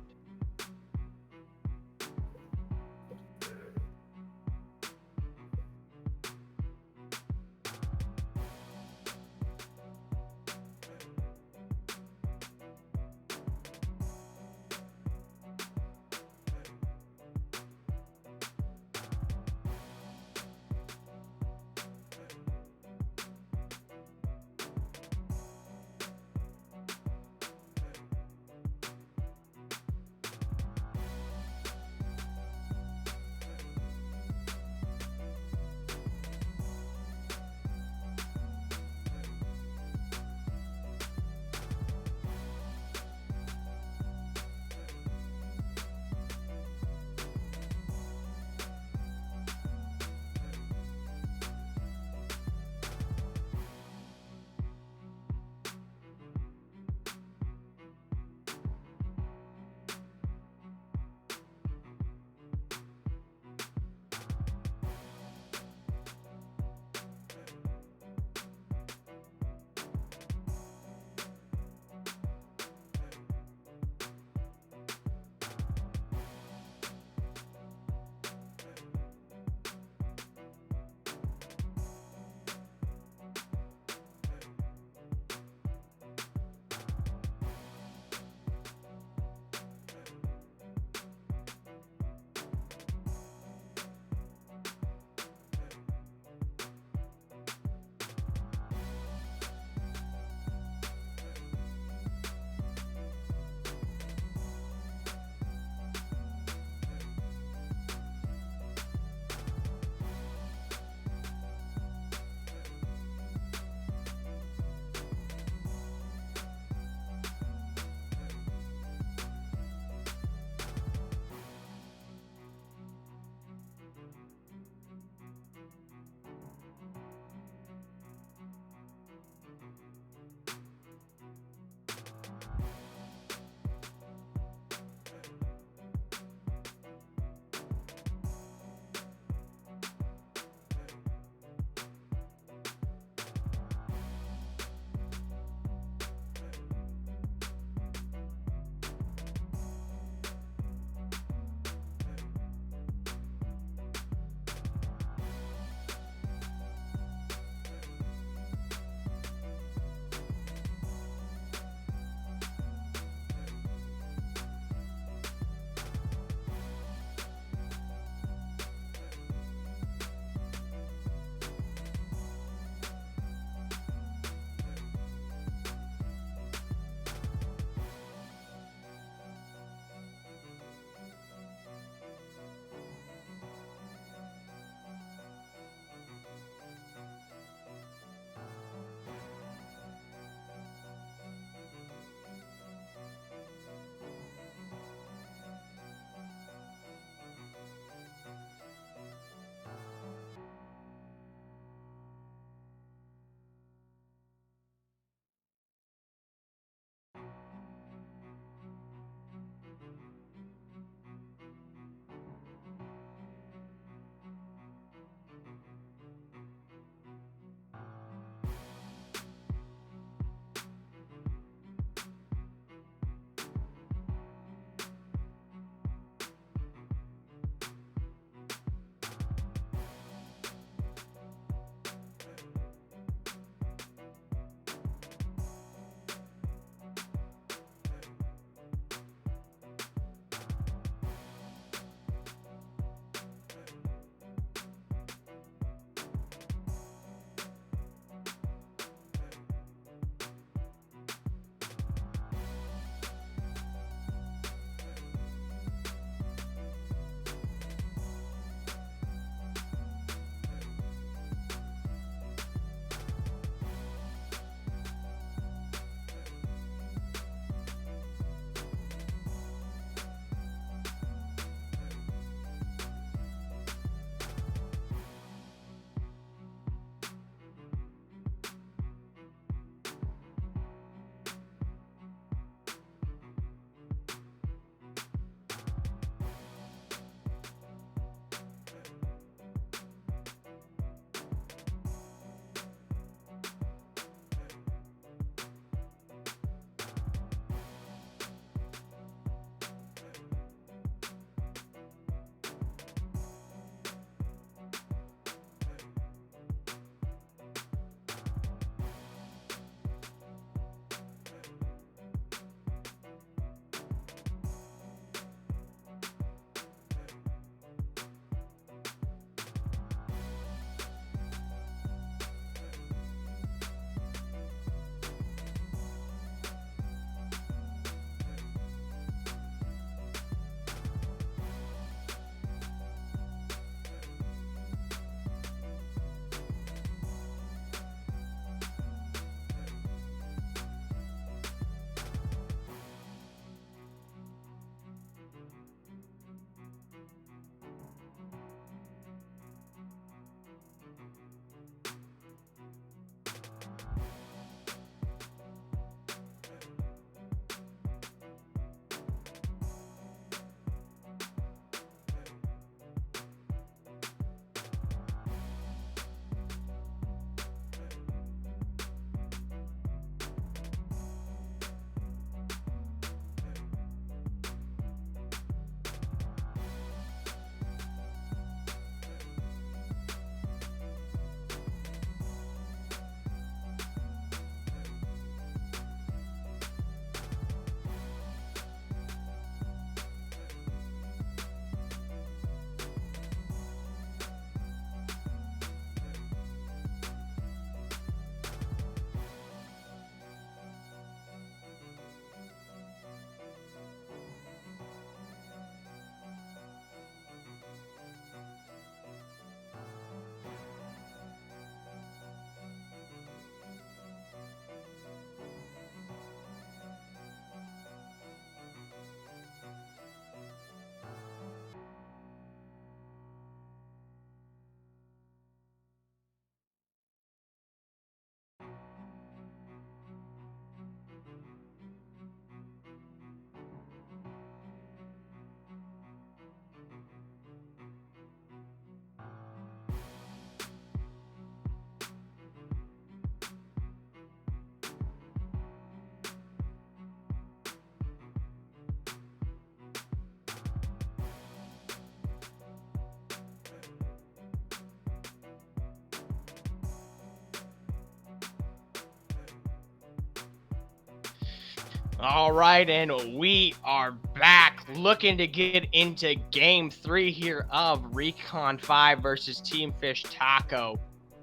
All right, and we are back looking to get into game 3 here of Recon 5 versus Team Fish Taco.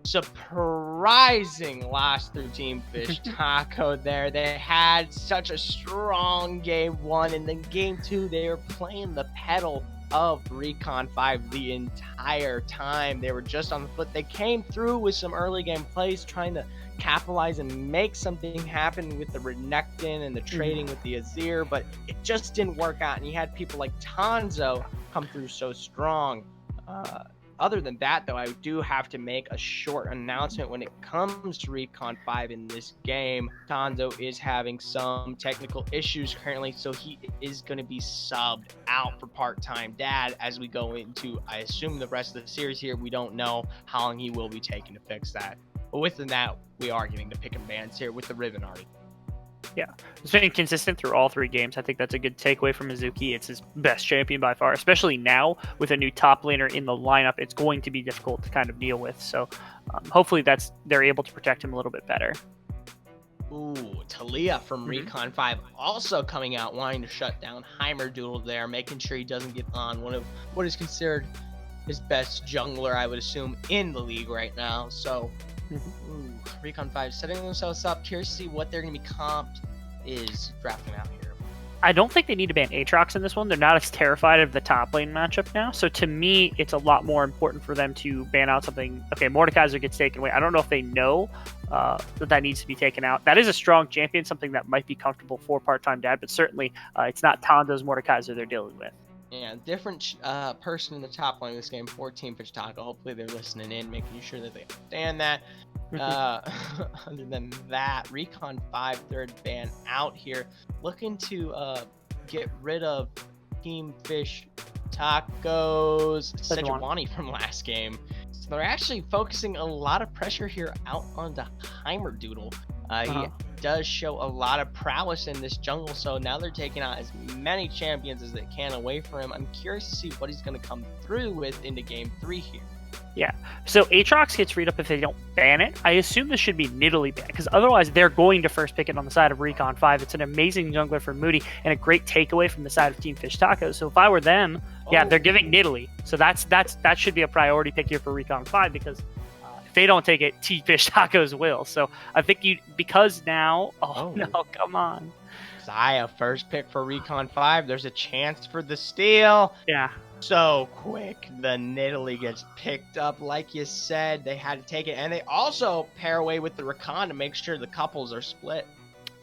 Surprising loss through Team Fish Taco there. They had such a strong game 1, and then game 2 they were playing the pedal of Recon 5 the entire time. They were just on the foot. They came through with some early game plays trying to capitalize and make something happen with the Renekton and the trading with the Azir, but it just didn't work out, and you had people like Tanzo come through so strong. Other than that, though, I do have to make a short announcement when it comes to Recon 5 in this game. Tanzo is having some technical issues currently, so he is going to be subbed out for part-time dad as we go into, I assume, the rest of the series here. We don't know how long he will be taking to fix that. But within that, we are getting the pick and bans here with the Riven already. Yeah, it's been consistent through all 3 games. I think that's a good takeaway from Mizuki. It's his best champion by far, especially now with a new top laner in the lineup. It's going to be difficult to kind of deal with. So hopefully they're able to protect him a little bit better. Ooh, Talia from Recon 5 also coming out wanting to shut down Heimerdoodle there, making sure he doesn't get on one of what is considered his best jungler, I would assume, in the league right now. So ooh, Recon 5 setting themselves up. Curious to see what they're going to be comped is drafting out here. I don't think they need to ban Aatrox in this one. They're not as terrified of the top lane matchup now. So to me, it's a lot more important for them to ban out something. Okay, Mordekaiser gets taken away. I don't know if they know that needs to be taken out. That is a strong champion, something that might be comfortable for part-time dad, but certainly it's not Tando's Mordekaiser they're dealing with. Yeah, different person in the top lane of this game for Team Fish Taco. Hopefully they're listening in, making sure that they understand that. Other than that, Recon 5 third ban out here, looking to get rid of Team Fish Taco's Sejuani from last game. So they're actually focusing a lot of pressure here out onto Heimerdoodle. He does show a lot of prowess in this jungle, so now they're taking out as many champions as they can away from him. I'm curious to see what he's going to come through with into game 3 here. Yeah, so Aatrox gets freed up if they don't ban it. I assume this should be Nidalee banned, because otherwise they're going to first pick it on the side of Recon 5. It's an amazing jungler for Moody and a great takeaway from the side of Team Fish Taco. So if I were them, yeah, they're giving Nidalee. So that should be a priority pick here for Recon 5, because if they don't take it, Team Fish Tacos will. So I think because now, no, come on. Xayah first pick for Recon 5. There's a chance for the steal. Yeah. So quick, the Nidalee gets picked up. Like you said, they had to take it. And they also pair away with the Recon to make sure the couples are split.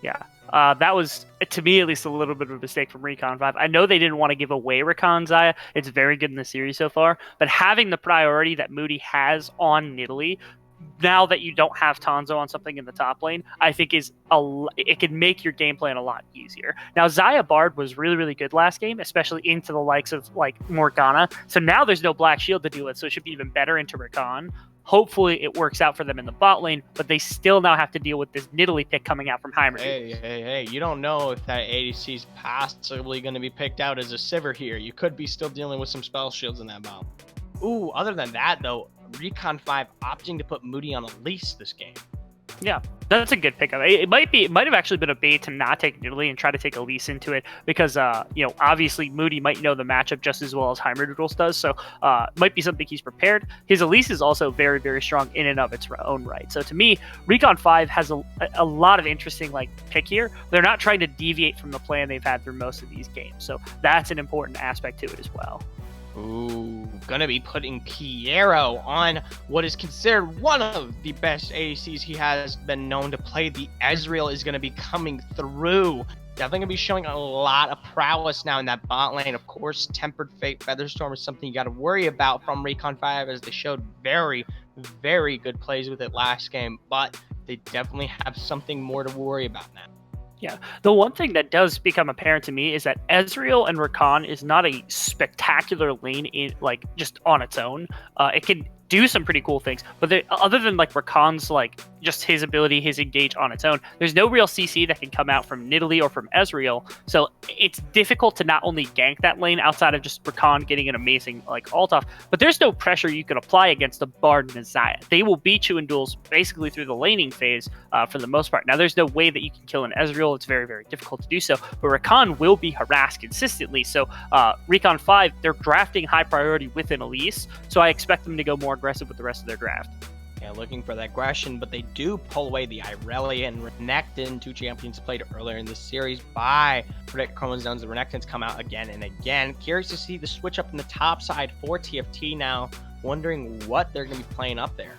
Yeah. That was, to me at least, a little bit of a mistake from Recon 5. I know they didn't want to give away Recon Xayah. It's very good in the series so far. But having the priority that Moody has on Nidalee, now that you don't have Tanzo on something in the top lane, I think it can make your game plan a lot easier. Now, Xayah Bard was really, really good last game, especially into the likes of like Morgana. So now there's no Black Shield to deal with, so it should be even better into Recon. Hopefully it works out for them in the bot lane, but they still now have to deal with this Nidalee pick coming out from Heimer. Hey, you don't know if that ADC is possibly going to be picked out as a Sivir here. You could be still dealing with some spell shields in that bot. Ooh, other than that, though, Recon 5 opting to put Moody on a leash this game. Yeah, that's a good pickup. It might have actually been a bait to not take Nidalee and try to take Elise into it, because obviously Moody might know the matchup just as well as Heimerdoodles does, so might be something he's prepared. His Elise is also very, very strong in and of its own right. So to me, Recon 5 has a lot of interesting pick here. They're not trying to deviate from the plan they've had through most of these games, so that's an important aspect to it as well. Ooh, gonna be putting Piero on what is considered one of the best ADCs he has been known to play. The Ezreal is gonna be coming through. Definitely gonna be showing a lot of prowess now in that bot lane. Of course, Tempered Fate Featherstorm is something you gotta worry about from Recon 5, as they showed very, very good plays with it last game, but they definitely have something more to worry about now. Yeah, the one thing that does become apparent to me is that Ezreal and Recon is not a spectacular lane in just on its own. It can do some pretty cool things, but other than Recon's just his ability, his engage on its own. There's no real CC that can come out from Nidalee or from Ezreal, so it's difficult to not only gank that lane outside of just Recon getting an amazing like ult off, but there's no pressure you can apply against a Bard and a Xayah. They will beat you in duels basically through the laning phase for the most part. Now, there's no way that you can kill an Ezreal. It's very, very difficult to do so, but Recon will be harassed consistently. So Recon 5, they're drafting high priority with an Elise, so I expect them to go more aggressive with the rest of their draft. Yeah, looking for that aggression, but they do pull away the Irelia and Renekton, 2 champions played earlier in this series by Predict Chromosomes. The Renektons come out again and again. Curious to see the switch up in the top side for TFT now. Wondering what they're going to be playing up there.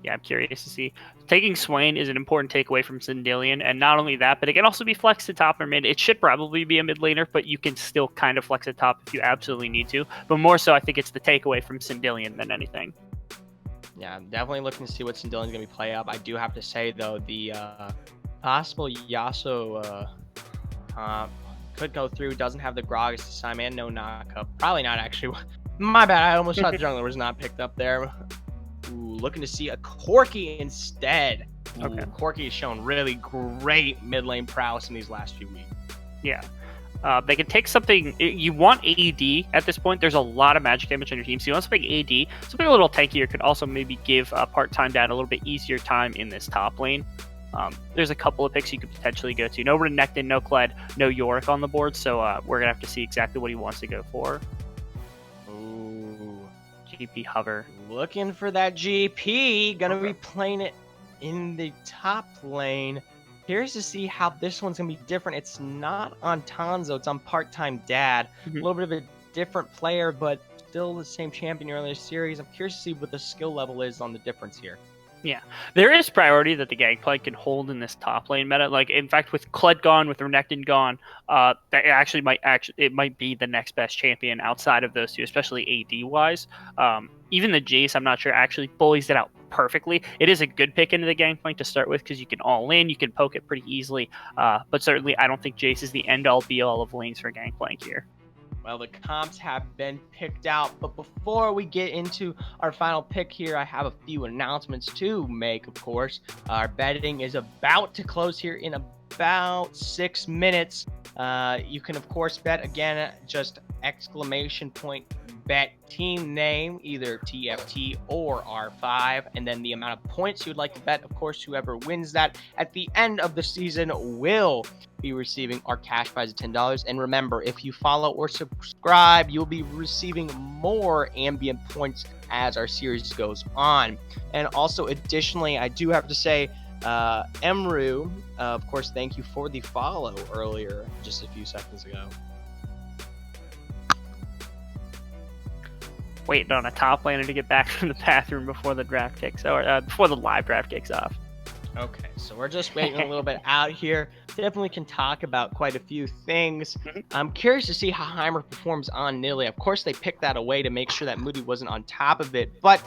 Yeah, I'm curious to see. Taking Swain is an important takeaway from Sindelian, and not only that, but it can also be flexed to top or mid. It should probably be a mid laner, but you can still kind of flex it top if you absolutely need to. But more so, I think it's the takeaway from Sindelian than anything. Yeah, I'm definitely looking to see what Sindelian's going to be play up. I do have to say, though, the possible Yasuo could go through. Doesn't have the Gragas this time and no knockup. Probably not, actually. My bad. I almost thought the jungler was not picked up there. Ooh, looking to see a Corki instead. Ooh, okay. Corki has shown really great mid lane prowess in these last few weeks. Yeah. They can take something. You want AD at this point. There's a lot of magic damage on your team, so you want something AD. Something a little tankier could also maybe give part-time dad a little bit easier time in this top lane. There's a couple of picks you could potentially go to. No Renekton, no Kled, no Yorick on the board, so we're going to have to see exactly what he wants to go for. Ooh. GP hover. Looking for that GP. Gonna be playing it in the top lane. Curious to see how this one's gonna be different. It's not on Tanzo, it's on part-time dad. A little bit of a different player, but still the same champion earlier series. I'm curious to see what the skill level is on the difference here. Yeah, there is priority that the Gangplank can hold in this top lane meta. Like, in fact, with Kled gone, with Renekton gone, that it might be the next best champion outside of those two, especially AD wise. Even the Jace, I'm not sure, actually bullies it out perfectly. It is a good pick into the Gangplank to start with because you can all in, you can poke it pretty easily. But certainly, I don't think Jace is the end all be all of lanes for Gangplank here. Well, the comps have been picked out, but before we get into our final pick here, I have a few announcements to make, of course. Our betting is about to close here in about 6 minutes. You can, of course, bet again, just !bet team name, either TFT or R5, and then the amount of points you would like to bet. Of course, whoever wins that at the end of the season will be receiving our cash prize of $10. And remember, if you follow or subscribe, you'll be receiving more ambient points as our series goes on. And also, additionally, I do have to say, Emru, of course, thank you for the follow earlier, just a few seconds ago. Waiting on a top laner to get back from the bathroom before the draft kicks, or before the live draft kicks off. Okay, so we're just waiting a little bit out here. Definitely can talk about quite a few things. I'm curious to see how Heimer performs on Nidalee. Of course, they picked that away to make sure that Moody wasn't on top of it, but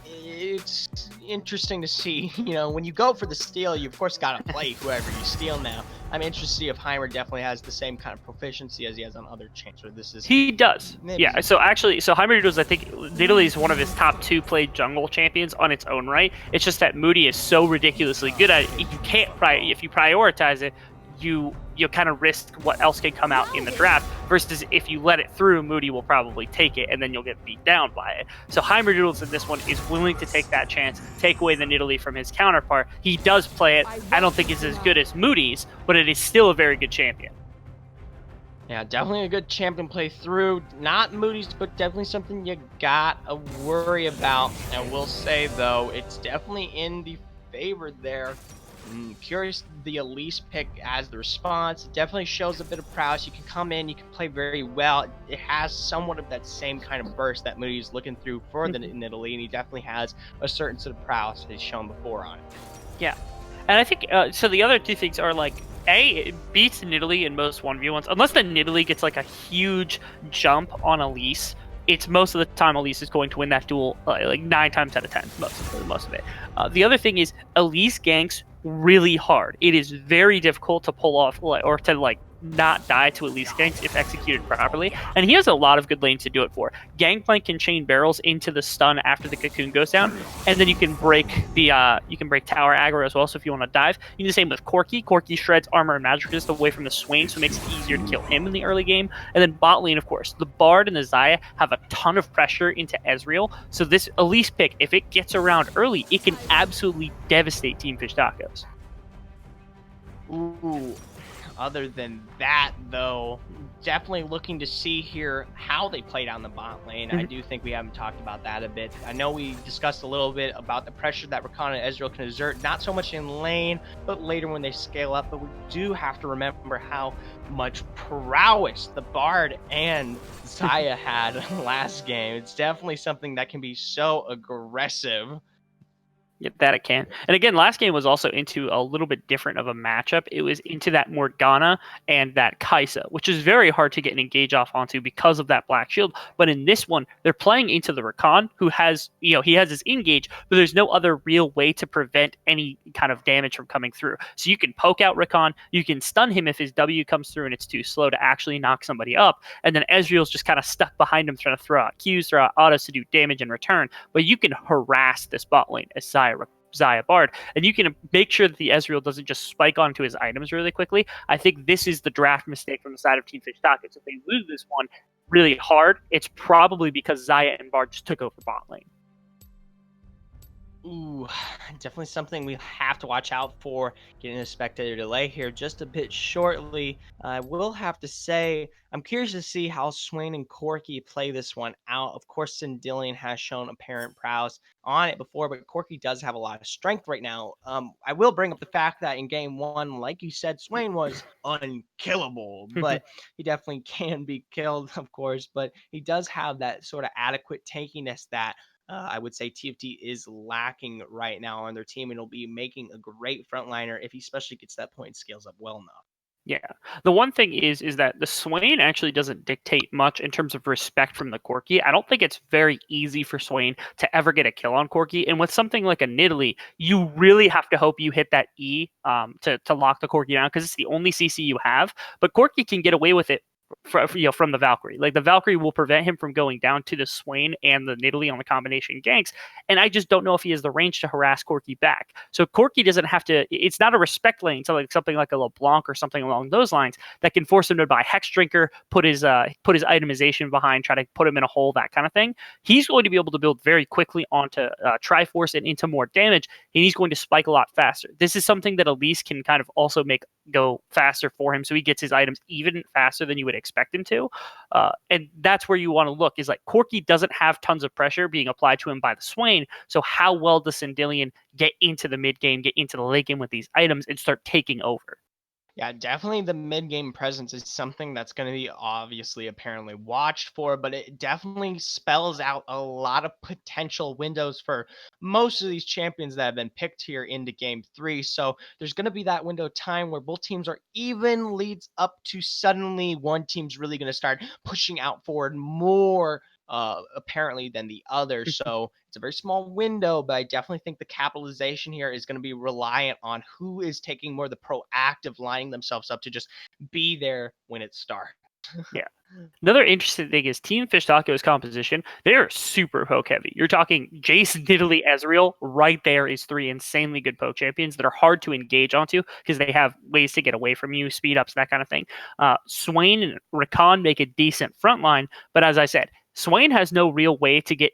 it's interesting to see, you know, when you go for the steal, you of course got to play whoever you steal now. I'm interested to see if Heimer definitely has the same kind of proficiency as he has on other champs, or this is... He does. Maybe. Yeah, so Heimer does, I think, Nidalee is one of his top 2 played jungle champions on its own right. It's just that Moody is so ridiculously good at it, you can't, if you prioritize it, you kind of risk what else can come out in the draft, versus if you let it through, Moody will probably take it, and then you'll get beat down by it. So Heimer Doodles in this one is willing to take that chance, take away the Nidalee from his counterpart. He does play it. I don't think it's as good as Moody's, but it is still a very good champion. Yeah, definitely a good champion play through. Not Moody's, but definitely something you got to worry about. And we'll say, though, it's definitely in the favor there. Curious the Elise pick as the response. It definitely shows a bit of prowess. You can come in, you can play very well. It has somewhat of that same kind of burst that Moody's looking through for the Nidalee, and he definitely has a certain sort of prowess that he's shown before on it. Yeah, and I think so. The other two things are like, it beats Nidalee in most 1v1s, unless the Nidalee gets like a huge jump on Elise. It's most of the time Elise is going to win that duel like 9 times out of 10, most of it. The other thing is Elise ganks really hard. It is very difficult to pull off or to like not die to elite ganks if executed properly, and he has a lot of good lanes to do it for. Gangplank can chain barrels into the stun after the cocoon goes down, and then you can break the tower aggro as well. So if you want to dive, you do the same with Corki. Corki shreds armor and magic resist away from the Swain, so it makes it easier to kill him in the early game. And then bot lane, of course, the Bard and the Xayah have a ton of pressure into Ezreal, so this Elise pick, if it gets around early, it can absolutely devastate Team Fish Tacos. Ooh. Other than that, though, definitely looking to see here how they play down the bot lane. I do think we haven't talked about that a bit. I know we discussed a little bit about the pressure that Recon and Ezreal can exert, not so much in lane, but later when they scale up. But we do have to remember how much prowess the Bard and Xayah had last game. It's definitely something that can be so aggressive. Yeah, that it can. And again, last game was also into a little bit different of a matchup. It was into that Morgana and that Kai'Sa, which is very hard to get an engage off onto because of that black shield. But in this one, they're playing into the Recon, who has, he has his engage, but there's no other real way to prevent any kind of damage from coming through. So you can poke out Recon, you can stun him if his W comes through and it's too slow to actually knock somebody up. And then Ezreal's just kind of stuck behind him trying to throw out Qs, throw out autos to do damage in return. But you can harass this bot lane as Xayah Bard, and you can make sure that the Ezreal doesn't just spike onto his items really quickly. I think this is the draft mistake from the side of Team Fish Tacos. If they lose this one really hard, it's probably because Xayah and Bard just took over bot lane. Ooh, definitely something we have to watch out for. Getting a spectator delay here just a bit shortly. I will have to say, I'm curious to see how Swain and Corki play this one out. Of course, Sindillion has shown apparent prowess on it before, but Corki does have a lot of strength right now. I will bring up the fact that in game one, like you said, Swain was unkillable, but he definitely can be killed, of course, but he does have that sort of adequate tankiness that I would say TFT is lacking right now on their team, and it'll be making a great frontliner if he especially gets that point scales up well enough. Yeah. The one thing is that the Swain actually doesn't dictate much in terms of respect from the Corki. I don't think it's very easy for Swain to ever get a kill on Corki. And with something like a Nidalee, you really have to hope you hit that E to lock the Corki down, because it's the only CC you have. But Corki can get away with it from the Valkyrie. Like, the Valkyrie will prevent him from going down to the Swain and the Nidalee on the combination ganks, and I just don't know if he has the range to harass Corki back. So Corki doesn't have to, it's not a respect lane, so like something like a LeBlanc or something along those lines that can force him to buy Hex Drinker, put his itemization behind, try to put him in a hole, that kind of thing. He's going to be able to build very quickly onto Triforce and into more damage, and he's going to spike a lot faster. This is something that Elise can kind of also make go faster for him, so he gets his items even faster than you would expect him to. And that's where you want to look, is like Corki doesn't have tons of pressure being applied to him by the Swain. So how well does Sindillion get into the mid game, get into the late game with these items and start taking over? Yeah, definitely the mid-game presence is something that's going to be obviously apparently watched for, but it definitely spells out a lot of potential windows for most of these champions that have been picked here into game 3. So there's going to be that window of time where both teams are even, leads up to suddenly one team's really going to start pushing out forward more apparently than the other. So it's a very small window, but I definitely think the capitalization here is going to be reliant on who is taking more of the proactive, lining themselves up to just be there when it starts. Yeah. Another interesting thing is Team Fish Tacos composition. They're super poke heavy. You're talking Jace, Nidalee, Ezreal. Right there is 3 insanely good poke champions that are hard to engage onto because they have ways to get away from you, speed ups, that kind of thing. Swain and Recon make a decent front line, but as I said, Swain has no real way to get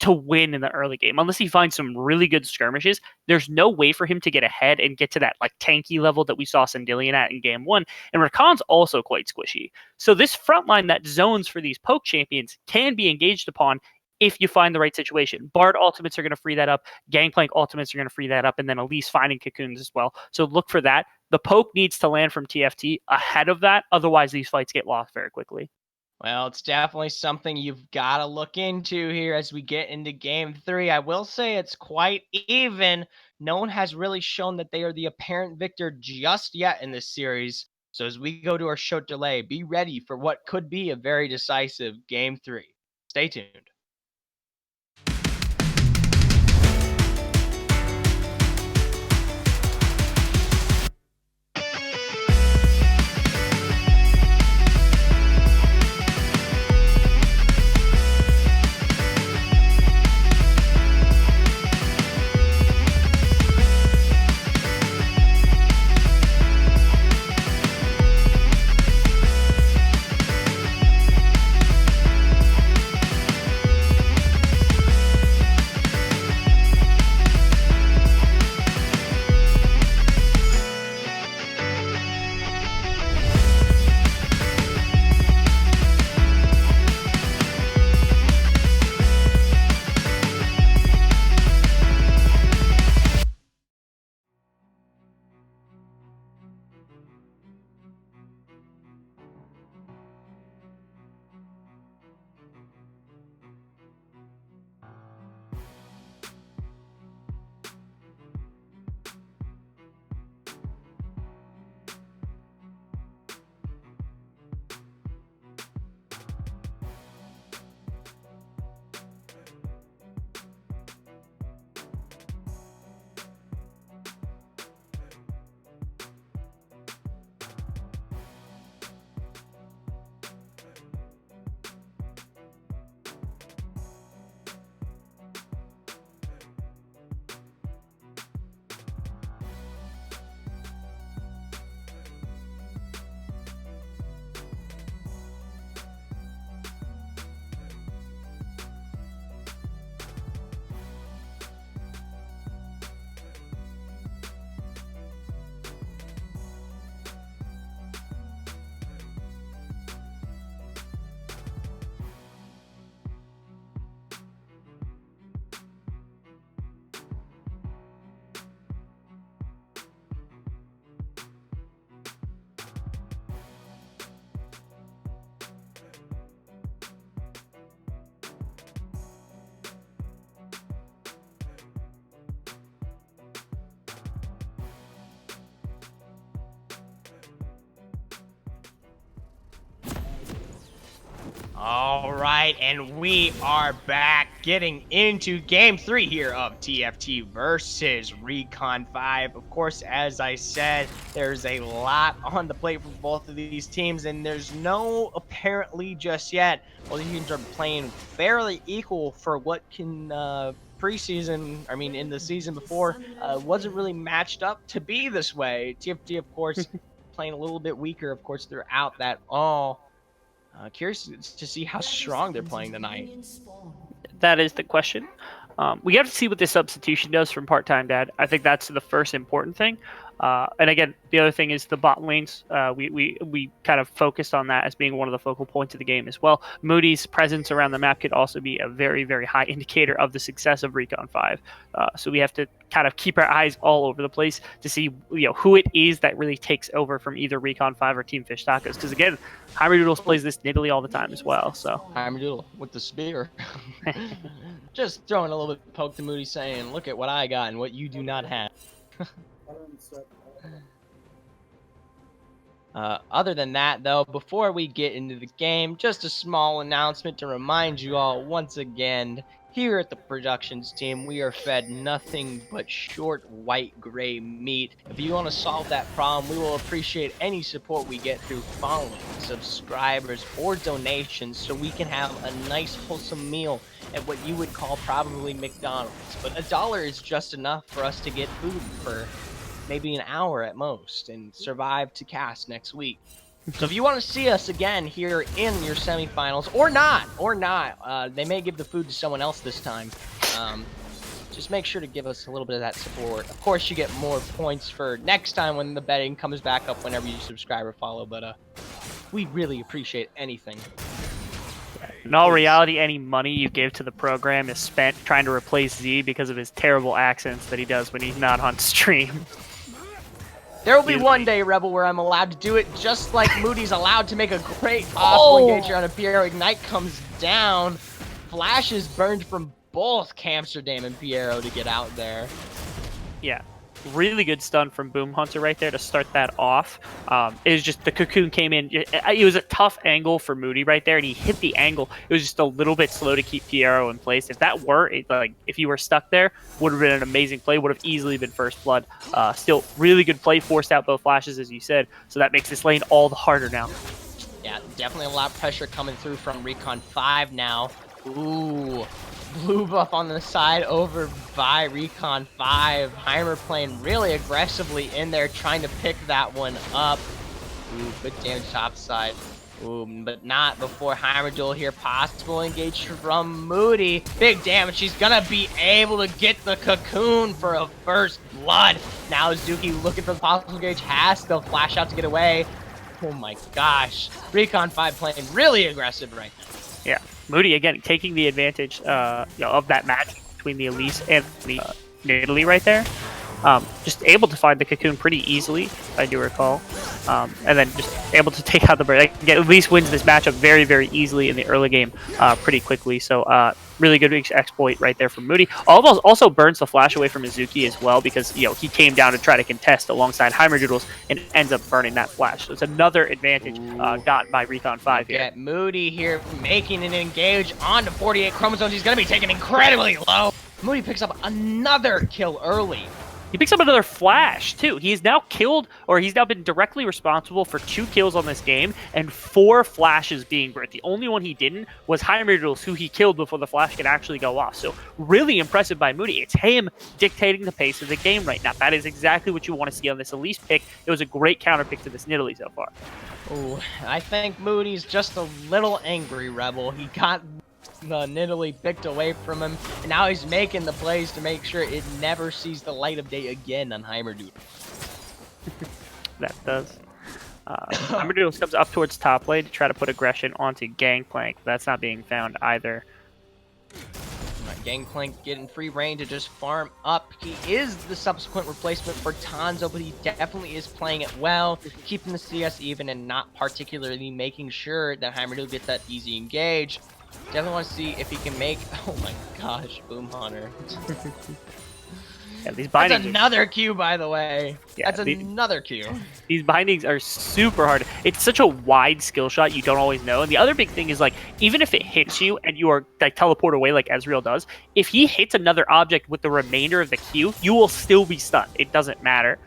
to win in the early game unless he finds some really good skirmishes. There's no way for him to get ahead and get to that like tanky level that we saw Sindillion at in game 1. And Recon's also quite squishy. So this front line that zones for these poke champions can be engaged upon if you find the right situation. Bard ultimates are going to free that up. Gangplank ultimates are going to free that up. And then Elise finding cocoons as well. So look for that. The poke needs to land from TFT ahead of that. Otherwise, these fights get lost very quickly. Well, it's definitely something you've got to look into here as we get into game 3. I will say it's quite even. No one has really shown that they are the apparent victor just yet in this series. So as we go to our short delay, be ready for what could be a very decisive game 3. Stay tuned. All right, and we are back getting into game 3 here of TFT versus Recon 5. Of course, as I said, there's a lot on the plate for both of these teams, and there's no apparently just yet. Both these teams are playing fairly equal for what can preseason, I mean, in the season before, wasn't really matched up to be this way. TFT, of course, playing a little bit weaker, of course, throughout that all. Curious to see how strong they're playing tonight. That is the question. We have to see what the substitution does from part-time dad. I think that's the first important thing. And again, the other thing is the bot lanes. We kind of focused on that as being one of the focal points of the game as well. Moody's presence around the map could also be a very, very high indicator of the success of Recon 5. So we have to kind of keep our eyes all over the place to see who it is that really takes over from either Recon 5 or Team Fish Tacos. Because again, Heimerdoodles plays this in Italy all the time as well. So Heimerdoodle with the spear. Just throwing a little bit of poke to Moody saying, look at what I got and what you do not have. Other than that, though, before we get into the game, just a small announcement to remind you all once again, here at the Productions team, we are fed nothing but short white gray meat. If you want to solve that problem, we will appreciate any support we get through following, subscribers, or donations so we can have a nice wholesome meal at what you would call probably McDonald's. But $1 is just enough for us to get food for maybe an hour at most and survive to cast next week. So if you want to see us again here in your semifinals, or not, they may give the food to someone else this time. Just make sure to give us a little bit of that support. Of course, you get more points for next time when the betting comes back up whenever you subscribe or follow, but we really appreciate anything. in all reality, any money you give to the program is spent trying to replace Z because of his terrible accents that he does when he's not on stream. There will be one day, Rebel, where I'm allowed to do it, just like Moody's allowed to make a great possible engager on a Piero. Ignite comes down. Flash is burned from both Camsterdam and Piero to get out there. Yeah, really good stun from Boom Hunter right there to start that off. It was just the cocoon came in. It was a tough angle for Moody right there, and he hit the angle. It was just a little bit slow to keep Piero in place. If that were, if you were stuck there, would have been an amazing play. Would have easily been first blood. Still, really good play. Forced out both flashes, as you said. So that makes this lane all the harder now. Yeah, definitely a lot of pressure coming through from Recon 5 now. Ooh. Blue buff on the side over by Recon 5. Heimer playing really aggressively in there, trying to pick that one up. Ooh, good damage top side. Ooh, but not before Heimerdoodle here. Possible engage from Moody. Big damage. She's gonna be able to get the cocoon for a first blood. Now Zuki looking for the possible engage. Has to flash out to get away. Oh my gosh. Recon 5 playing really aggressive right now. Yeah. Moody, again, taking the advantage of that match between the Elise and the Nidalee right there. Just able to find the cocoon pretty easily, if I do recall. And then just able to take out the bird. Elise wins this matchup very, very easily in the early game pretty quickly. So really good exploit right there from Moody. Almost also burns the flash away from Mizuki as well because he came down to try to contest alongside Heimerdoodles and ends up burning that flash. So it's another advantage gotten by Recon 5 here. Get Moody here making an engage onto 48 chromosomes. He's going to be taken incredibly low. Moody picks up another kill early. He picks up another flash, too. He's now been directly responsible for 2 kills on this game and 4 flashes being burnt. The only one he didn't was Heimerdoodles, who he killed before the flash could actually go off. So really impressive by Moody. It's him dictating the pace of the game right now. That is exactly what you want to see on this Elise pick. It was a great counter pick to this Nidalee so far. Ooh, I think Moody's just a little angry, Rebel. He got the Nidalee picked away from him, and now he's making the plays to make sure it never sees the light of day again on Heimerdoodle. That does. Heimerdoodle comes up towards top lane to try to put aggression onto Gangplank. That's not being found either. Gangplank getting free reign to just farm up. He is the subsequent replacement for Tanzo, but he definitely is playing it well, keeping the CS even and not particularly making sure that Heimerdoodle gets that easy engage. Definitely want to see if he can make... Oh my gosh, Boom Hunter. Yeah, these That's bindings. another Q, by the way. Yeah, That's another Q. These bindings are super hard. It's such a wide skill shot, you don't always know. And the other big thing is, like, even if it hits you and you are like teleport away like Ezreal does, if he hits another object with the remainder of the Q, you will still be stunned. It doesn't matter.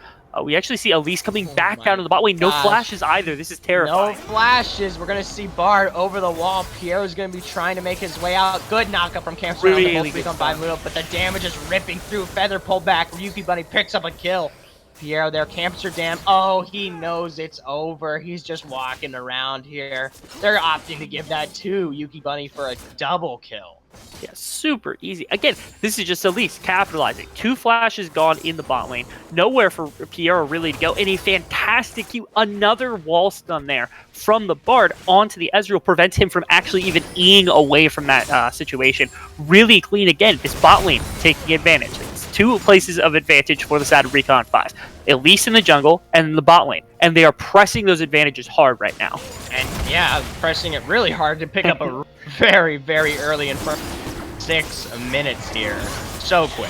We actually see Elise coming back down to the bot lane. No flashes either. This is terrifying. No flashes. We're going to see Bard over the wall. Piero's going to be trying to make his way out. Good knockup from Camp Surround. Really Recon by Mudo, but the damage is ripping through. Feather pulled back. Yuki Bunny picks up a kill. Piero there, Amsterdam. Oh, he knows it's over. He's just walking around here. They're opting to give that to Yuki Bunny for a double kill. Yeah, super easy. Again, this is just Elise capitalizing. 2 flashes gone in the bot lane. Nowhere for Piero really to go. And a fantastic Q. Another wall stun there from the Bard onto the Ezreal prevents him from actually even eing away from that situation. Really clean again. This bot lane taking advantage. It's 2 places of advantage for the side of Recon 5. Elise in the jungle and in the bot lane. And they are pressing those advantages hard right now. And yeah, pressing it really hard to pick up a very, very early in first 6 minutes here. So quick.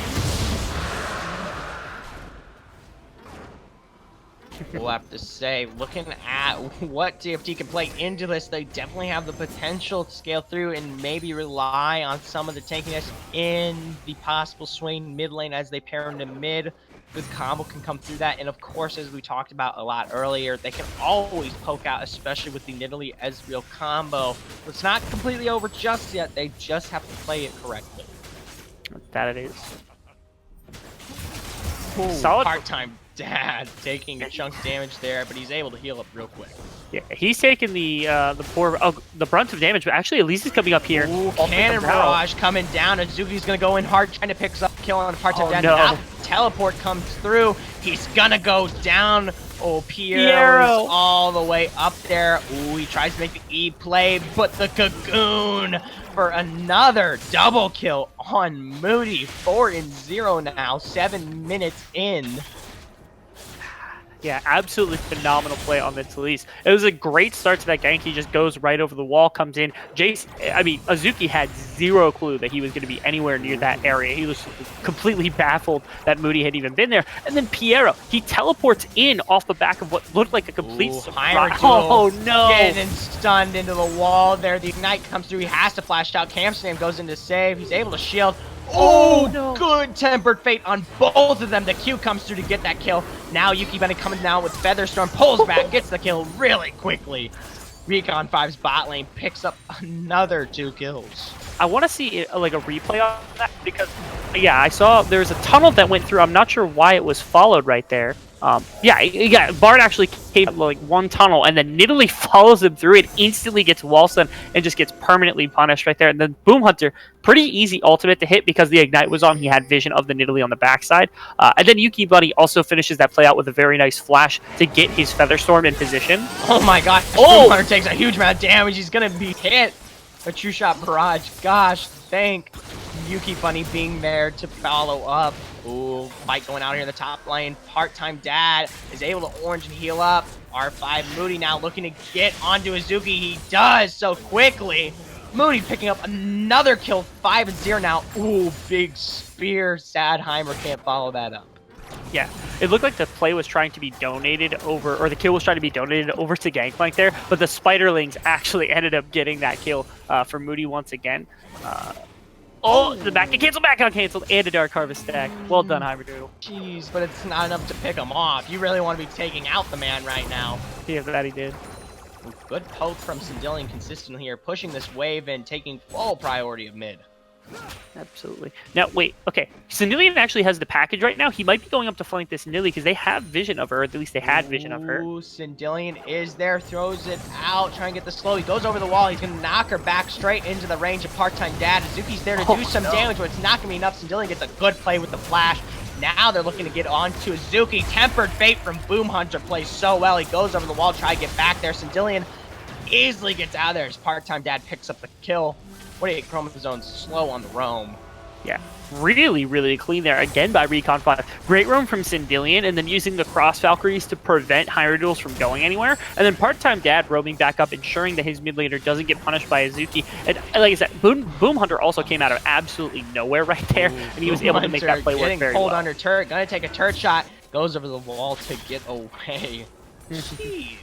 We'll have to say, looking at what TFT can play into this, they definitely have the potential to scale through and maybe rely on some of the tankiness in the possible Swain mid lane as they pair into mid. Good combo can come through that, and of course, as we talked about a lot earlier, they can always poke out, especially with the Nidalee Ezreal combo. It's not completely over just yet, they just have to play it correctly. That it is. Ooh, Solid part-time dad taking a chunk of damage there, but he's able to heal up real quick. Yeah, he's taking the brunt of damage, but actually Elise is coming up here. Ooh, Cannon Barrage coming down. Azuki's gonna go in hard, trying to pick up kill on the part-time dad. No. Now, teleport comes through. He's gonna go down. Oh, Piero is all the way up there. Ooh, he tries to make the E play, but the Cocoon for another double kill on Moody. 4-0 now, 7 minutes in. Yeah, absolutely phenomenal play on Elise. It was a great start to that gank. He just goes right over the wall, comes in. Azuki had 0 clue that he was going to be anywhere near that area. He was completely baffled that Moody had even been there. And then Piero, he teleports in off the back of what looked like a complete surprise. Oh, no. Getting stunned into the wall there. The Ignite comes through. He has to flash out. Camstam goes into save. He's able to shield. Oh, no. Good Tempered Fate on both of them. The Q comes through to get that kill. Now Yuki Bunny coming down with Featherstorm, pulls back, gets the kill really quickly. Recon 5's bot lane picks up another 2 kills. I want to see like a replay on that because, yeah, I saw there's a tunnel that went through. I'm not sure why it was followed right there. Yeah, Bard actually came like 1 tunnel and then Nidalee follows him through it, instantly gets wall stun and just gets permanently punished right there. And then Boom Hunter, pretty easy ultimate to hit because the Ignite was on. He had vision of the Nidalee on the backside. And then Yuki Bunny also finishes that play out with a very nice flash to get his Featherstorm in position. Oh my god, Boom Hunter takes a huge amount of damage. He's gonna be hit. A True Shot Barrage. Gosh, thank Yuki Bunny being there to follow up. Ooh, fight going out here in the top lane. Part-time dad is able to orange and heal up. R5 Moody now looking to get onto Azuki. He does so quickly. Moody picking up another kill. 5-0 now. Ooh, big spear. Sadheimer can't follow that up. Yeah, it looked like the play was trying to be donated over, or the kill was trying to be donated over to Gangplank there, but the Spiderlings actually ended up getting that kill for Moody once again. The back on cancel, and a Dark Harvest stack. Well done, Hyberdoodle. Jeez, but it's not enough to pick him off. You really want to be taking out the man right now. Yeah, that he did. Good poke from Sindillion consistently here, pushing this wave and taking full priority of mid. Absolutely. Now, wait, okay. Sindillion actually has the package right now. He might be going up to flank this Nidalee because they have vision of her, or at least they had vision of her. Ooh, Sindillion is there, throws it out, trying to get the slow. He goes over the wall. He's going to knock her back straight into the range of part-time dad. Azuki's there to do some damage, but it's not going to be enough. Sindillion gets a good play with the flash. Now they're looking to get on to Azuki. Tempered Fate from Boom Hunter plays so well. He goes over the wall, try to get back there. Sindillion easily gets out of there. His part-time dad picks up the kill. 48 chromosomes slow on the roam. Yeah, really, really clean there again by Recon 5. Great roam from Sindillion, and then using the cross Valkyries to prevent higher duels from going anywhere. And then part-time Dad roaming back up, ensuring that his mid laner doesn't get punished by Azuki. And like I said, Boom Hunter also came out of absolutely nowhere right there, and he was able to make that play work very pulled well. under turret, gonna take a turret shot, goes over the wall to get away. Jeez.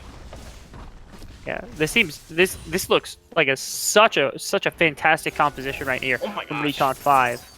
Yeah, this looks like such a fantastic composition right here from Recon 5.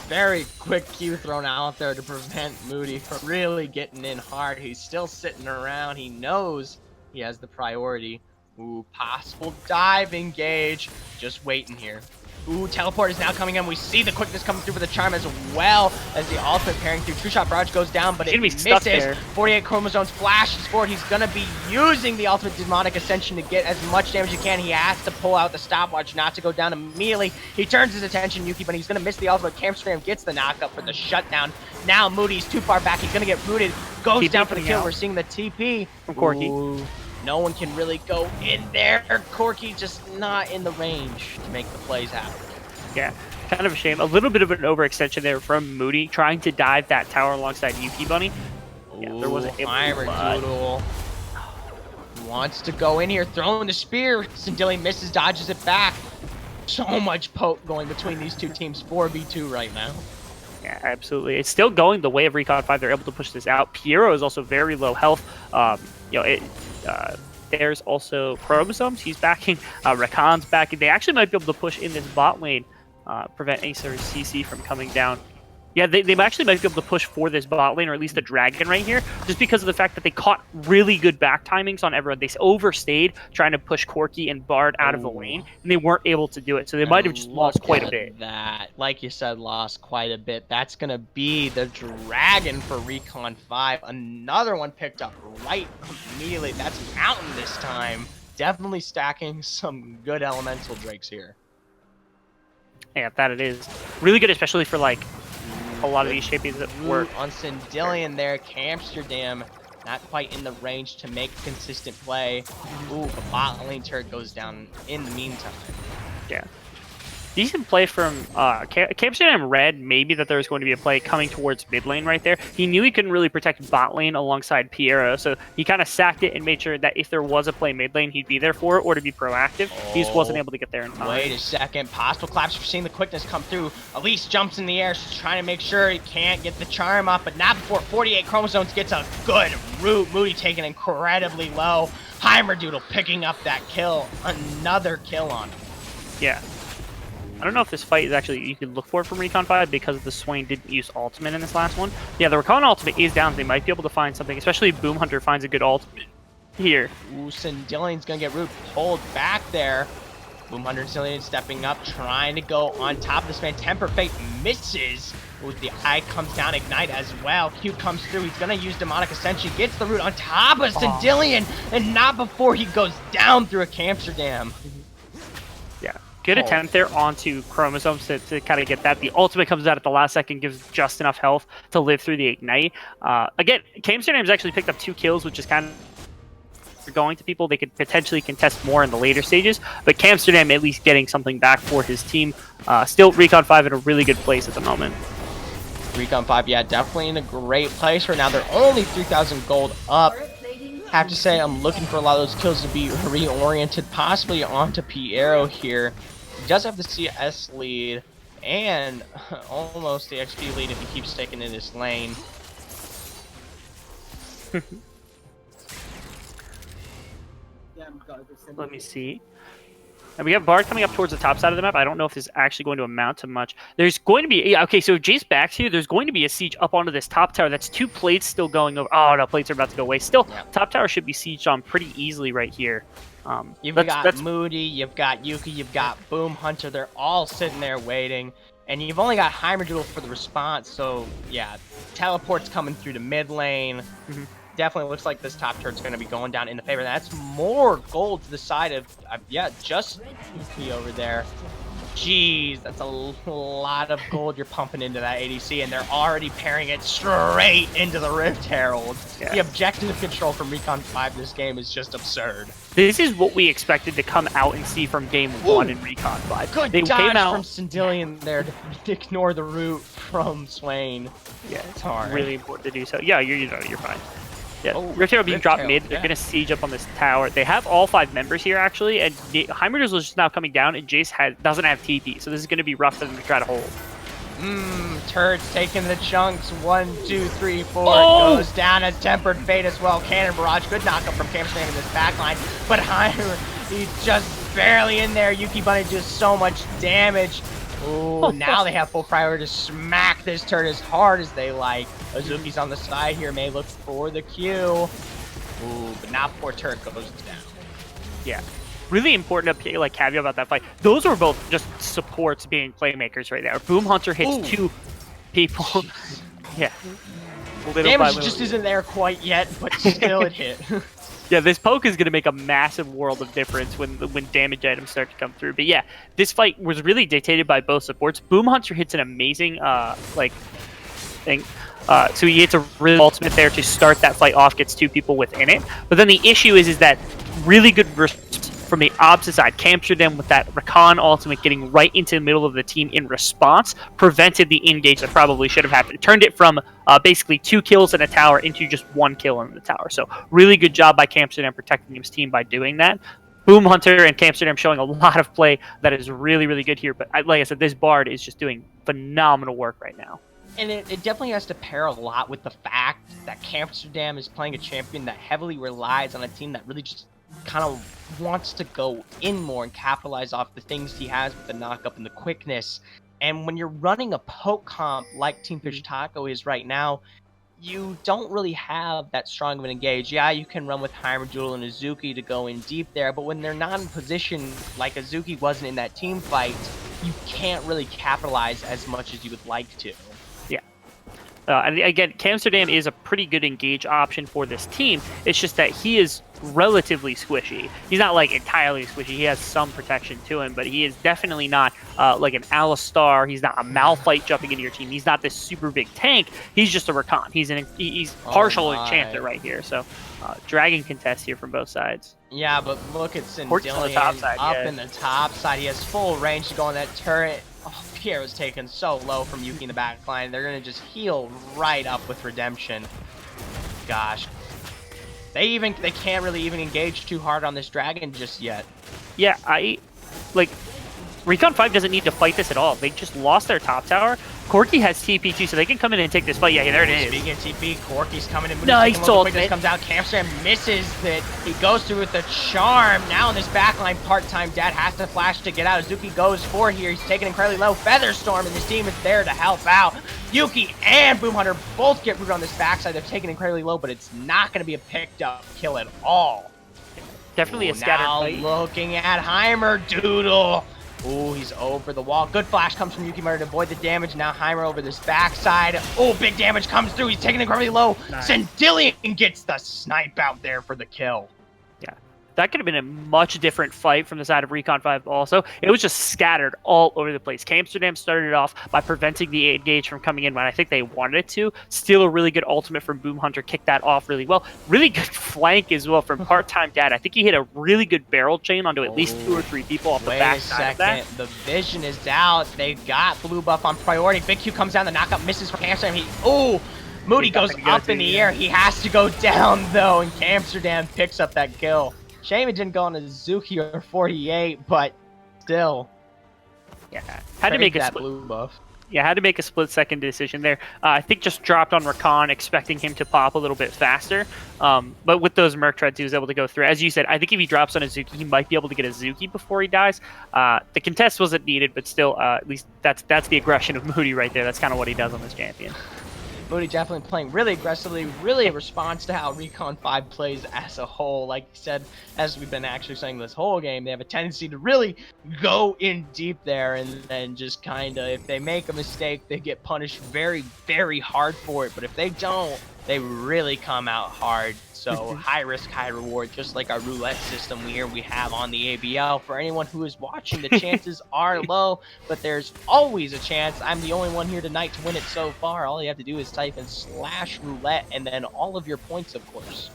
Very quick Q thrown out there to prevent Moody from really getting in hard. He's still sitting around. He knows he has the priority. Ooh, possible dive engage. Just waiting here. Ooh, teleport is now coming in. We see the quickness coming through for the charm as well as the ultimate pairing through. True Shot Barrage goes down, but it misses. 48 chromosomes flashes forward. He's going to be using the ultimate demonic ascension to get as much damage as he can. He has to pull out the stopwatch not to go down immediately. He turns his attention, Yuki, but he's going to miss the ultimate. Camstram gets the knockup for the shutdown. Now Moody's too far back. He's going to get rooted. Goes TP down for the kill. We're seeing the TP from Corky. Ooh. No one can really go in there. Corky just not in the range to make the plays happen. Yeah, kind of a shame. A little bit of an overextension there from Moody, trying to dive that tower alongside Yuki Bunny. Yeah, there was a Doodle. Wants to go in here, throwing the spear. Sindillion misses, dodges it back. So much poke going between these two teams. 4v2 right now. Yeah, absolutely. It's still going the way of Recon 5. They're able to push this out. Piero is also very low health. There's also Chromosomes. He's backing. Recon's backing. They actually might be able to push in this bot lane, prevent Acer or CC from coming down. Yeah, they actually might be able to push for this bot lane, or at least the dragon right here, just because of the fact that they caught really good back timings on everyone. They overstayed trying to push Corky and Bard out of the lane, and they weren't able to do it. So they might have just lost quite a bit. That, like you said, lost quite a bit. That's going to be the dragon for Recon 5. Another one picked up right immediately. That's Mountain this time. Definitely stacking some good elemental drakes here. Yeah, that it is. Really good, especially for like a lot of these shapings that work. On Sindillion there, Amsterdam not quite in the range to make a consistent play. Ooh, the bot lane turret goes down in the meantime. Yeah. Decent play from Amsterdam read maybe that there was going to be a play coming towards mid lane right there. He knew he couldn't really protect bot lane alongside Piero, so he kind of sacked it and made sure that if there was a play mid lane, he'd be there for it or to be proactive. He just wasn't able to get there in time. Wait a second. Possible collapse. We're seeing the quickness come through. Elise jumps in the air. She's trying to make sure he can't get the charm up, but not before 48 chromosomes gets a good root. Moody taken incredibly low. Heimerdoodle picking up that kill. Another kill on him. Yeah. I don't know if this fight is actually, you could look for it from Recon 5 because the Swain didn't use ultimate in this last one. Yeah, the Recon ultimate is down. They might be able to find something, especially if Boom Hunter finds a good ultimate here. Ooh, Sindillion's going to get root pulled back there. Boom Hunter and Sindillion stepping up, trying to go on top of this man. Temper Fate misses. Ooh, the eye comes down, Ignite as well. Q comes through. He's going to use Demonic Ascension. Gets the root on top of Sindillion, and not before he goes down through a Amsterdam. Yeah. Good attempt there onto Chromosomes to kind of get that. The ultimate comes out at the last second, gives just enough health to live through the Ignite. Again, Amsterdam's actually picked up 2 kills, which is kind of going to people. They could potentially contest more in the later stages, but Amsterdam at least getting something back for his team. Still, Recon 5 in a really good place at the moment. Recon 5, yeah, definitely in a great place right now. They're only 3,000 gold up. Have to say, I'm looking for a lot of those kills to be reoriented, possibly onto Piero here. He does have the CS lead and almost the XP lead if he keeps sticking in his lane. Let me see. And we have Bard coming up towards the top side of the map. I don't know if this is actually going to amount to much. There's going to be... Yeah, okay, so if Jace backs here, there's going to be a siege up onto this top tower. That's 2 plates still going over. Oh, no, plates are about to go away. Still, yeah. Top tower should be sieged on pretty easily right here. You've got Moody, you've got Yuki, you've got Boom Hunter. They're all sitting there waiting. And you've only got Heimerdoodle for the response. So, yeah, teleport's coming through the mid lane. Definitely looks like this top turret's going to be going down in the favor. That's more gold to the side of, yeah, just Yuki over there. Jeez, that's a lot of gold you're pumping into that ADC, and they're already pairing it straight into the Rift Herald. Yeah. The objective control from Recon 5 this game is just absurd. This is what we expected to come out and see from game 1 in Recon 5. Good They dodge came out from Sindillion there to ignore the root from Swain. Yeah, it's hard. Really important to do so. Yeah, you're fine. Yeah, Oh, Rift Herald being Rift dropped Herald, mid. They're yeah. gonna siege up on this tower. They have all 5 members here actually, and Heimerdall's is just now coming down, and Jace doesn't have TP, so this is gonna be rough for them to try to hold. Turret's taking the chunks. 1, 2, 3, 4. Oh! Goes down a tempered fate as well. Cannon barrage. Good knockup from Camstran in this backline. But Heimer, he's just barely in there. Yuki Bunny does so much damage. Ooh, now they have full priority to smack this turret as hard as they like. Azuki's on the side here. May look for the Q. Ooh, but now poor turret goes down. Yeah. Really important to like caveat about that fight. Those were both just supports being playmakers right there. Boom Hunter hits 2 people. Yeah. Damage just isn't there quite yet, but still it hit. Yeah, this poke is going to make a massive world of difference when damage items start to come through. But yeah, this fight was really dictated by both supports. Boom Hunter hits an amazing thing. So he hits a real ultimate there to start that fight off, gets 2 people within it. But then the issue is that really good from the opposite side. Amsterdam with that Recon ultimate getting right into the middle of the team in response prevented the engage that probably should have happened. Turned it from basically 2 kills in a tower into just 1 kill in the tower. So really good job by Amsterdam protecting his team by doing that. Boom Hunter and Amsterdam showing a lot of play that is really, really good here. But like I said, this Bard is just doing phenomenal work right now. And it definitely has to pair a lot with the fact that Amsterdam is playing a champion that heavily relies on a team that really just kind of wants to go in more and capitalize off the things he has with the knockup and the quickness. And when you're running a poke comp like Team Fish Taco is right now, you don't really have that strong of an engage. Yeah, you can run with Heimerdoodle and Azuki to go in deep there, but when they're not in position like Azuki wasn't in that team fight, you can't really capitalize as much as you would like to. And again, Amsterdam is a pretty good engage option for this team. It's just that he is relatively squishy. He's not like entirely squishy. He has some protection to him, but he is definitely not like an Alistar. He's not a Malphite jumping into your team. He's not this super big tank. He's just a Recon. He's partial enchanter right here. So dragon contest here from both sides. Yeah, but look at Sindillion up in the top side. He has full range to go on that turret. Oh, Pierre was taken so low from Yuki in the back line. They're going to just heal right up with Redemption. Gosh. They can't really even engage too hard on this dragon just yet. Yeah, Recon 5 doesn't need to fight this at all. They just lost their top tower. Corki has TP too, so they can come in and take this fight. Yeah, there it is. Speaking of TP, Corki's coming in. Nice ult. This comes out. Camstran misses it. He goes through with the charm. Now in this backline, part-time dad has to flash to get out. Azuki goes for here. He's taking incredibly low. Featherstorm, and his team is there to help out. Yuki and Boom Hunter both get rooted on this backside. They're taking incredibly low, but it's not going to be a picked up kill at all. Definitely a scattered fight. Now looking at Heimerdoodle. Ooh, he's over the wall. Good flash comes from Yuki Murder to avoid the damage. Now Heimer over this backside. Oh, big damage comes through. He's taking incredibly low. Nice. Sindillion gets the snipe out there for the kill. Yeah, that could have been a much different fight from the side of Recon 5 also. It was just scattered all over the place. Amsterdam started it off by preventing the engage from coming in when I think they wanted it to. Still a really good ultimate from Boom Hunter. Kicked that off really well. Really good flank as well from part-time dad. I think he hit a really good barrel chain onto at least 2 or 3 people off the back side of that. The vision is out. They got blue buff on priority. Big Q comes down. The knockup misses for Amsterdam. Moody goes up in the air. He has to go down though, and Amsterdam picks up that kill. Shame it didn't go on Azuki or 48, but still. Yeah, had to make a split blue buff. Yeah, had to make a split-second decision there. I think just dropped on Recon, expecting him to pop a little bit faster. But with those Merc Treads, he was able to go through. As you said, I think if he drops on Azuki, he might be able to get Azuki before he dies. The contest wasn't needed, but still, at least that's the aggression of Moody right there. That's kind of what he does on this champion. Moody definitely playing really aggressively, really a response to how Recon 5 plays as a whole. Like you said, as we've been actually saying this whole game, they have a tendency to really go in deep there and then just kind of, if they make a mistake, they get punished very, very hard for it. But if they don't, they really come out hard. So high risk, high reward, just like our roulette system here we have on the ABL. For anyone who is watching, the chances are low, but there's always a chance. I'm the only one here tonight to win it so far. All you have to do is type in /roulette and then all of your points, of course.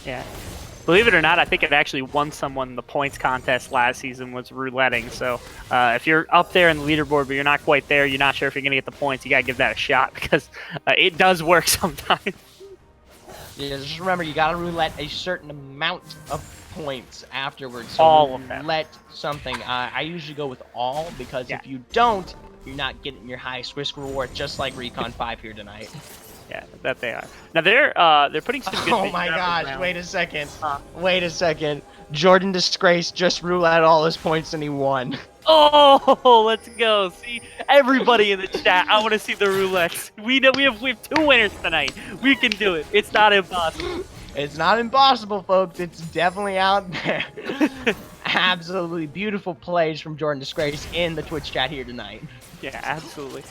Yeah. Believe it or not, I think it actually won someone the points contest last season was rouletting. So if you're up there in the leaderboard, but you're not quite there, you're not sure if you're going to get the points, you got to give that a shot because it does work sometimes. Yeah, just remember, you got to roulette a certain amount of points afterwards. So All of them. Roulette something. I usually go with all because if you don't, you're not getting your highest risk reward, just like Recon 5 here tonight. Yeah, that they are. Now they're putting some good. Oh my gosh! Wait a second. Wait a second. Jordan Disgrace just roulette all his points and he won. Oh, let's go! See, everybody in the chat, I want to see the roulettes. We know we have 2 winners tonight. We can do it. It's not impossible. It's not impossible, folks. It's definitely out there. Absolutely beautiful plays from Jordan Disgrace in the Twitch chat here tonight. Yeah, absolutely.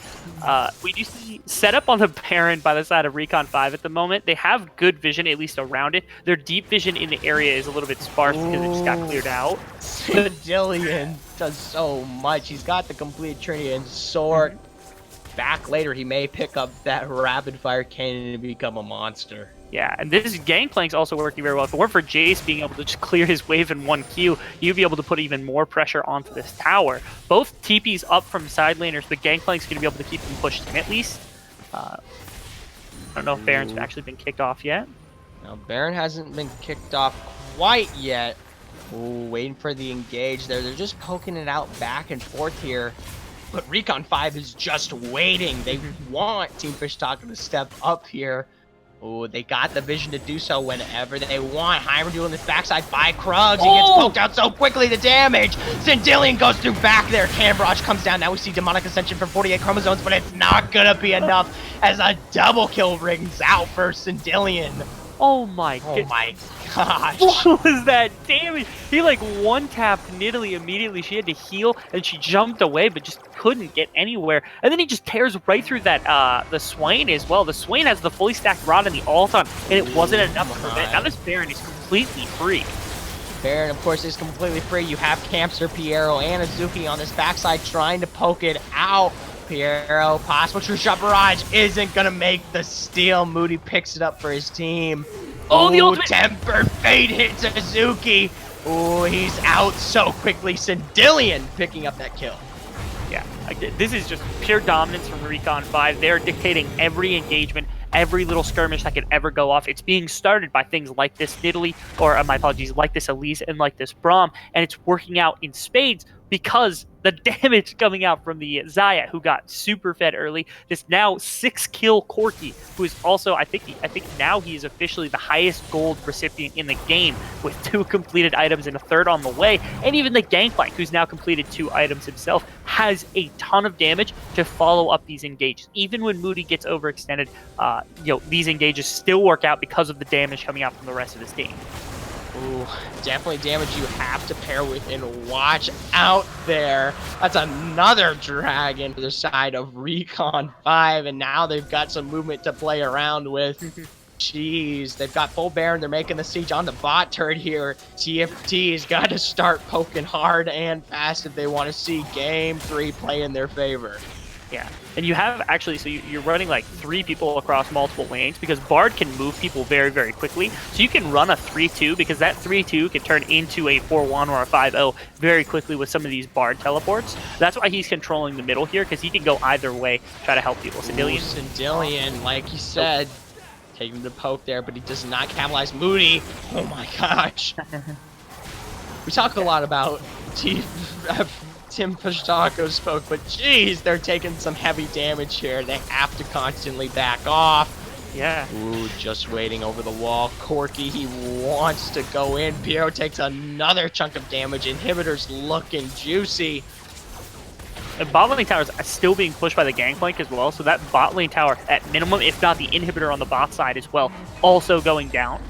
We do see setup on the Baron by the side of Recon 5 at the moment. They have good vision, at least around it. Their deep vision in the area is a little bit sparse because it just got cleared out. Dillian does so much. He's got the complete Trinity and sword. Back later, he may pick up that rapid fire cannon and become a monster. Yeah, and this Gangplank's also working very well. If it weren't for Jace being able to just clear his wave in 1Q, you'd be able to put even more pressure onto this tower. Both TP's up from side laners, but Gangplank's going to be able to keep them pushed in at least. I don't know if Baron's actually been kicked off yet. No, Baron hasn't been kicked off quite yet. Ooh, waiting for the engage there. They're just poking it out back and forth here. But Recon 5 is just waiting. They want Team Fish Taco to step up here. Oh, they got the vision to do so whenever they want. Heimer doing this backside by Krugs. He gets poked out so quickly, the damage. Sindillion goes through back there. Cam Barrage comes down. Now we see Demonic Ascension for 48 chromosomes, but it's not going to be enough as a double kill rings out for Sindillion. Oh my gosh. What was that damage? He like one-tapped Nidalee immediately. She had to heal and she jumped away but just couldn't get anywhere. And then he just tears right through that the Swain as well. The Swain has the fully stacked rod and the ult on, and it wasn't enough to prevent. Now this Baron is completely free. Baron, of course, is completely free. You have Campster, Piero, and Azuki on this backside trying to poke it out. Piero, possible true shot barrage isn't gonna make the steal. Moody picks it up for his team. Oh, the ultimate temper fade hits Azuki. Oh, he's out so quickly. Sindillion picking up that kill. Yeah, this is just pure dominance from Recon 5. They're dictating every engagement, every little skirmish that could ever go off. It's being started by things like this Nidalee, or my apologies, like this Elise and like this Braum, and it's working out in spades because the damage coming out from the Xayah, who got super fed early. This now 6-kill Corki, who is also, I think now he is officially the highest gold recipient in the game with 2 completed items and a 3rd on the way. And even the Gangplank, who's now completed 2 items himself, has a ton of damage to follow up these engages. Even when Moody gets overextended, these engages still work out because of the damage coming out from the rest of his team. Ooh, definitely damage you have to pair with, and watch out there. That's another dragon to the side of Recon 5, and now they've got some movement to play around with. Jeez, they've got full Baron. They're making the siege on the bot turret here. TFT's got to start poking hard and fast if they want to see Game 3 play in their favor. Yeah, and you have actually, so you're running like 3 people across multiple lanes because Bard can move people very, very quickly. So you can run a 3-2 because that 3-2 can turn into a 4-1 or a 5-0 very quickly with some of these Bard teleports. That's why he's controlling the middle here because he can go either way, try to help people. Sindillion, like you said, taking the poke there, but he does not capitalize. Moody, oh my gosh. We talk a lot about Tim Pashtaco spoke, but geez, they're taking some heavy damage here. They have to constantly back off. Yeah. Ooh, just waiting over the wall. Corki, he wants to go in. Piero takes another chunk of damage. Inhibitor's looking juicy. And bot lane tower is still being pushed by the Gangplank as well, so that bot lane tower, at minimum, if not the inhibitor on the bot side as well, also going down.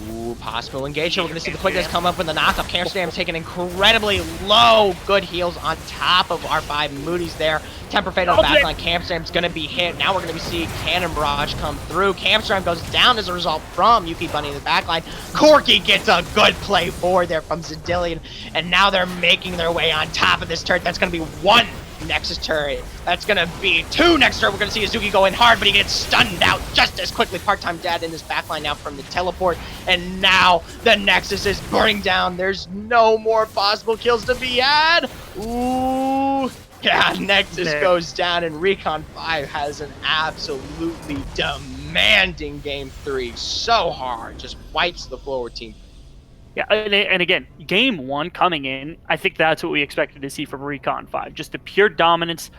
Ooh, possible engage. So we're going to see the quickness come up with the knockup. Amsterdam's taking incredibly low. Good heals on top of R5. Moody's there. Temper Fade on the backline. Amsterdam's going to be hit. Now we're going to see Cannon Barrage come through. Amsterdam goes down as a result from Yuki Bunny in the backline. Corky gets a good play forward there from Zedillion. And now they're making their way on top of this turret. That's going to be one Nexus turret. That's gonna be two next turret. We're gonna see Azuki go in hard, but he gets stunned out just as quickly. Part-time dad in this backline now from the teleport, and now the Nexus is burning down. There's no more possible kills to be had. Ooh, yeah, Nexus goes down, and Recon 5 has an absolutely demanding game 3. So hard, just wipes the floor with Team. Yeah, and again, game 1 coming in, I think that's what we expected to see from Recon 5. Just the pure dominance,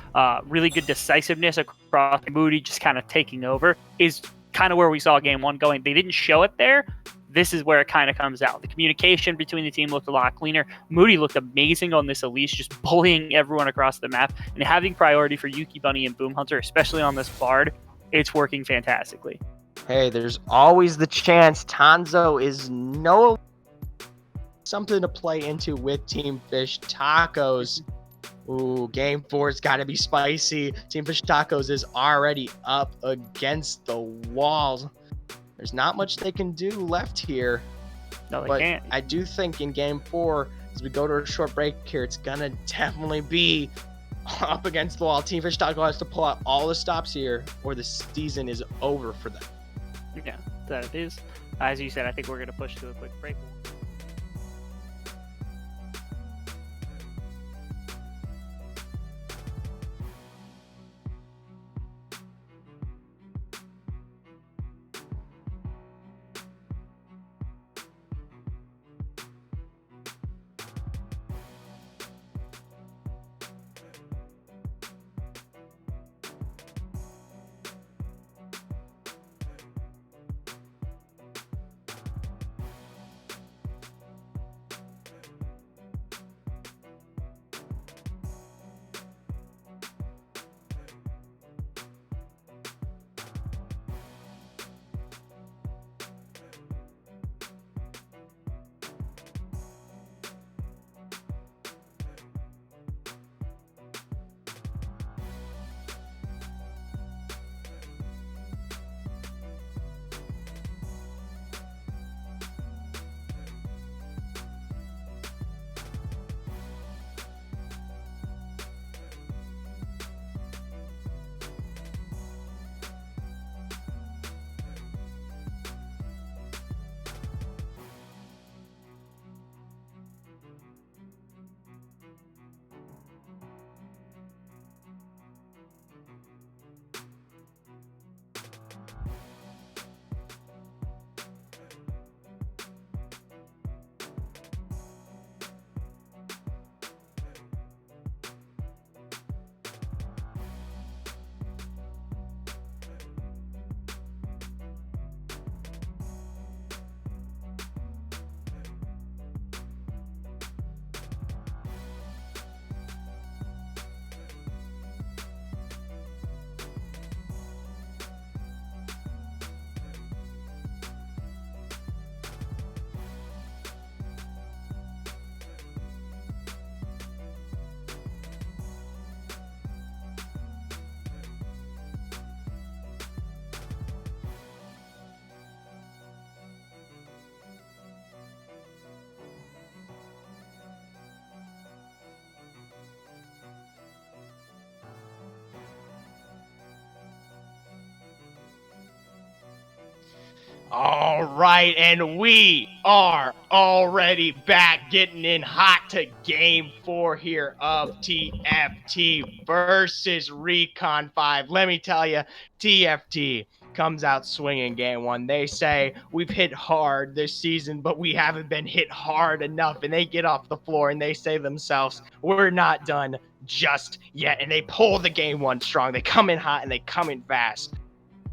really good decisiveness across Moody, just kind of taking over, is kind of where we saw game 1 going. They didn't show it there. This is where it kind of comes out. The communication between the team looked a lot cleaner. Moody looked amazing on this Elise, just bullying everyone across the map, and having priority for Yuki Bunny and Boom Hunter, especially on this Bard, it's working fantastically. Hey, there's always the chance Tanzo is no... something to play into with Team Fish Tacos. Ooh, game 4's got to be spicy. Team Fish Tacos is already up against the walls. There's not much they can do left here. No, they but can't. I do think in game 4, as we go to a short break here, it's gonna definitely be up against the wall. Team Fish Tacos has to pull out all the stops here, or the season is over for them. Yeah, that it is. As you said, I think we're going to push to a quick break. All right, and we are already back getting in hot to game 4 here of TFT versus Recon 5. Let me tell you, TFT comes out swinging game 1. They say, we've hit hard this season, but we haven't been hit hard enough. And they get off the floor and they say themselves, we're not done just yet. And they pull the game 1 strong. They come in hot and they come in fast.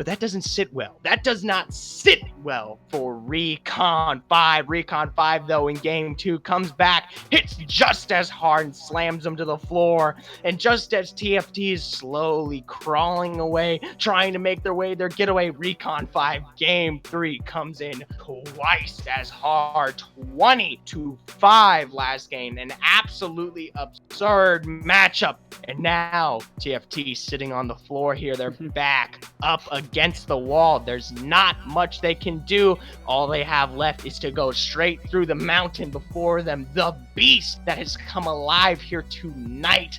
But that doesn't sit well. That does not sit well for Recon 5. Recon 5, though, in game 2 comes back, hits just as hard and slams them to the floor. And just as TFT is slowly crawling away, trying to make their way, their getaway, Recon 5 game 3 comes in twice as hard. 20-5 last game. An absolutely absurd matchup. And now TFT sitting on the floor here. They're back up against the wall. There's not much they can do. All they have left is to go straight through the mountain before them. The beast that has come alive here tonight.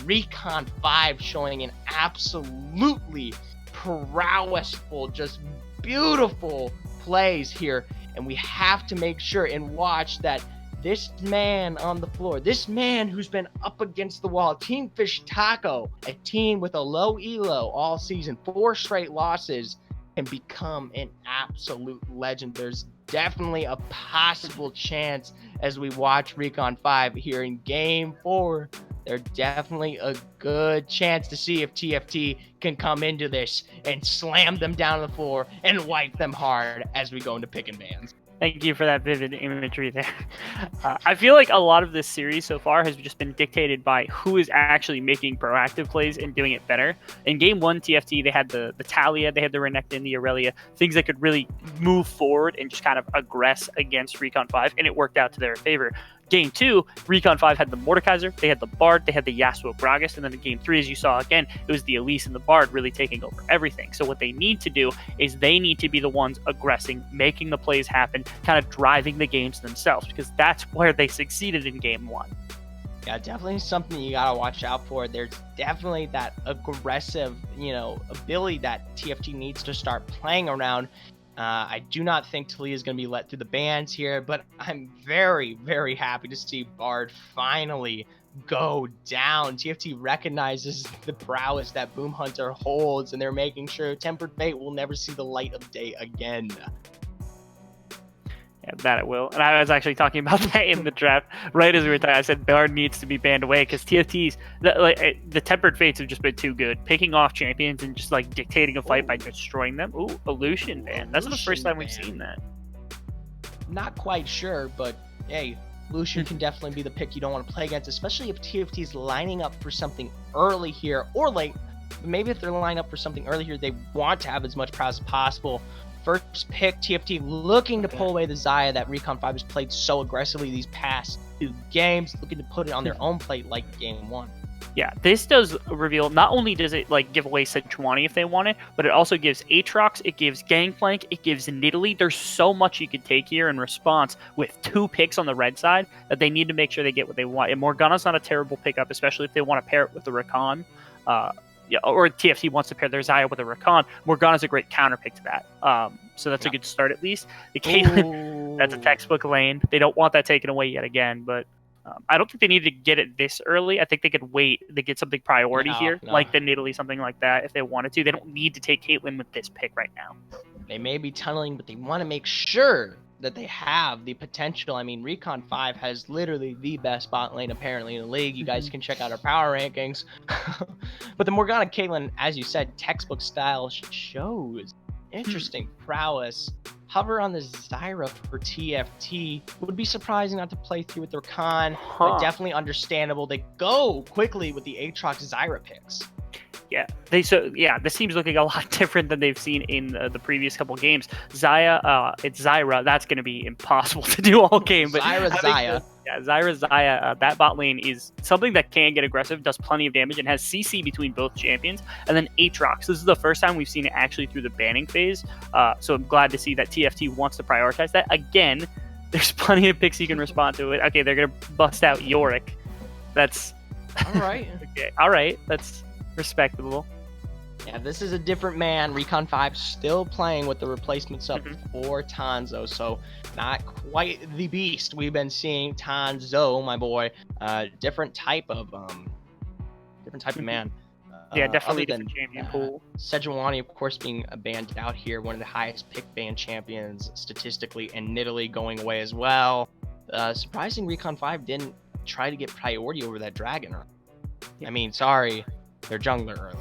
Recon 5 showing an absolutely prowessful, just beautiful plays here. And we have to make sure and watch that this man on the floor, this man who's been up against the wall, Team Fish Taco, a team with a low elo all season, 4 straight losses, can become an absolute legend. There's definitely a possible chance as we watch Recon 5 here in game 4. There's definitely a good chance to see if TFT can come into this and slam them down on the floor and wipe them hard as we go into pick and bans. Thank you for that vivid imagery there. I feel like a lot of this series so far has just been dictated by who is actually making proactive plays and doing it better. In game 1, TFT, they had the Talia, they had the Renekton, the Aurelia, things that could really move forward and just kind of aggress against Recon 5, and it worked out to their favor. Game 2, Recon 5 had the Mordekaiser, they had the Bard, they had the Yasuo Gragas, and then in Game 3, as you saw again, it was the Elise and the Bard really taking over everything. So what they need to do is they need to be the ones aggressing, making the plays happen, kind of driving the games themselves, because that's where they succeeded in Game 1. Yeah, definitely something you gotta watch out for. There's definitely that aggressive, ability that TFT needs to start playing around. I do not think Talia is going to be let through the bans here, but I'm very, very happy to see Bard finally go down. TFT recognizes the prowess that Boom Hunter holds, and they're making sure Tempered Fate will never see the light of day again. Yeah, that it will. And I was actually talking about that in the draft right as we were talking. I said Bard needs to be banned away because TFT's the Tempered Fates have just been too good, picking off champions and just like dictating a fight by destroying them. Ooh, Illusion ban. That's the first time we've seen that. Not quite sure, but hey, Lucian can definitely be the pick you don't want to play against, especially if TFT's lining up for something early here or late. Maybe if they're lining up for something early here, they want to have as much prowess as possible. First pick, TFT looking to pull away the Xayah that Recon 5 has played so aggressively these past 2 games, looking to put it on their own plate like game 1. Yeah, this does reveal, not only does it like give away Sejuani if they want it, but it also gives Aatrox, it gives Gangplank, it gives Nidalee. There's so much you could take here in response with 2 picks on the red side that they need to make sure they get what they want. And Morgana's not a terrible pickup, especially if they want to pair it with the Recon. Yeah, or TFT wants to pair their Xayah with a Recon. Morgana's a great counter pick to that. So that's a good start at least. The Caitlyn, that's a textbook lane. They don't want that taken away yet again, but I don't think they need to get it this early. I think they could wait. They get something priority here, like the Nidalee, something like that, if they wanted to. They don't need to take Caitlyn with this pick right now. They may be tunneling, but they want to make sure that they have the potential. I mean, Recon 5 has literally the best bot lane apparently in the league. You guys can check out our power rankings. But the Morgana Caitlyn, as you said, textbook style shows interesting prowess. Hover on the Zyra for TFT. Would be surprising not to play through with their Recon, but definitely understandable. They go quickly with the Aatrox Zyra picks. Yeah, this team's looking a lot different than they've seen in the previous couple games. It's Zyra. That's going to be impossible to do all game. But Xayah. Xayah. That bot lane is something that can get aggressive, does plenty of damage, and has CC between both champions. And then Aatrox. This is the first time we've seen it actually through the banning phase. So I'm glad to see that TFT wants to prioritize that. Again, there's plenty of picks you can respond to it. Okay, they're going to bust out Yorick. That's all right. Okay, all right. That's respectable. Yeah, this is a different man. Recon 5 still playing with the replacements up for Tanzo, so not quite the beast we've been seeing. Tanzo, my boy, different type of man. Yeah, definitely different champion pool. Sejuani, of course, being banned out here, one of the highest pick ban champions statistically, and Nidalee going away as well. Surprising Recon 5 didn't try to get priority over that dragon. I mean, sorry, they're jungler early.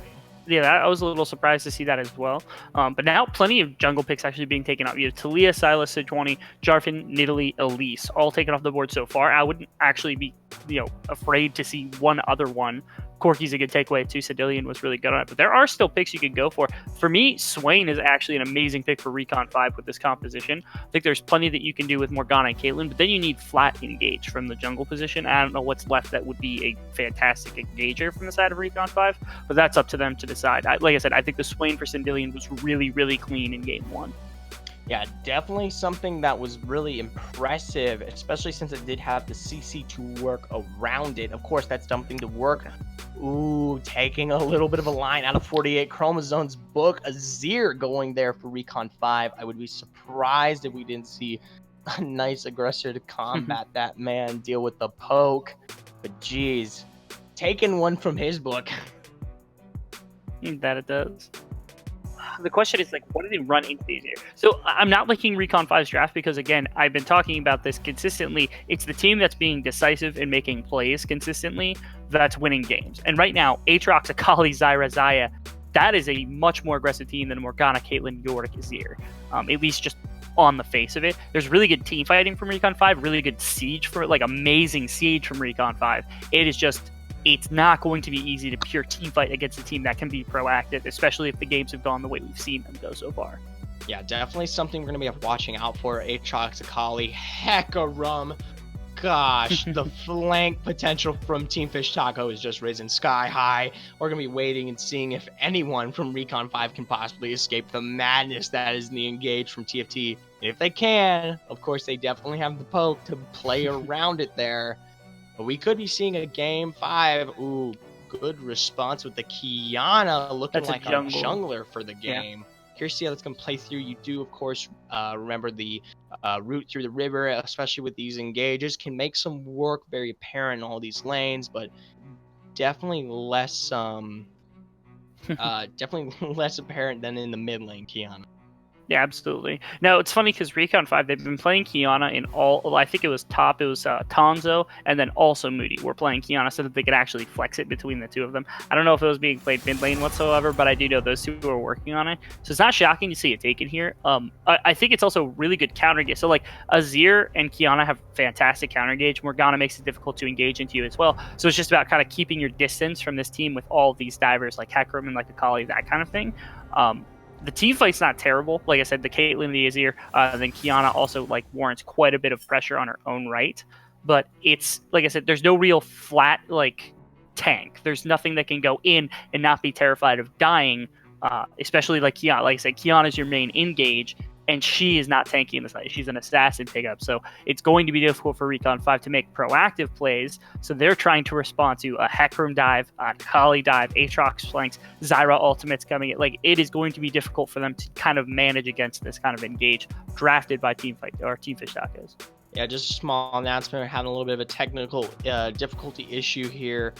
Yeah, I was a little surprised to see that as well. But now plenty of jungle picks actually being taken off. You have Talia, Silas, Sejuani, Jarvan, Nidalee, Elise, all taken off the board so far. I wouldn't actually be, afraid to see one other one. Corki's a good takeaway too. Cedillion was really good on it. But there are still picks you could go for. For me, Swain is actually an amazing pick for Recon 5 with this composition. I think there's plenty that you can do with Morgana and Caitlyn, but then you need flat engage from the jungle position. I don't know what's left that would be a fantastic engager from the side of Recon 5, but that's up to them to decide. Like I said, I think the Swain for Cedillion was really, really clean in game 1. Yeah, definitely something that was really impressive, especially since it did have the CC to work around it. Of course, that's something to work. Ooh, taking a little bit of a line out of 48 Chromosomes book. Azir going there for Recon 5. I would be surprised if we didn't see a nice aggressor to combat that man, deal with the poke. But geez, taking one from his book. That it does. The question is, like, what do they run into these here? So I'm not liking Recon 5's draft because, again, I've been talking about this consistently. It's the team that's being decisive and making plays consistently that's winning games. And right now, Aatrox, Akali, Zyra, Xayah, that is a much more aggressive team than Morgana, Caitlyn, Yorick, Azir. At least just on the face of it. There's really good team fighting from Recon 5, really good siege for amazing siege from Recon 5. It is just, it's not going to be easy to pure team fight against a team that can be proactive, especially if the games have gone the way we've seen them go so far. Yeah, definitely something we're going to be watching out for. Aatrox, Akali, Hecka Rum. Gosh, the flank potential from Team Fish Taco is just risen sky high. We're going to be waiting and seeing if anyone from Recon 5 can possibly escape the madness that is the engage from TFT. And if they can, of course, they definitely have the poke to play around it there. But we could be seeing a game 5. Ooh, good response with the Kiana looking like a jungler for the game. Yeah. Here's see how that's going to play through. You do, of course, remember the route through the river, especially with these engages, can make some work very apparent in all these lanes, but definitely less definitely less apparent than in the mid lane, Kiana. Yeah, absolutely. Now, it's funny because Recon 5, they've been playing Kiana in all, I think it was top, it was Tanzo, and then also Moody were playing Kiana so that they could actually flex it between the two of them. I don't know if it was being played mid lane whatsoever, but I do know those two were working on it. So it's not shocking to see it taken here. I think it's also really good counter gauge. So, Azir and Kiana have fantastic counter gauge. Morgana makes it difficult to engage into you as well. So it's just about kind of keeping your distance from this team with all these divers like Hecarim and Akali, that kind of thing. The team fight's not terrible. Like I said, the Caitlyn, the Azir, then Kiana also warrants quite a bit of pressure on her own right. But it's, like I said, there's no real flat tank. There's nothing that can go in and not be terrified of dying, especially like Kiana. Like I said, Kiana's your main engage, and she is not tanky in this fight. She's an assassin pickup, so it's going to be difficult for Recon 5 to make proactive plays. So they're trying to respond to a Hecarim dive, a Kali dive, Aatrox flanks, Zyra ultimates coming in. It is going to be difficult for them to kind of manage against this kind of engage drafted by Team Fight or Team Fish Tacos. Yeah, just a small announcement. We're having a little bit of a technical difficulty issue here.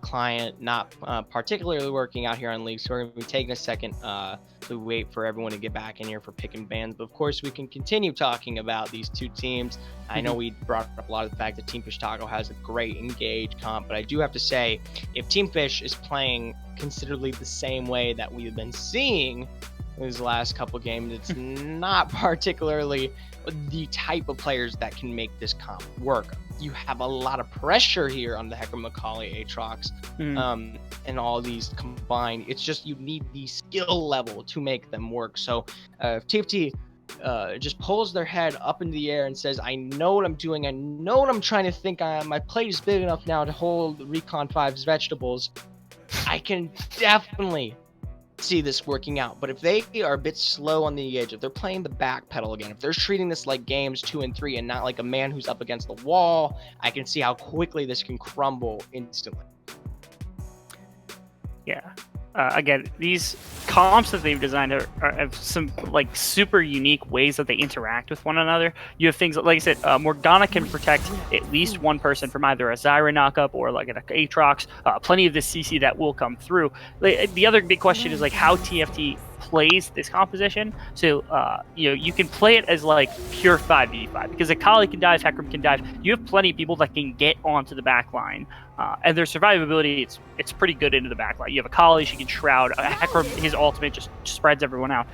Client not particularly working out here on League, so we're going to be taking a second to wait for everyone to get back in here for pick and bans. But of course, we can continue talking about these two teams. I know we brought up a lot of the fact that Team Fish Taco has a great engage comp, but I do have to say, if Team Fish is playing considerably the same way that we've been seeing these last couple games, it's not particularly the type of players that can make this comp work. You have a lot of pressure here on the Hecarim, Akali, Aatrox, and all these combined. It's just you need the skill level to make them work. So if TFT just pulls their head up in the air and says, I know what I'm doing, I know what I'm trying to think, my plate is big enough now to hold Recon 5's vegetables, I can definitely see this working out. But if they are a bit slow on the edge, if they're playing the back pedal again, if they're treating this like games 2 and 3 and not like a man who's up against the wall, I can see how quickly this can crumble instantly. Yeah. Again, these comps that they've designed have some super unique ways that they interact with one another. You have things like I said, Morgana can protect at least one person from either a Zyra knockup or an Aatrox. Plenty of this CC that will come through. The other big question is how TFT plays this composition. So you can play it as like pure 5v5 because Akali can dive, Hecarim can dive. You have plenty of people that can get onto the back line. And their survivability, it's pretty good into the back line. You have Akali, she can shroud. Hecarim, his ultimate just spreads everyone out.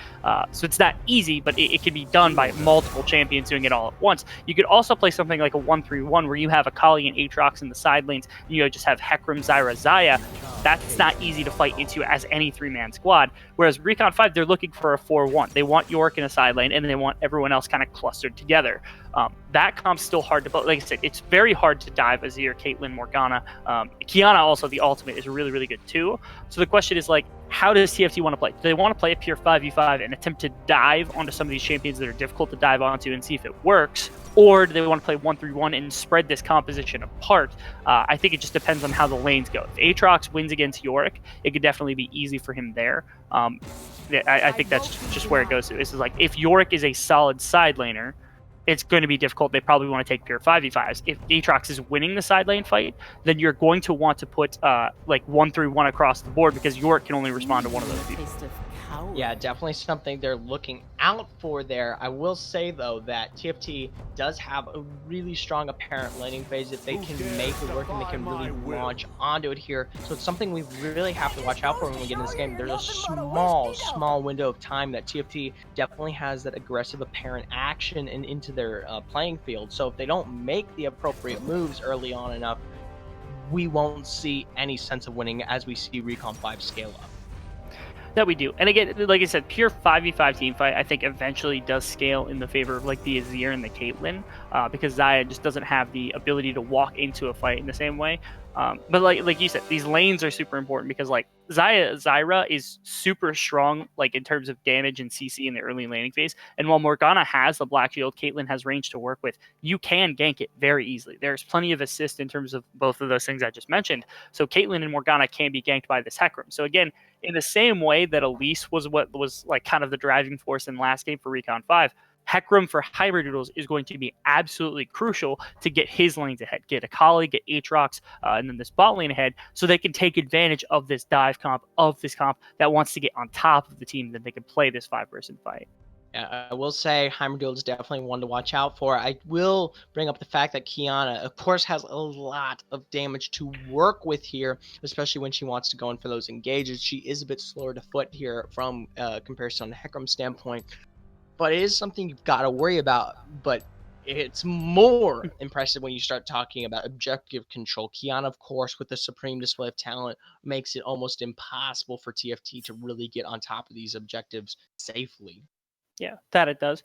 So it's not easy, but it can be done by multiple champions doing it all at once. You could also play something like a 1-3-1 where you have Akali and Aatrox in the side lanes, and you just have Hecarim, Zyra, Xayah. That's not easy to fight into as any three-man squad. Whereas Recon 5, they're looking for a 4-1. They want Yorick in a side lane, and they want everyone else kind of clustered together. That comp's still hard to play. Like I said, it's very hard to dive Azir, Caitlyn, Morgana. Kiana also, the ultimate, is really, really good too. So the question is, like, how does TFT want to play? Do they want to play a pure 5v5 and attempt to dive onto some of these champions that are difficult to dive onto and see if it works? Or do they want to play 1-3-1 and spread this composition apart? I think it just depends on how the lanes go. If Aatrox wins against Yorick, it could definitely be easy for him there. I think that's just where it goes to. This is like, if Yorick is a solid side laner, it's going to be difficult. They probably want to take pure 5v5s. If Aatrox is winning the side lane fight, then you're going to want to put like 1-3-1 across the board because Yorick can only respond to one of those people. Yeah, definitely something they're looking out for there. I will say, though, that TFT does have a really strong apparent laning phase if they can make it work and they can really launch onto it here. So it's something we really have to watch out for when we get in this game. There's a small window of time that TFT definitely has that aggressive apparent action and into their playing field. So if they don't make the appropriate moves early on enough, we won't see any sense of winning as we see Recon 5 scale up. That we do. And again, like I said, pure 5v5 team fight, I think eventually does scale in the favor of like the Azir and the Caitlyn, because Xayah just doesn't have the ability to walk into a fight in the same way. But like you said, these lanes are super important because like Zyra is super strong, like in terms of damage and CC in the early laning phase. And while Morgana has the Black Shield, Caitlyn has range to work with. You can gank it very easily. There's plenty of assist in terms of both of those things I just mentioned. So Caitlyn and Morgana can be ganked by this Hecarim. So again, in the same way that Elise was what was like kind of the driving force in last game for Recon 5, Hecarim for Hybridoodles is going to be absolutely crucial to get his lanes ahead, get Akali, get Aatrox, and then this bot lane ahead, so they can take advantage of this dive comp, of this comp that wants to get on top of the team, that they can play this 5-person fight. Yeah, I will say Heimerdield is definitely one to watch out for. I will bring up the fact that Kiana, of course, has a lot of damage to work with here, especially when she wants to go in for those engages. She is a bit slower to foot here from comparison on the Hecarim standpoint, but it is something you've got to worry about. But it's more impressive when you start talking about objective control. Kiana, of course, with the supreme display of talent, makes it almost impossible for TFT to really get on top of these objectives safely. Yeah, that it does.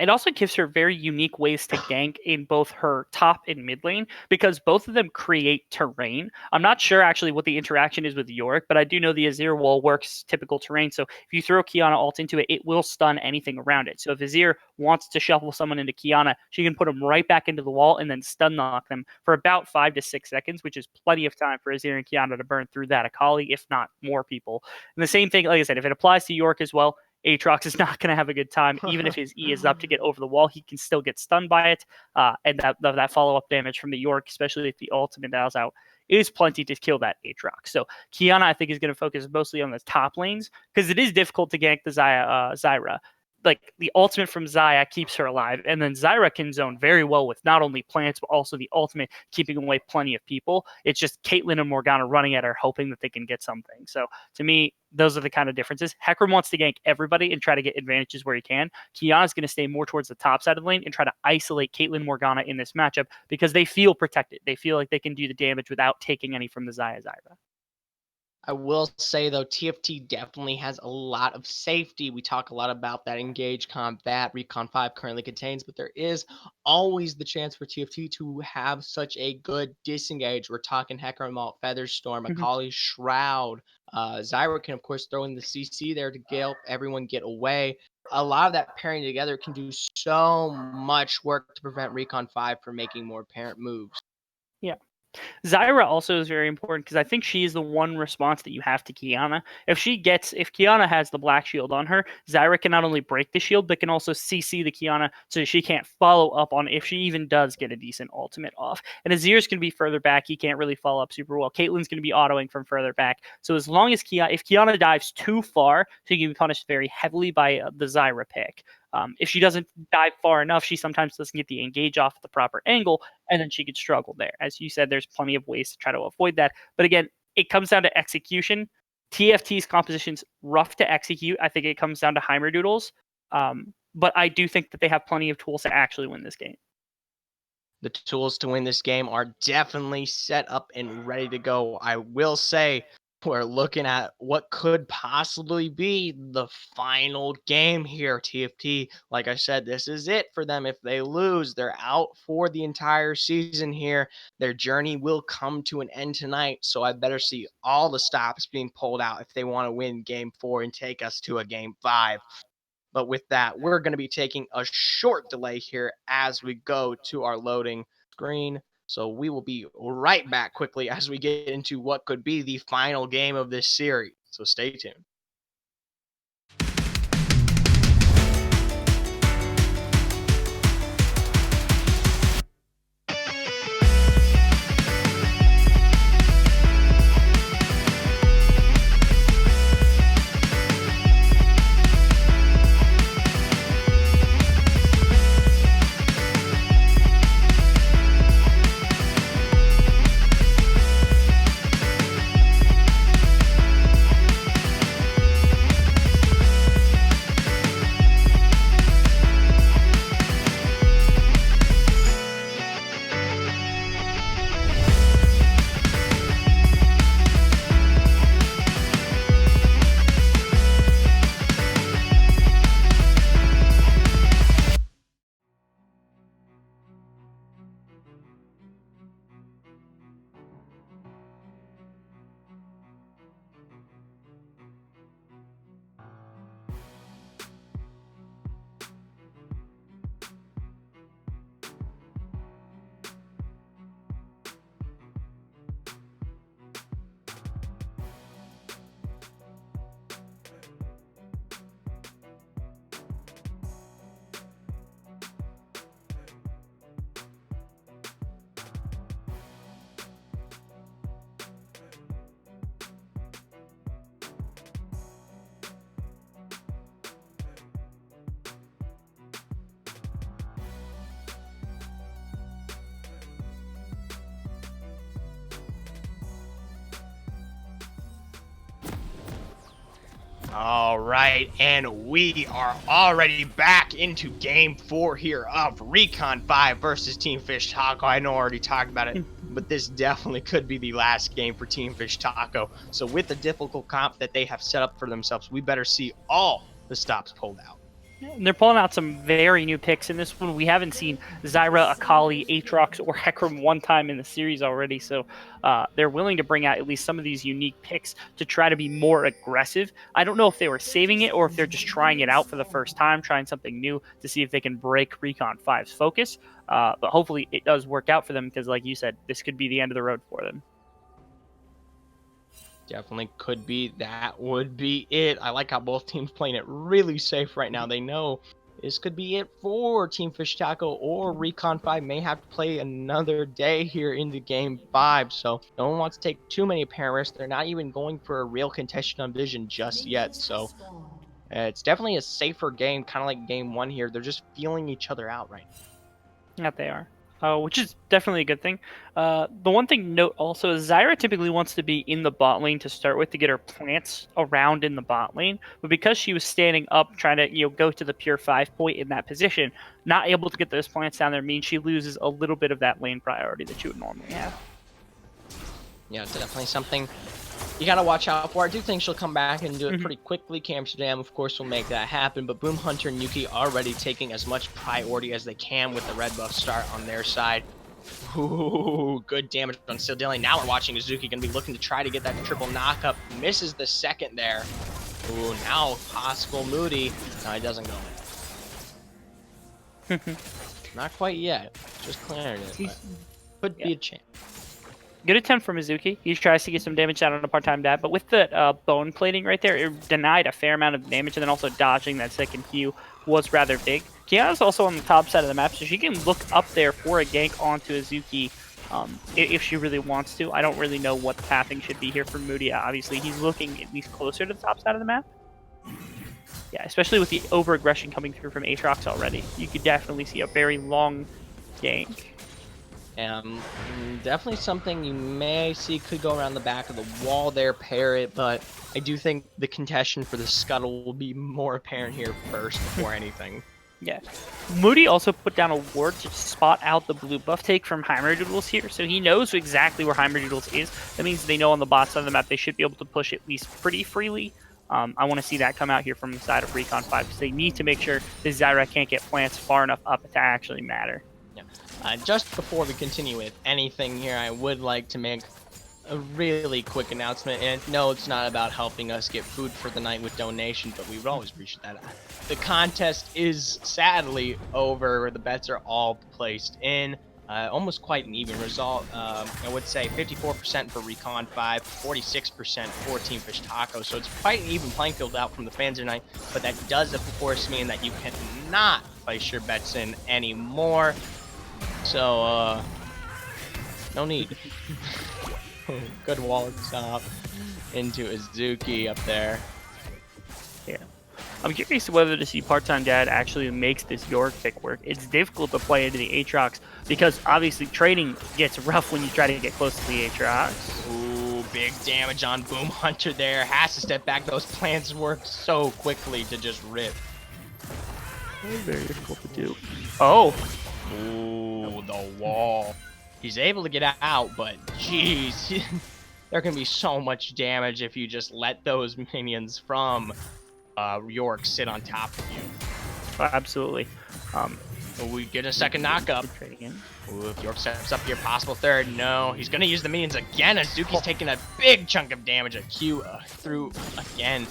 It also gives her very unique ways to gank in both her top and mid lane because both of them create terrain. I'm not sure actually what the interaction is with Yorick, but I do know the Azir wall works typical terrain. So if you throw Kiana ult into it, it will stun anything around it. So if Azir wants to shuffle someone into Kiana, she can put them right back into the wall and then stun knock them for about 5 to 6 seconds, which is plenty of time for Azir and Kiana to burn through that Akali, if not more people. And the same thing, like I said, if it applies to Yorick as well, Aatrox is not going to have a good time. Even if his E is up to get over the wall, he can still get stunned by it. And that follow-up damage from the Yorick, especially if the ultimate dials out, is plenty to kill that Aatrox. So Kiana, I think, is going to focus mostly on the top lanes because it is difficult to gank the Zyra. Like, the ultimate from Xayah keeps her alive, and then Zyra can zone very well with not only plants, but also the ultimate keeping away plenty of people. It's just Caitlyn and Morgana running at her, hoping that they can get something. So, to me, those are the kind of differences. Hecarim wants to gank everybody and try to get advantages where he can. Kiana's going to stay more towards the top side of the lane and try to isolate Caitlyn Morgana in this matchup because they feel protected. They feel like they can do the damage without taking any from the Zyra. I will say, though, TFT definitely has a lot of safety. We talk a lot about that engage comp that Recon 5 currently contains, but there is always the chance for TFT to have such a good disengage. We're talking Hecarim Alt, Featherstorm, Akali Shroud. Zyra can, of course, throw in the CC there to help everyone get away. A lot of that pairing together can do so much work to prevent Recon 5 from making more apparent moves. Yeah. Zyra also is very important because I think she is the one response that you have to Kiana. If Kiana has the black shield on her, Zyra can not only break the shield, but can also CC the Kiana so she can't follow up on if she even does get a decent ultimate off. And Azir's going to be further back. He can't really follow up super well. Caitlyn's going to be autoing from further back. So as long as if Kiana dives too far, she can be punished very heavily by the Zyra pick. If she doesn't dive far enough, she sometimes doesn't get the engage off at the proper angle, and then she could struggle there. As you said, there's plenty of ways to try to avoid that. But again, it comes down to execution. TFT's composition's rough to execute. I think it comes down to Heimerdoodles. But I do think that they have plenty of tools to actually win this game. The tools to win this game are definitely set up and ready to go. I will say we're looking at what could possibly be the final game here. TFT, like I said, this is it for them. If they lose, they're out for the entire season here. Their journey will come to an end tonight, so I better see all the stops being pulled out if they want to win game 4 and take us to a game 5. But with that, we're going to be taking a short delay here as we go to our loading screen. So we will be right back quickly as we get into what could be the final game of this series. So stay tuned. All right, and we are already back into game 4 here of Recon 5 versus Team Fish Taco. I know I already talked about it, but this definitely could be the last game for Team Fish Taco. So with the difficult comp that they have set up for themselves, we better see all the stops pulled out. And they're pulling out some very new picks in this one. We haven't seen Zyra, Akali, Aatrox, or Hecarim one time in the series already, so they're willing to bring out at least some of these unique picks to try to be more aggressive. I don't know if they were saving it or if they're just trying it out for the first time, trying something new to see if they can break Recon 5's focus. But hopefully it does work out for them because, like you said, this could be the end of the road for them. Definitely could be. That would be it. I like how both teams playing it really safe right now. They know this could be it for Team Fish Taco, or Recon 5 may have to play another day here in the game 5. So no one wants to take too many apparent risks. They're not even going for a real contention on vision just yet. So it's definitely a safer game, kind of like game 1 here. They're just feeling each other out right now. Yeah, they are. Which is definitely a good thing. The one thing to note also is Zyra typically wants to be in the bot lane to start with to get her plants around in the bot lane, but because she was standing up trying to go to the pure 5 point in that position, not able to get those plants down there means she loses a little bit of that lane priority that she would normally have. Yeah, definitely something you gotta watch out for. I do think she'll come back and do it pretty quickly. Amsterdam, of course, will make that happen, but Boom Hunter and Yuki already taking as much priority as they can with the red buff start on their side. Ooh, good damage on Sildillion. Now we're watching Azuki gonna be looking to try to get that triple knockup. Misses the second there. Ooh, now possible Moody. No, he doesn't go. Not quite yet. Just clearing it, but could be a chance. Good attempt from Mizuki. He tries to get some damage out on a part-time dad, but with the bone plating right there, it denied a fair amount of damage, and then also dodging that second Q was rather big. Kiana's also on the top side of the map, so she can look up there for a gank onto Izuki if she really wants to. I don't really know what the pathing should be here for Moody. Obviously, he's looking at least closer to the top side of the map. Yeah, especially with the over-aggression coming through from Aatrox already. You could definitely see a very long gank. Definitely something you may see could go around the back of the wall there, Parrot, but I do think the contention for the scuttle will be more apparent here first before anything. Yeah. Moody also put down a ward to spot out the blue buff take from Heimerdoodles here, so he knows exactly where Heimerdoodles is. That means they know on the bot side of the map they should be able to push at least pretty freely. I want to see that come out here from the side of Recon 5, because they need to make sure the Zyra can't get plants far enough up to actually matter. Just before we continue with anything here, I would like to make a really quick announcement. And no, it's not about helping us get food for the night with donations, but we would always appreciate that. The contest is sadly over. The bets are all placed in. Almost quite an even result. I would say 54% for Recon 5, 46% for Team Fish Taco. So it's quite an even playing field out from the fans tonight. But that does, of course, mean that you cannot place your bets in anymore. So, no need. Good wall stop into Izuki up there. Yeah. I'm curious whether to see Part-Time Dad actually makes this York pick work. It's difficult to play into the Aatrox because obviously trading gets rough when you try to get close to the Aatrox. Ooh, big damage on Boom Hunter there. Has to step back. Those plants work so quickly to just rip. Very difficult to do. Oh. Ooh, the wall. He's able to get out, but jeez, there can be so much damage if you just let those minions from York sit on top of you. Absolutely. We get a second knockup. Ooh, if York steps up here, possible third. No, he's gonna use the minions again. Azuki's taking a big chunk of damage. A Q through again.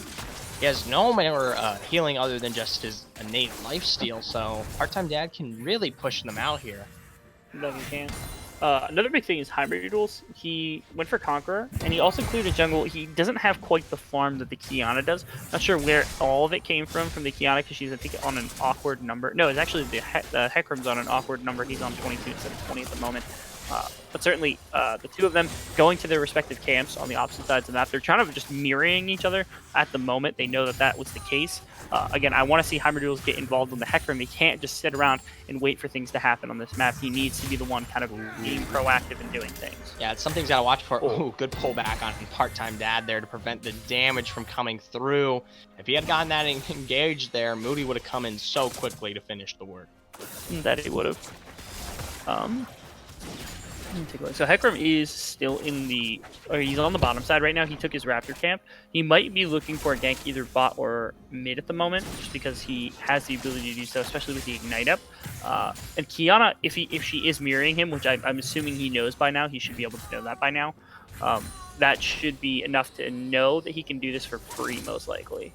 He has no more healing other than just his innate lifesteal, so Part-Time Dad can really push them out here. No, he can. Another big thing is Heimerdoodles. He went for Conqueror, and he also cleared a jungle. He doesn't have quite the farm that the Kiana does. Not sure where all of it came from the Kiana, because she's, I think, on an awkward number. No, it's actually the Hecarim's on an awkward number. He's on 22 instead of 20 at the moment. But certainly, the two of them going to their respective camps on the opposite sides of the map. They're kind of just mirroring each other at the moment. They know that that was the case. Again, I want to see Heimerdoodles get involved in the Hecarim. He can't just sit around and wait for things to happen on this map. He needs to be the one kind of being proactive and doing things. Yeah, it's something he's got to watch for. Ooh, good pullback on Part-Time Dad there to prevent the damage from coming through. If he had gotten that engaged there, Moody would have come in so quickly to finish the work. That he would have. Take a look. So Hecarim is still in the, or he's on the bottom side right now. He took his Raptor camp. He might be looking for a gank either bot or mid at the moment, just because he has the ability to do so, especially with the Ignite up. And Kiana, if she is mirroring him, which I'm assuming he knows by now, he should be able to know that by now. That should be enough to know that he can do this for free, most likely.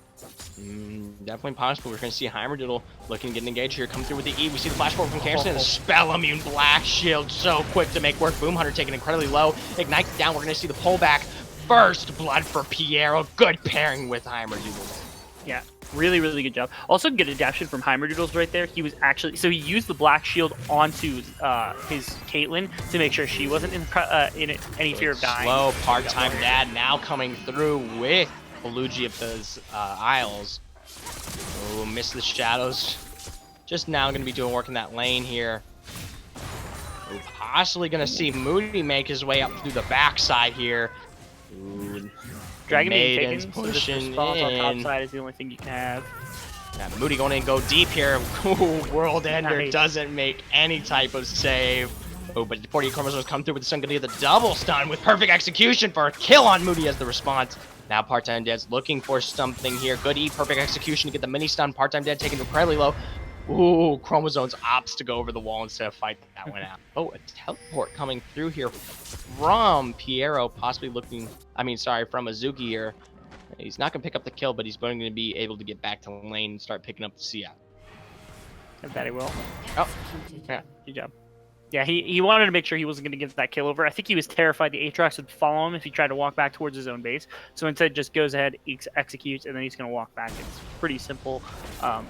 Definitely possible. We're going to see Heimerdoodle looking to get engaged here. Come through with the E. We see the flash forward from Carson. Spell immune Black Shield. So quick to make work. Boom Hunter taking incredibly low. Ignites down. We're going to see the pullback. First blood for Piero. Good pairing with Heimerdoodle. Yeah, really, really good job. Also good adaptation from Heimerdoodles right there. He was actually, so he used the Black Shield onto his Caitlyn to make sure she wasn't in any fear of dying. Slow Part-Time Dad now coming through with Belugi of those Isles. Oh, missed the shadows. Just now going to be doing work in that lane here. Ooh, possibly going to see Moody make his way up through the backside here. Ooh, Dragon being taken, pushing so on top in. side is the only thing you can have. Yeah, Moody going in, go deep here. Ooh, World Ender Nice. doesn't make any type of save. Oh, but 40 chromosomes come through with the Sun gonna get the double stun with perfect execution for a kill on Moody as the response. Now Part-Time Dad's looking for something here. Good E, perfect execution to get the mini stun. Part-Time Dad taking to incredibly low. Ooh, Chromosomes opts to go over the wall instead of fight that one out. Oh, a teleport coming through here from Piero, possibly looking, from Azuki here. He's not going to pick up the kill, but he's going to be able to get back to lane and start picking up the CF. I bet he will. Oh, yeah. Good job. Yeah, he wanted to make sure he wasn't going to get that kill over. I think he was terrified the Aatrox would follow him if he tried to walk back towards his own base. So instead, just goes ahead, executes, and then he's going to walk back. It's pretty simple.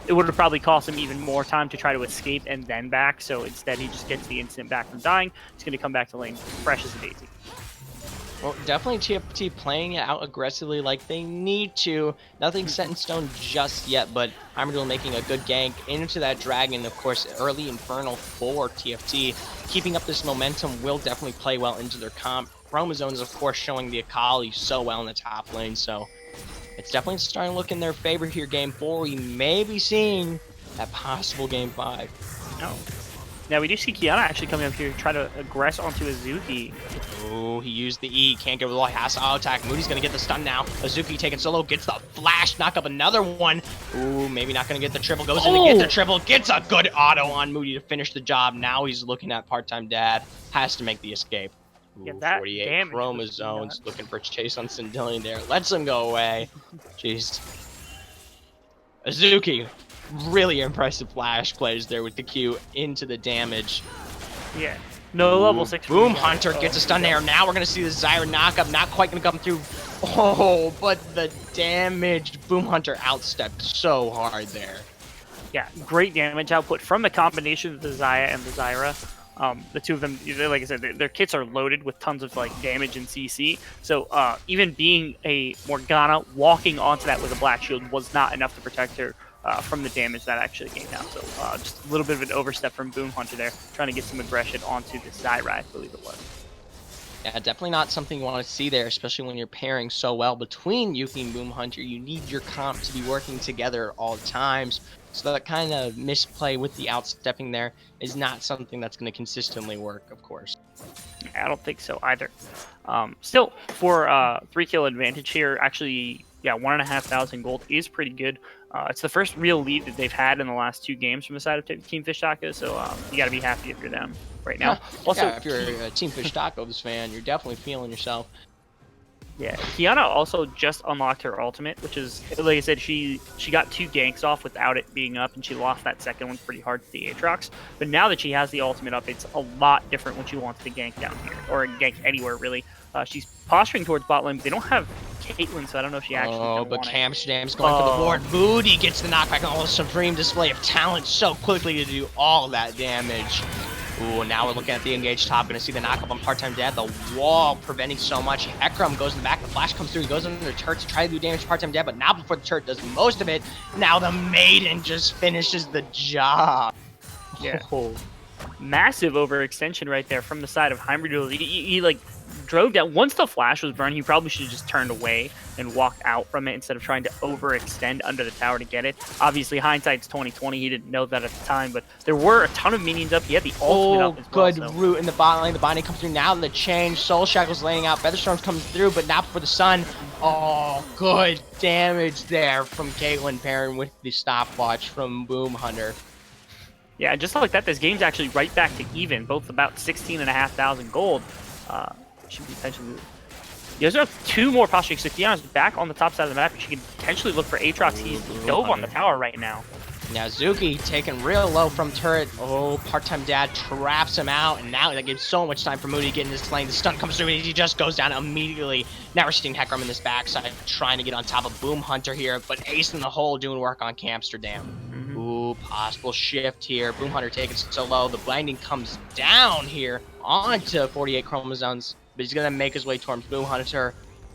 It would have probably cost him even more time to try to escape and then back. So instead, he just gets the instant back from dying. He's going to come back to lane fresh as a daisy. Well, definitely TFT playing it out aggressively like they need to. Nothing set in stone just yet, but Heimerdill making a good gank into that dragon. Of course, early Infernal for TFT. Keeping up this momentum will definitely play well into their comp. Chromosomes, of course, showing the Akali so well in the top lane, so it's definitely starting to look in their favor here. Game 4, we may be seeing that possible Game 5. No. Now we do see Kiana actually coming up here to try to aggress onto Azuki. Oh, he used the E, can't get over the wall, has to auto attack. Moody's gonna get the stun now. Azuki taking solo, gets the flash, knock up another one. Ooh, maybe not gonna get the triple, goes in to get the triple, gets a good auto on Moody to finish the job. Now he's looking at part-time dad, has to make the escape. Ooh, Yeah, that 48 damage chromosomes, looking for chase on Sindillion there, lets him go away. Jeez. Azuki, really impressive flash plays there with the Q into the damage. Yeah. No level 6. Boom Hunter gets a stun there. Now we're going to see the Zyra knockup. Not quite going to come through. Oh, but the damage. Boom Hunter outstepped so hard there. Yeah, great damage output from the combination of the Xayah and the Zyra. The two of them, like I said, their kits are loaded with tons of like damage and CC. So even being a Morgana walking onto that with a black shield was not enough to protect her from the damage that actually came down. So just a little bit of an overstep from Boom Hunter there, trying to get some aggression onto the Zyra, I believe it was. Yeah, definitely not something you want to see there, especially when you're pairing so well between Yuki and Boom Hunter. You need your comp to be working together at all times. So that kind of misplay with the outstepping there is not something that's going to consistently work, of course. I don't think so either. Still, for 3 kill advantage here, actually, yeah, 1,500 gold is pretty good. It's the first real lead that they've had in the last 2 games from the side of Team Fish Tacos, so you got to be happy if you're them right now. Also, yeah, if you're a Team Fish Tacos fan, you're definitely feeling yourself. Yeah, Kiana also just unlocked her ultimate, which is, like I said, she got 2 ganks off without it being up, and she lost that second one pretty hard to the Aatrox. But now that she has the ultimate up, it's a lot different when she wants to gank down here, or gank anywhere, really. She's posturing towards bot lane, but they don't have Caitlyn, so I don't know if she actually Oh, but want Amsterdam's going for the board. Moody gets the knockback. Oh, supreme display of talent so quickly to do all that damage. Ooh, now we're looking at the engaged top. Gonna see the knockup on part-time dad. The wall preventing so much. Ekram goes in the back. The flash comes through. He goes under the turret to try to do damage to part-time dad, but not before the turret does most of it. Now the maiden just finishes the job. Yeah. Oh. Massive overextension right there from the side of Heimerdill. He like drove down. Once the flash was burned, he probably should have just turned away and walked out from it instead of trying to overextend under the tower to get it. Obviously, hindsight's 20/20. He didn't know that at the time, but there were a ton of minions up. He had the ultimate up as well. Good root in the bot lane. The binding comes through now. The change. Soul Shackle's laying out. Featherstorm's coming through, but not for the sun. Oh, good damage there from Caitlyn pairing with the stopwatch from Boom Hunter. Yeah, just like that, this game's actually right back to even, both about 16,500 gold. Should be potentially. There's 2 more posturing. So Kiana's back on the top side of the map. She can potentially look for Aatrox. He's dove on the tower right now. Now Zuki taken real low from turret. Oh, part-time dad traps him out, and now that gives so much time for Moody to get in this lane. The stun comes through, and he just goes down immediately. Now we're seeing Heckram in this backside, trying to get on top of Boom Hunter here, but Ace in the hole doing work on Amsterdam. Ooh, possible shift here. Boom Hunter taking so low. The blinding comes down here onto 48 chromosomes, but he's gonna make his way towards Boom Hunter.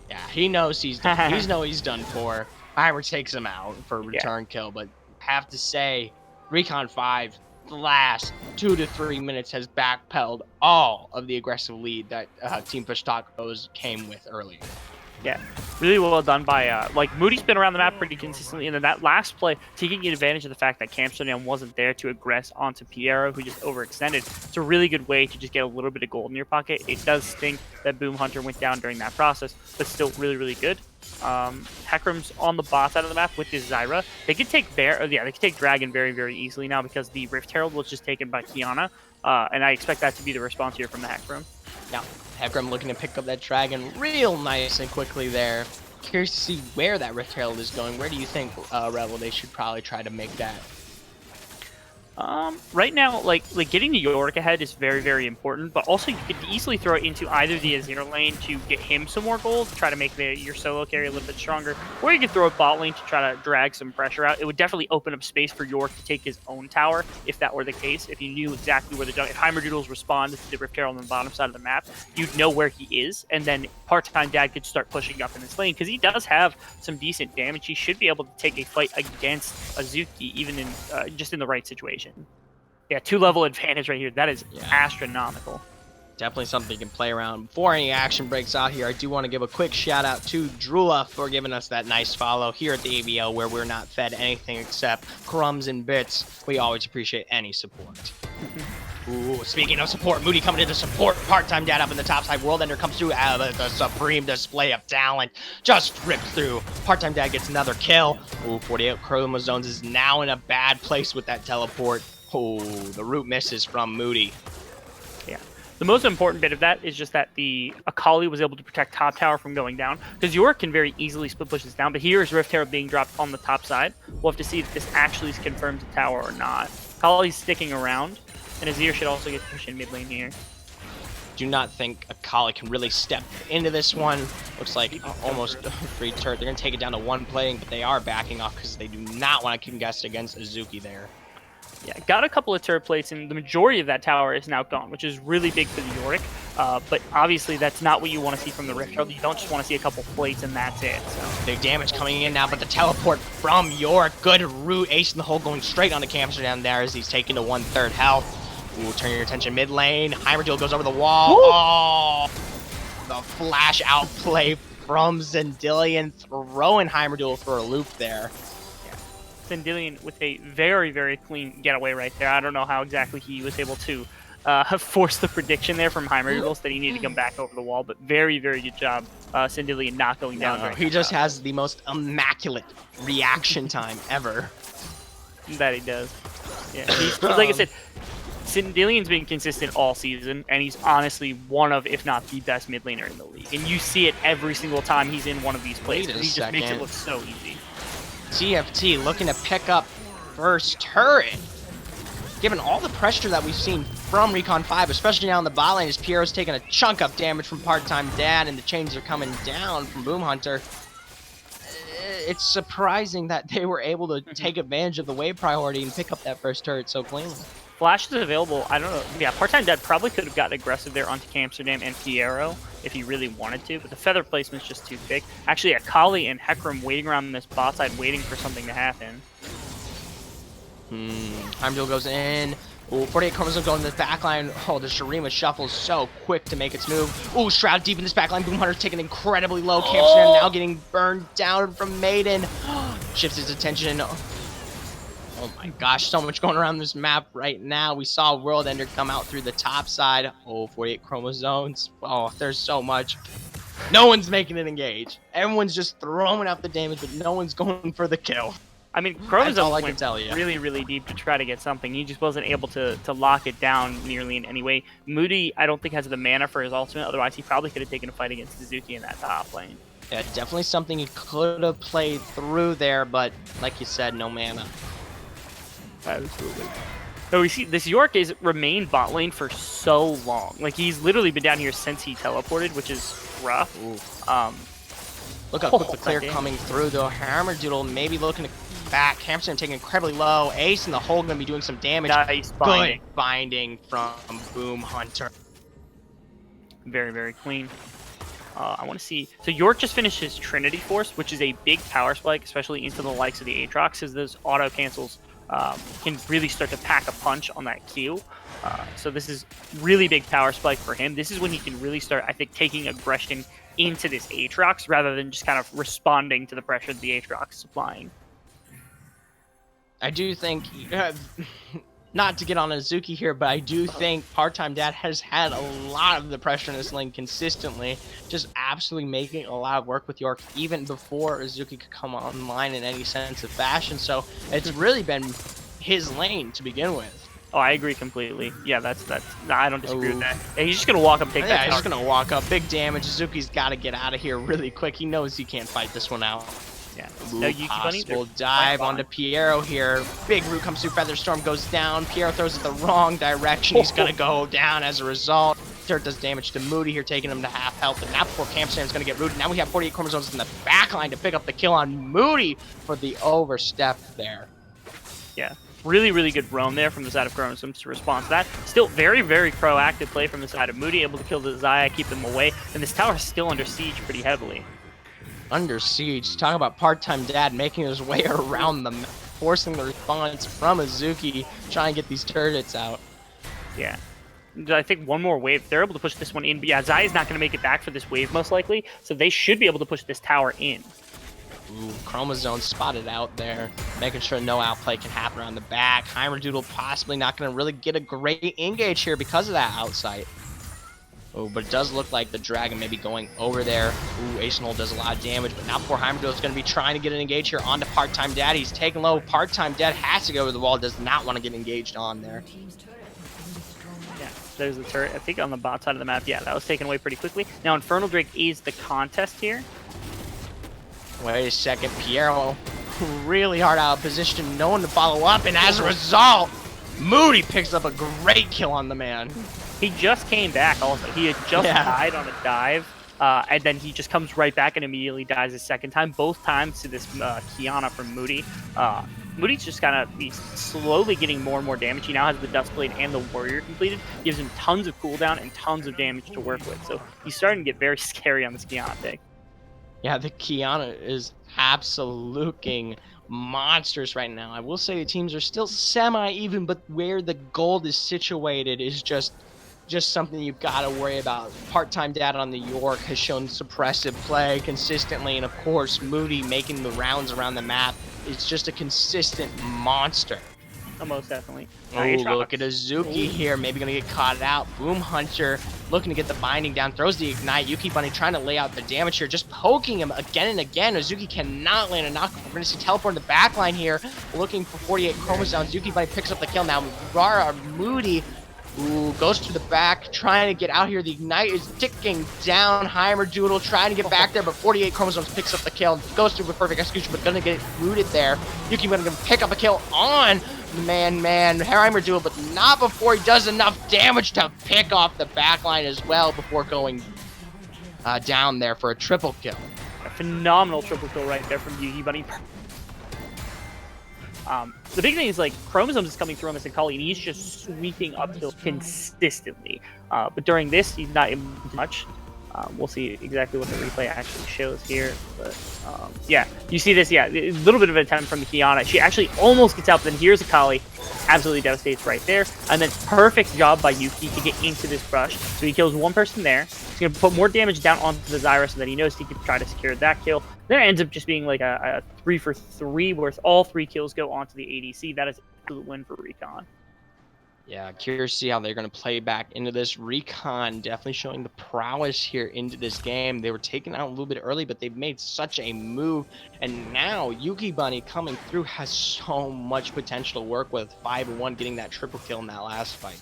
Yeah, he knows he's done. He's done for. Ira takes him out for a return kill, but have to say, Recon 5, the last 2 to 3 minutes has backpedaled all of the aggressive lead that Team Fish Tacos came with earlier. Yeah, really well done by, like, Moody's been around the map pretty consistently, and then that last play, taking advantage of the fact that Amsterdam wasn't there to aggress onto Piero, who just overextended. It's a really good way to just get a little bit of gold in your pocket. It does stink that Boom Hunter went down during that process, but still really, really good. Heckram's on the bot side of the map with this Zyra. They could take they could take Dragon very, very easily now because the Rift Herald was just taken by Kiana, and I expect that to be the response here from the Heckram. Now, Heckram looking to pick up that Dragon real nice and quickly there. Curious to see where that Rift Herald is going. Where do you think, Rebel, they should probably try to make that? Right now, like getting the Yorick ahead is very, very important, but also you could easily throw it into either the Azir lane to get him some more gold, try to make your solo carry a little bit stronger, or you could throw it bot lane to try to drag some pressure out. It would definitely open up space for Yorick to take his own tower, if that were the case. If you knew exactly where if Heimerdoodles respond to the Rift Herald on the bottom side of the map, you'd know where he is, and then Part-Time Dad could start pushing up in this lane, because he does have some decent damage. He should be able to take a fight against Azuki, even in just in the right situation. Yeah, 2-level advantage right here. That is astronomical. Definitely something you can play around. Before any action breaks out here, I do want to give a quick shout out to Drula for giving us that nice follow here at the ABL, where we're not fed anything except crumbs and bits. We always appreciate any support. Ooh, speaking of support, Moody coming in to support Part-Time Dad up in the top side. World Ender comes through out of the supreme display of talent. Just ripped through. Part-Time Dad gets another kill. Ooh, 48 chromosomes is now in a bad place with that teleport. Oh, the root misses from Moody. Yeah. The most important bit of that is just that the Akali was able to protect top tower from going down, because Yorick can very easily split push this down, but here is Rift Herald being dropped on the top side. We'll have to see if this actually confirms the tower or not. Akali's sticking around, and Azir should also get pushed in mid lane here. Do not think Akali can really step into this one. Looks like almost a free turret. They're going to take it down to one playing, but they are backing off because they do not want to contest against Azuki there. Yeah, got a couple of turret plates, and the majority of that tower is now gone, which is really big for the Yorick. But obviously, that's not what you want to see from the Rift Herald. You don't just want to see a couple plates and that's it. So. Big damage coming in now, but the teleport from Yorick. Good root, ace in the hole, going straight on the camper down there as he's taking to 1/3 health. Ooh, turn your attention mid lane. Heimerdiel goes over the wall. Woo! Oh, the flash outplay from Zendilion, throwing Heimerdiel for a loop there. Zendilion with a very, very clean getaway right there. I don't know how exactly he was able to force the prediction there from Heimerdiel that he needed to come back over the wall, but very, very good job, Zendilion not going down. No, he just has the most immaculate reaction time ever. That he does. Yeah, he's, like I said, Zendilion's been consistent all season, and he's honestly one of, if not the best mid laner in the league. And you see it every single time he's in one of these plays. He just makes it look so easy. TFT looking to pick up first turret. Given all the pressure that we've seen from Recon 5, especially now in the bot lane, as Piero's taking a chunk of damage from Part-Time Dad and the chains are coming down from Boom Hunter. It's surprising that they were able to take advantage of the wave priority and pick up that first turret so cleanly. Flash is available. I don't know. Yeah, Part-Time Dad probably could have gotten aggressive there onto Amsterdam and Piero if he really wanted to, but the feather placement's just too big. Actually, Akali and Hecarim waiting around this bot side, waiting for something to happen. Heimdall goes in. Ooh, 48 chromosomes going to the backline. Oh, the Shurima shuffles so quick to make its move. Ooh, Shroud deep in this backline. Boom Hunter's taking incredibly low. Amsterdam now getting burned down from Maiden. Shifts his attention. Oh my gosh, so much going around this map right now. We saw World Ender come out through the top side. Oh, 48 chromosomes. Oh, there's so much. No one's making it engage. Everyone's just throwing out the damage, but no one's going for the kill. I mean, Chromosome went really, really deep to try to get something. He just wasn't able to lock it down nearly in any way. Moody, I don't think, has the mana for his ultimate. Otherwise, he probably could have taken a fight against Suzuki in that top lane. Yeah, definitely something he could have played through there, but like you said, no mana. Absolutely. So we see this York is remained bot lane for so long. Like, he's literally been down here since he teleported, which is rough. Look how quick the clear coming through, though. Heimerdiel maybe looking to back. Hamster taking incredibly low. Ace in the hole going to be doing some damage. Nice binding. Good binding from Boom Hunter. Very, very clean. I want to see. So York just finished his Trinity Force, which is a big power spike, especially into the likes of the Aatrox, because those auto cancels can really start to pack a punch on that Q. So this is really big power spike for him. This is when he can really start, I think, taking aggression into this Aatrox rather than just kind of responding to the pressure that the Aatrox is applying. I do think, not to get on Azuki here, but I do think Part-Time Dad has had a lot of the pressure in this lane consistently, just absolutely making a lot of work with York even before Azuki could come online in any sense of fashion. So it's really been his lane to begin with. Oh, I agree completely. Yeah, that's nah, I don't disagree with that. Yeah, he's just gonna walk up, take that. Yeah, he's just gonna walk up. Big damage. Azuki's got to get out of here really quick. He knows he can't fight this one out. Yeah. Ooh, No Yuki Bunny. possible dive onto Piero here. Big root comes through, Featherstorm goes down. Piero throws it the wrong direction. He's gonna go down as a result. Dirt does damage to Moody here, taking him to half health. But now before Campstand is gonna get rooted. Now we have 48 chromosomes in the back line to pick up the kill on Moody for the overstep there. Yeah. Really, really good roam there from the side of Chromosomes to respond to that. Still very, very proactive play from the side of Moody, able to kill the Zaya, keep them away. And this tower is still under siege pretty heavily. Under siege. Talk about part-time dad making his way around them, forcing the response from Azuki, trying to get these turrets out. Yeah. I think one more wave. They're able to push this one in. But yeah, Zaya's not going to make it back for this wave most likely. So they should be able to push this tower in. Ooh, Chromazone spotted out there, making sure no outplay can happen around the back. Heimerdoodle possibly not going to really get a great engage here because of that outsight. Oh, but it does look like the Dragon may be going over there. Ooh, Ace and Hole does a lot of damage, but now poor Heimerdoodle is going to be trying to get an engage here onto Part-Time Dad. He's taking low. Part-Time Dad has to go over the wall, does not want to get engaged on there. Yeah, there's the turret. I think on the bot side of the map, yeah, that was taken away pretty quickly. Now, Infernal Drake is the contest here. Wait a second, Piero really hard out of position, no one to follow up, and as a result, Moody picks up a great kill on the man. He just came back also. He had just died on a dive, and then he just comes right back and immediately dies a second time, both times to this Kiana from Moody. Moody's just kind of, he's slowly getting more and more damage. He now has the Duskblade and the Warrior completed. Gives him tons of cooldown and tons of damage to work with. So he's starting to get very scary on this Kiana pick. Yeah, the Kiana is absolutely monstrous right now. I will say the teams are still semi-even, but where the gold is situated is just something you've got to worry about. Part-Time Dad on the York has shown suppressive play consistently, and of course, Moody making the rounds around the map is just a consistent monster. Oh, most definitely. Oh, look at Azuki here, maybe gonna get caught out. Boom Hunter looking to get the binding down, throws the ignite. Yuki Bunny trying to lay out the damage here, just poking him again and again. Azuki cannot land a knock. We're gonna see teleport in the backline here, looking for 48 chromosomes. Yuki Bunny picks up the kill now. Rara Moody, ooh, goes to the back, trying to get out here. The ignite is ticking down. Heimerdoodle trying to get back there, but 48 chromosomes picks up the kill. Goes through with perfect execution, but gonna get rooted there. Yuki Bunny gonna pick up a kill on the man, Heimerdoodle, but not before he does enough damage to pick off the backline as well before going down there for a triple kill. A phenomenal triple kill right there from Yuki Bunny. The big thing is, like, Chromosomes is coming through on this Akali, and he's just sweeping uphill consistently. But during this, he's not able to do much. We'll see exactly what the replay actually shows here. But, yeah, you see this, yeah, a little bit of an attempt from the Kiana. She actually almost gets out, but then here's Akali. Absolutely devastates right there. And then perfect job by Yuki to get into this brush. So he kills one person there. He's going to put more damage down onto the Zyra so that he knows he can try to secure that kill. Then it ends up just being like a 3 for 3, where all 3 kills go onto the ADC. That is an absolute win for Recon. Yeah, curious to see how they're going to play back into this. Recon definitely showing the prowess here into this game. They were taken out a little bit early, but they've made such a move. And now Yuki Bunny coming through has so much potential to work with. 5-1 getting that triple kill in that last fight.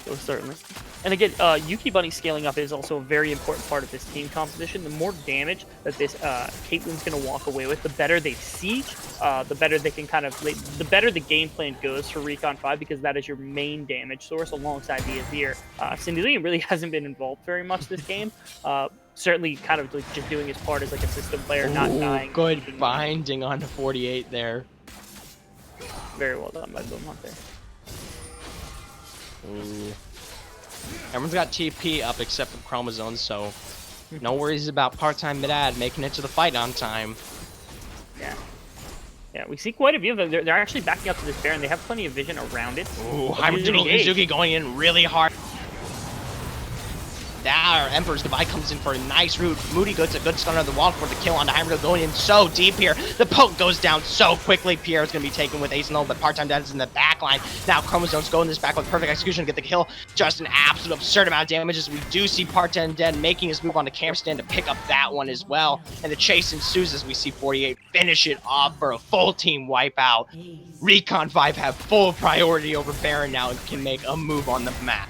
So certainly. And again, Yuki Bunny scaling up is also a very important part of this team composition. The more damage that this Caitlyn's going to walk away with, the better they siege, the better they can kind of, the better the game plan goes for Recon 5, because that is your main damage source alongside the Azir. Cindy really hasn't been involved very much this game. Certainly kind of like just doing his part as like a system player, not dying. Good binding on the 48 there. Very well done by Boom Hunter. Ooh. Everyone's got TP up except for Chromosomes, so no worries about Part-Time Dad making it to the fight on time. Yeah. Yeah, we see quite a few of them. They're actually backing up to this Baron. They have plenty of vision around it. Ooh, Heimerdoodle Izuki going in really hard. Now our Emperor's Divide comes in for a nice root. Moody gets a good stun on the wall for the kill on the Heimerdoodle, going in so deep here. The poke goes down so quickly. Pierre's going to be taken with Ace and Hole, but Part-Time Dad is in the back line. Now Chromosomes go in this back with perfect execution to get the kill. Just an absolute absurd amount of damage as we do see Part-Time Dad making his move on the camp stand to pick up that one as well. And the chase ensues as we see 48 finish it off for a full team wipeout. Recon 5 have full priority over Baron now and can make a move on the map.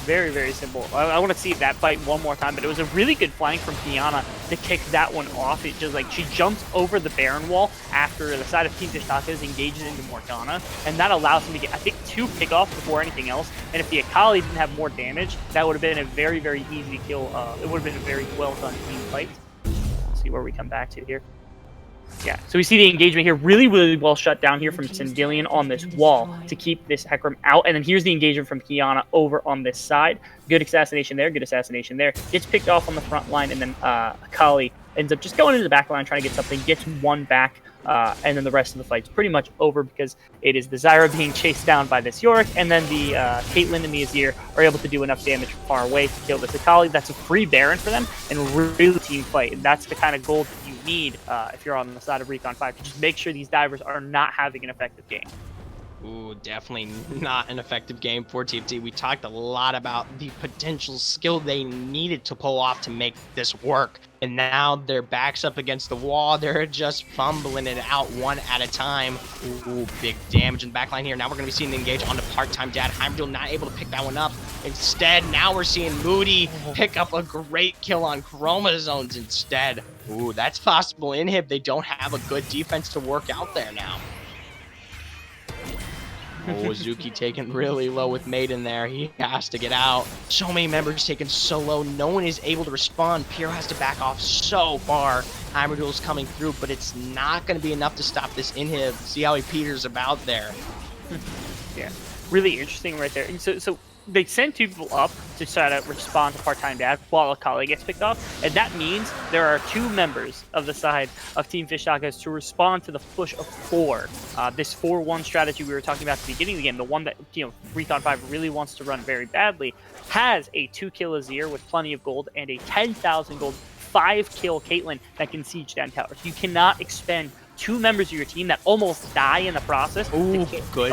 very, very simple. I want to see that fight one more time, but it was a really good flank from Kiana to kick that one off. It just like she jumps over the Baron wall after the side of Team Fish Tacos engages into Morgana, and that allows him to get, I think, 2 pickoffs before anything else. And if the Akali didn't have more damage, that would have been a very, very easy kill. It would have been a very well done team fight. Let's see where we come back to here. Yeah, so we see the engagement here really, really well shut down here from Sindillion on this wall to keep this Hecarim out. And then here's the engagement from Kiana over on this side. Good assassination there, good assassination there. Gets picked off on the front line, and then Akali ends up just going into the back line trying to get something, gets one back, and then the rest of the fight's pretty much over because it is the Zyra being chased down by this Yorick, and then the Caitlyn and the Azir are able to do enough damage from far away to kill this Akali. That's a free Baron for them, and really team fight. And that's the kind of gold that you need if you're on the side of Recon 5, to just make sure these divers are not having an effective game. Ooh, definitely not an effective game for TFT. We talked a lot about the potential skill they needed to pull off to make this work. And now their backs up against the wall. They're just fumbling it out one at a time. Ooh, big damage in the backline here. Now we're going to be seeing the engage on the part-time dad. Heimdall not able to pick that one up. Instead, now we're seeing Moody pick up a great kill on Chromosomes instead. Ooh, that's possible. Inhib, they don't have a good defense to work out there now. Oh, Zuki taken really low with Maiden there. He has to get out. So many members taken so low. No one is able to respond. Piero has to back off so far. Heimerduel's coming through, but it's not going to be enough to stop this inhib. See how he peters about there. Yeah, really interesting right there. And so they send 2 people up to try to respond to part-time dad while Akali gets picked off, and that means there are 2 members of the side of Team Fish Tacos to respond to the push of 4. This 4-1 strategy we were talking about at the beginning of the game, the one that Recon 5 really wants to run very badly, has a 2-kill Azir with plenty of gold and a 10,000 gold 5-kill Caitlyn that can siege down towers. You cannot expend 2 members of your team that almost die in the process. Ooh, good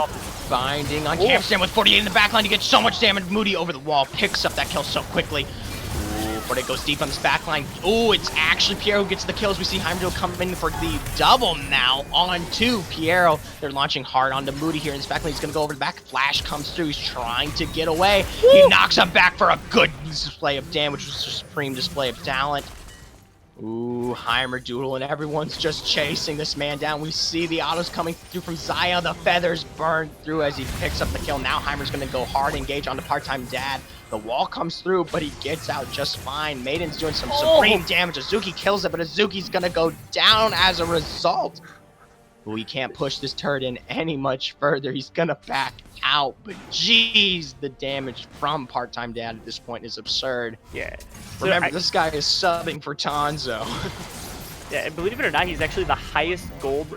binding on Camstan with 48 in the backline to get so much damage. Moody over the wall picks up that kill so quickly. Ooh, but it goes deep on this backline. Ooh, it's actually Piero who gets the kills. We see Heimdall coming for the double now onto Piero. They're launching hard onto Moody here in this backline. He's going to go over the back. Flash comes through. He's trying to get away. Woo! He knocks him back for a good display of damage, which was a supreme display of talent. Ooh, Heimerduel, and everyone's just chasing this man down. We see the autos coming through from Zaya. The feathers burn through as he picks up the kill. Now Heimer's going to go hard, engage onto part-time dad. The wall comes through, but he gets out just fine. Maiden's doing some supreme damage. Azuki kills it, but Azuki's going to go down as a result. Ooh, he can't push this turret in any much further. He's going to back out, but geez, the damage from part-time dad at this point is absurd. Yeah. Remember, this guy is subbing for Tanzo. Yeah, and believe it or not, he's actually the highest gold,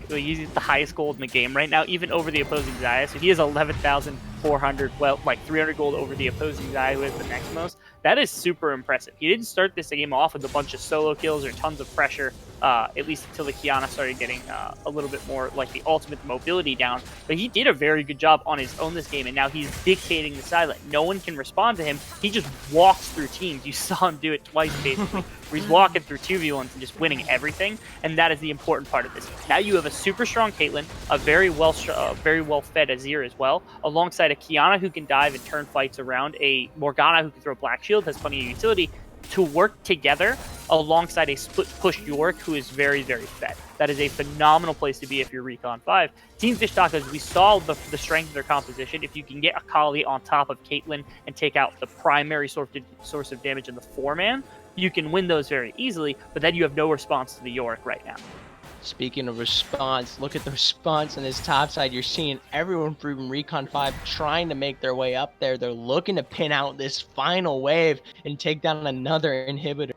he's the highest gold in the game right now, even over the opposing Zaya. So he has 11,400, well, like 300 gold over the opposing Zaya, who is the next most. That is super impressive. He didn't start this game off with a bunch of solo kills or tons of pressure, at least until the Kiana started getting a little bit more like the ultimate mobility down. But he did a very good job on his own this game, and now he's dictating the silent. No one can respond to him. He just walks through teams. You saw him do it twice, basically, where he's walking through 2v1s and just winning everything, and that is the important part of this. Now you have a super strong Caitlyn, a very well fed Azir as well, alongside a Kiana who can dive and turn fights around, a Morgana who can throw Black Shield, has plenty of utility, to work together alongside a split push Yorick who is very, very fed. That is a phenomenal place to be if you're Recon 5. Team Fish Tacos, we saw the strength of their composition. If you can get Akali on top of Caitlyn and take out the primary source of damage in the 4-man, you can win those very easily, but then you have no response to the Yorick right now. Speaking of response, look at the response on this top side. You're seeing everyone from Recon 5 trying to make their way up there. They're looking to pin out this final wave and take down another inhibitor.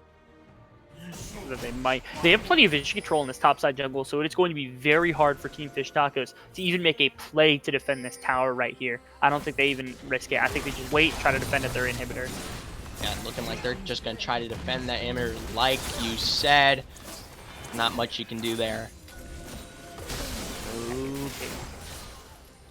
They have plenty of vision control in this topside jungle, so it's going to be very hard for Team Fish Tacos to even make a play to defend this tower right here. I don't think they even risk it. I think they just wait, try to defend at their inhibitor. Yeah, looking like they're just going to try to defend that inhibitor like you said. Not much you can do there.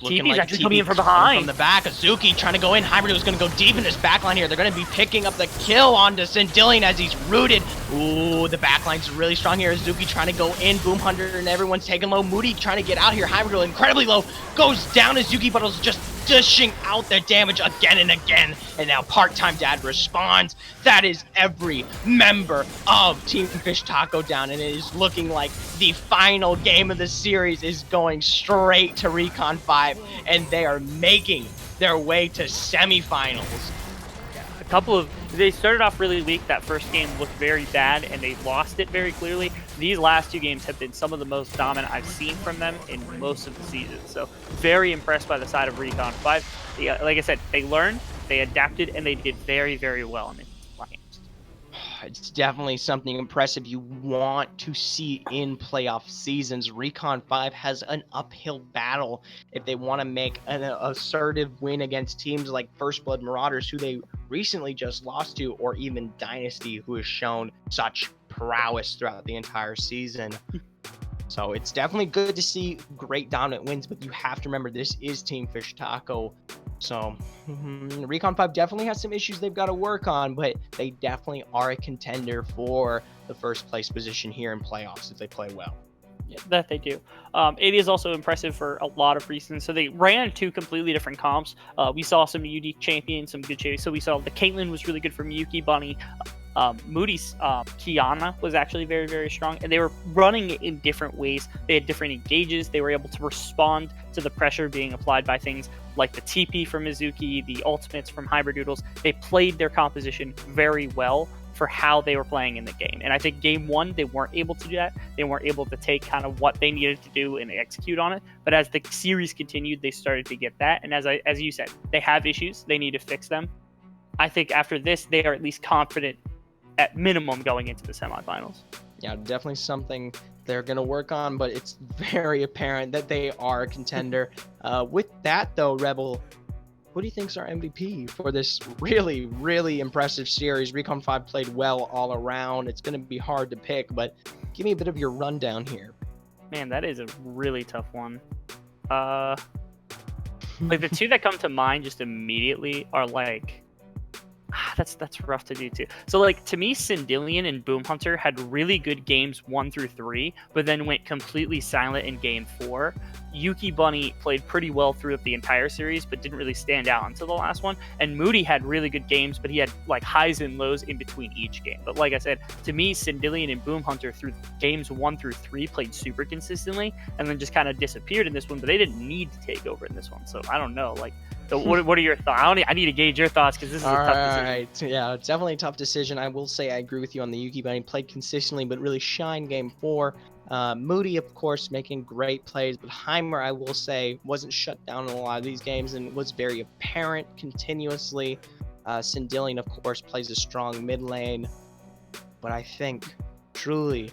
TV's like actually coming in from behind. From the back, Azuki trying to go in. Heimerduel is going to go deep in his backline here. They're going to be picking up the kill onto Sindillion as he's rooted. Ooh, the backline's really strong here. Azuki trying to go in. Boom Hunter and everyone's taking low. Moody trying to get out here. Hybrid incredibly low. Goes down. Azuki Buttles just dishing out their damage again and again. And now Part-Time Dad responds. That is every member of Team Fish Taco down. And it is looking like the final game of the series is going straight to Recon 5. And they are making their way to semifinals. They started off really weak. That first game looked very bad and they lost it very clearly. These last 2 games have been some of the most dominant I've seen from them in most of the season. So very impressed by the side of Recon 5. Like I said, they learned, they adapted, and they did very, very well in the games. It's definitely something impressive you want to see in playoff seasons. Recon 5 has an uphill battle if they want to make an assertive win against teams like First Blood Marauders, who they recently just lost to, or even Dynasty, who has shown such prowess throughout the entire season. So it's definitely good to see great dominant wins, but you have to remember this is Team Fish Taco. So Recon 5 definitely has some issues they've got to work on, but they definitely are a contender for the first place position here in playoffs if they play well. Yeah, that they do. It is also impressive for a lot of reasons. So they ran 2 completely different comps. We saw some unique champions, some good champions. So we saw the Caitlyn was really good from Yuki Bunny. Moody's Kiana was actually very, very strong, and they were running it in different ways. They had different engages. They were able to respond to the pressure being applied by things like the TP from Mizuki, the ultimates from Hybridoodles. They played their composition very well for how they were playing in the game. And I think game 1, they weren't able to do that. They weren't able to take kind of what they needed to do and execute on it. But as the series continued, they started to get that. And as you said, they have issues. They need to fix them. I think after this, they are at least confident at minimum going into the semifinals. Yeah, definitely something they're going to work on, but it's very apparent that they are a contender. With that, though, Rebel, what do you think is our MVP for this really, really impressive series? Recon 5 played well all around. It's going to be hard to pick, but give me a bit of your rundown here. Man, that is a really tough one. Like the 2 that come to mind just immediately are like, that's rough to do too. So like to me, Sindillion and Boom Hunter had really good games 1 through 3, but then went completely silent in game 4. Yuki Bunny played pretty well throughout the entire series, but didn't really stand out until the last one. And Moody had really good games, but he had like highs and lows in between each game. But like I said, to me, Sindillion and Boom Hunter through games 1 through 3 played super consistently, and then just kind of disappeared in this one. But they didn't need to take over in this one, so I don't know. Like, so what are your thoughts? I need to gauge your thoughts because this is a tough decision. All right, yeah, it's definitely a tough decision. I will say I agree with you on the Yuki Bunny. Played consistently, but really shined game 4. Moody, of course, making great plays, but Heimer, I will say, wasn't shut down in a lot of these games and was very apparent continuously. Sindillion, of course, plays a strong mid lane, but I truly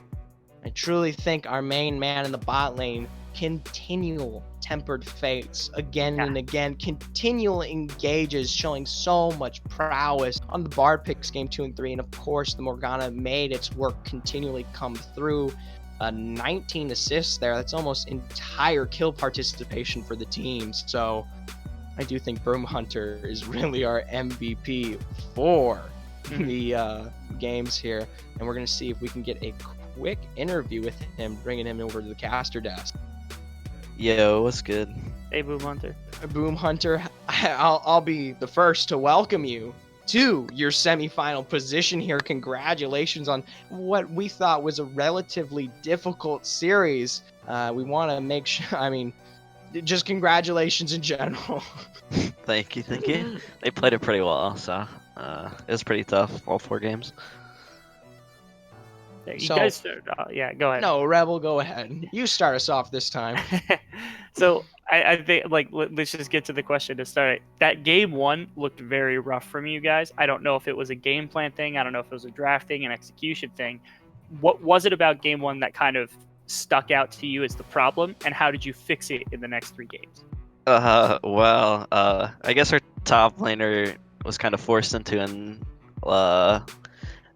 think our main man in the bot lane, continual tempered fates again and again, continual engages, showing so much prowess on the Bard picks game 2 and 3, and of course the Morgana made its work continually come through. 19 assists there. That's almost entire kill participation for the teams. So I do think Boom Hunter is really our MVP for the games here, and we're going to see if we can get a quick interview with him, bringing him over to the caster desk. Yo, what's good? Hey, Boom Hunter. Boom Hunter, I'll be the first to welcome you to your semifinal position here. Congratulations on what we thought was a relatively difficult series. We want to make sure, I mean, just congratulations in general. Thank you. They played it pretty well, so it was pretty tough, all 4 games. You guys started, yeah, go ahead. No, Rebel, go ahead. You start us off this time. So I think, like, let's just get to the question to start. That game 1 looked very rough from you guys. I don't know if it was a game plan thing. I don't know if it was a draft thing, an execution thing. What was it about game 1 that kind of stuck out to you as the problem, and how did you fix it in the next 3 games? Well, I guess our top laner was kind of forced into an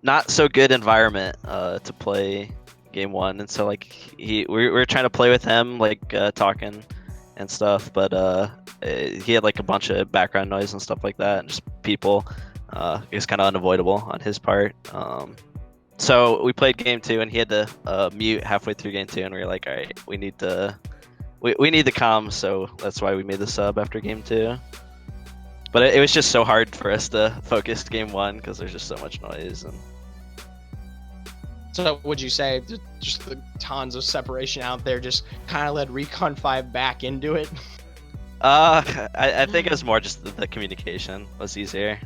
not so good environment to play game 1, and so like we were trying to play with him, like talking and stuff, but he had like a bunch of background noise and stuff like that, and just people. It was kind of unavoidable on his part. So we played game 2, and he had to mute halfway through game 2, and we were like, all right, we need the comms, so that's why we made the sub after game 2. But it was just so hard for us to focus game 1 because there's just so much noise. And So would you say just the tons of separation out there just kind of led Recon 5 back into it? I think it was more just the communication was easier.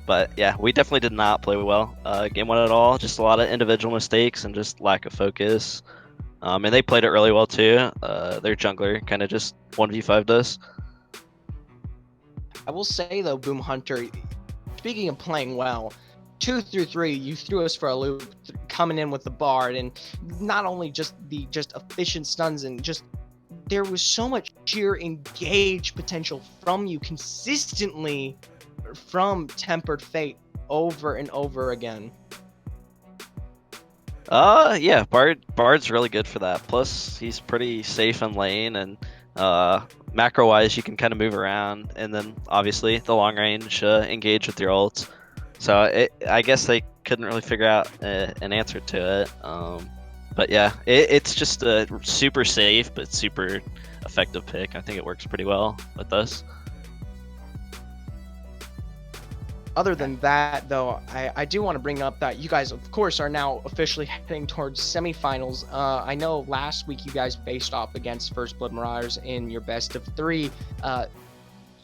But yeah, we definitely did not play well game 1 at all. Just a lot of individual mistakes and just lack of focus. And they played it really well too. Their jungler kind of just 1v5'd us. I will say though, Boom Hunter, speaking of playing well, 2 through 3, you threw us for a loop coming in with the Bard, and not only just the efficient stuns, and just there was so much sheer engage potential from you consistently from Tempered Fate over and over again. Yeah, Bard's really good for that. Plus, he's pretty safe in lane, and macro-wise, you can kind of move around, and then obviously the long-range engage with your ults. So I guess they couldn't really figure out an answer to it. But yeah, it's just a super safe but super effective pick. I think it works pretty well with us. Other than that, though, I do want to bring up that you guys, of course, are now officially heading towards semifinals. I know last week you guys faced off against First Blood Marauders in your best of 3.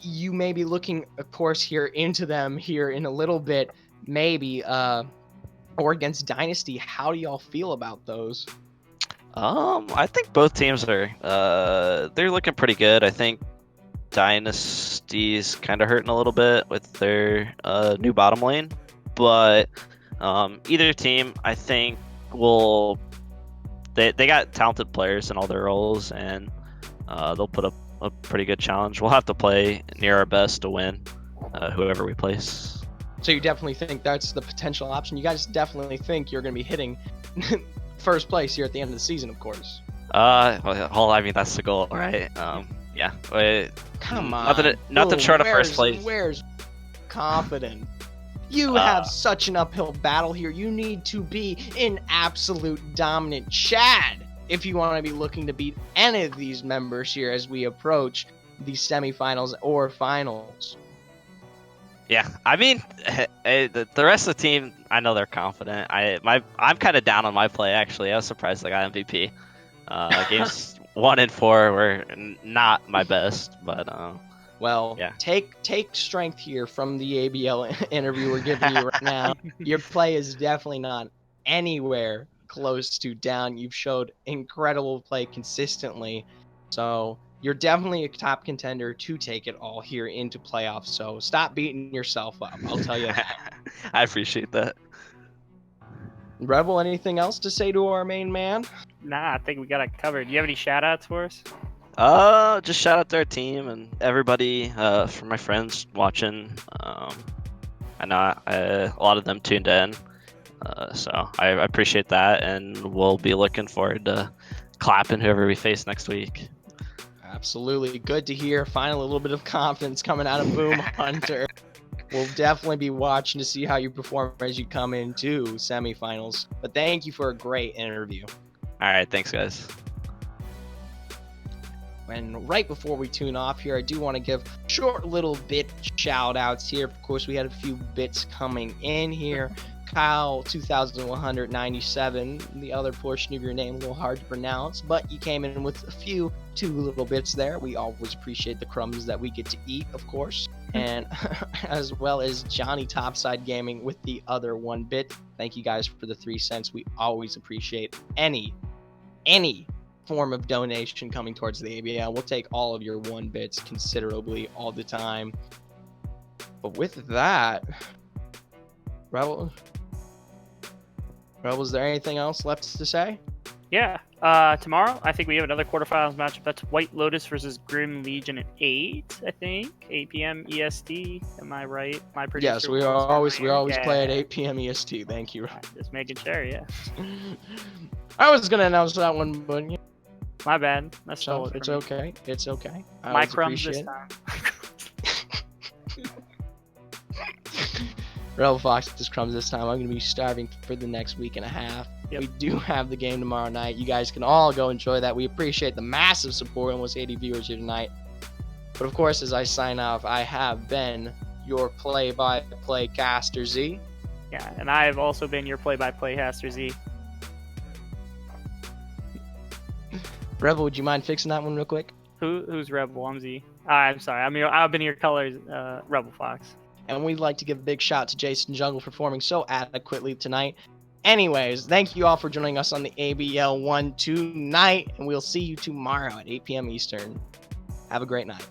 You may be looking, of course, here into them here in a little bit, maybe, or against Dynasty. How do y'all feel about those? I think both teams are they're looking pretty good. I think Dynasty's kind of hurting a little bit with their new bottom lane, but either team I think will they got talented players in all their roles, and they'll put up a pretty good challenge. We'll have to play near our best to win whoever we place. So you definitely think that's the potential option. You guys definitely think you're going to be hitting first place here at the end of the season, of course. Well, I mean that's the goal, right? Yeah. Come on. Nothing short of first place. Where's confidence? You have such an uphill battle here. You need to be in absolute dominant Chad if you want to be looking to beat any of these members here as we approach the semifinals or finals. Yeah, I mean, the rest of the team, I know they're confident. I'm kind of down on my play, actually. I was surprised I got MVP. Games 1 and 4 were not my best, but well, yeah. Take strength here from the ABL interview we're giving you right now. Your play is definitely not anywhere close to down. You've showed incredible play consistently, so you're definitely a top contender to take it all here into playoffs. So stop beating yourself up. I'll tell you that. I appreciate that. Rebel, anything else to say to our main man? Nah, I think we got it covered. Do you have any shout outs for us? Just shout out to our team and everybody, for my friends watching. I know a lot of them tuned in, so I appreciate that, and we'll be looking forward to clapping whoever we face next week. Absolutely. Good to hear. Finally, a little bit of confidence coming out of Boom Hunter. We'll definitely be watching to see how you perform as you come into semifinals. But thank you for a great interview. All right, thanks, guys. And right before we tune off here, I do want to give short little bit shout outs here. Of course, we had a few bits coming in here. Kyle 2197, the other portion of your name a little hard to pronounce, but you came in with two little bits there. We always appreciate the crumbs that we get to eat, of course. And as well as Johnny Topside Gaming with the other 1 bit. Thank you guys for the 3 cents. We always appreciate any form of donation coming towards the ABL. We'll take all of your 1 bits considerably all the time. But with that, Rebel, is there anything else left to say? Yeah. Tomorrow, I think we have another quarterfinals matchup. That's White Lotus versus Grim Legion at 8, I think. 8 p.m. EST. Am I right? My prediction. Yes, we always play at 8 p.m. EST. Thank you. Just making sure, yeah. I was gonna announce that one, but yeah. My bad. That's So it's okay. It's okay. My crumbs this time. Rebel Fox this crumbs this time. I'm going to be starving for the next week and a half. Yep. We do have the game tomorrow night. You guys can all go enjoy that. We appreciate the massive support, almost 80 viewers here tonight. But of course, as I sign off, I have been your play-by-play caster Z. Yeah, and I have also been your play-by-play caster Z. Rebel, would you mind fixing that one real quick? Who's Rebel? I'm Z. I'm sorry. I've been your colors, Rebel Fox. And we'd like to give a big shout to Jason Jungle for performing so adequately tonight. Anyways, thank you all for joining us on the ABL 1 tonight, and we'll see you tomorrow at 8 p.m. Eastern. Have a great night.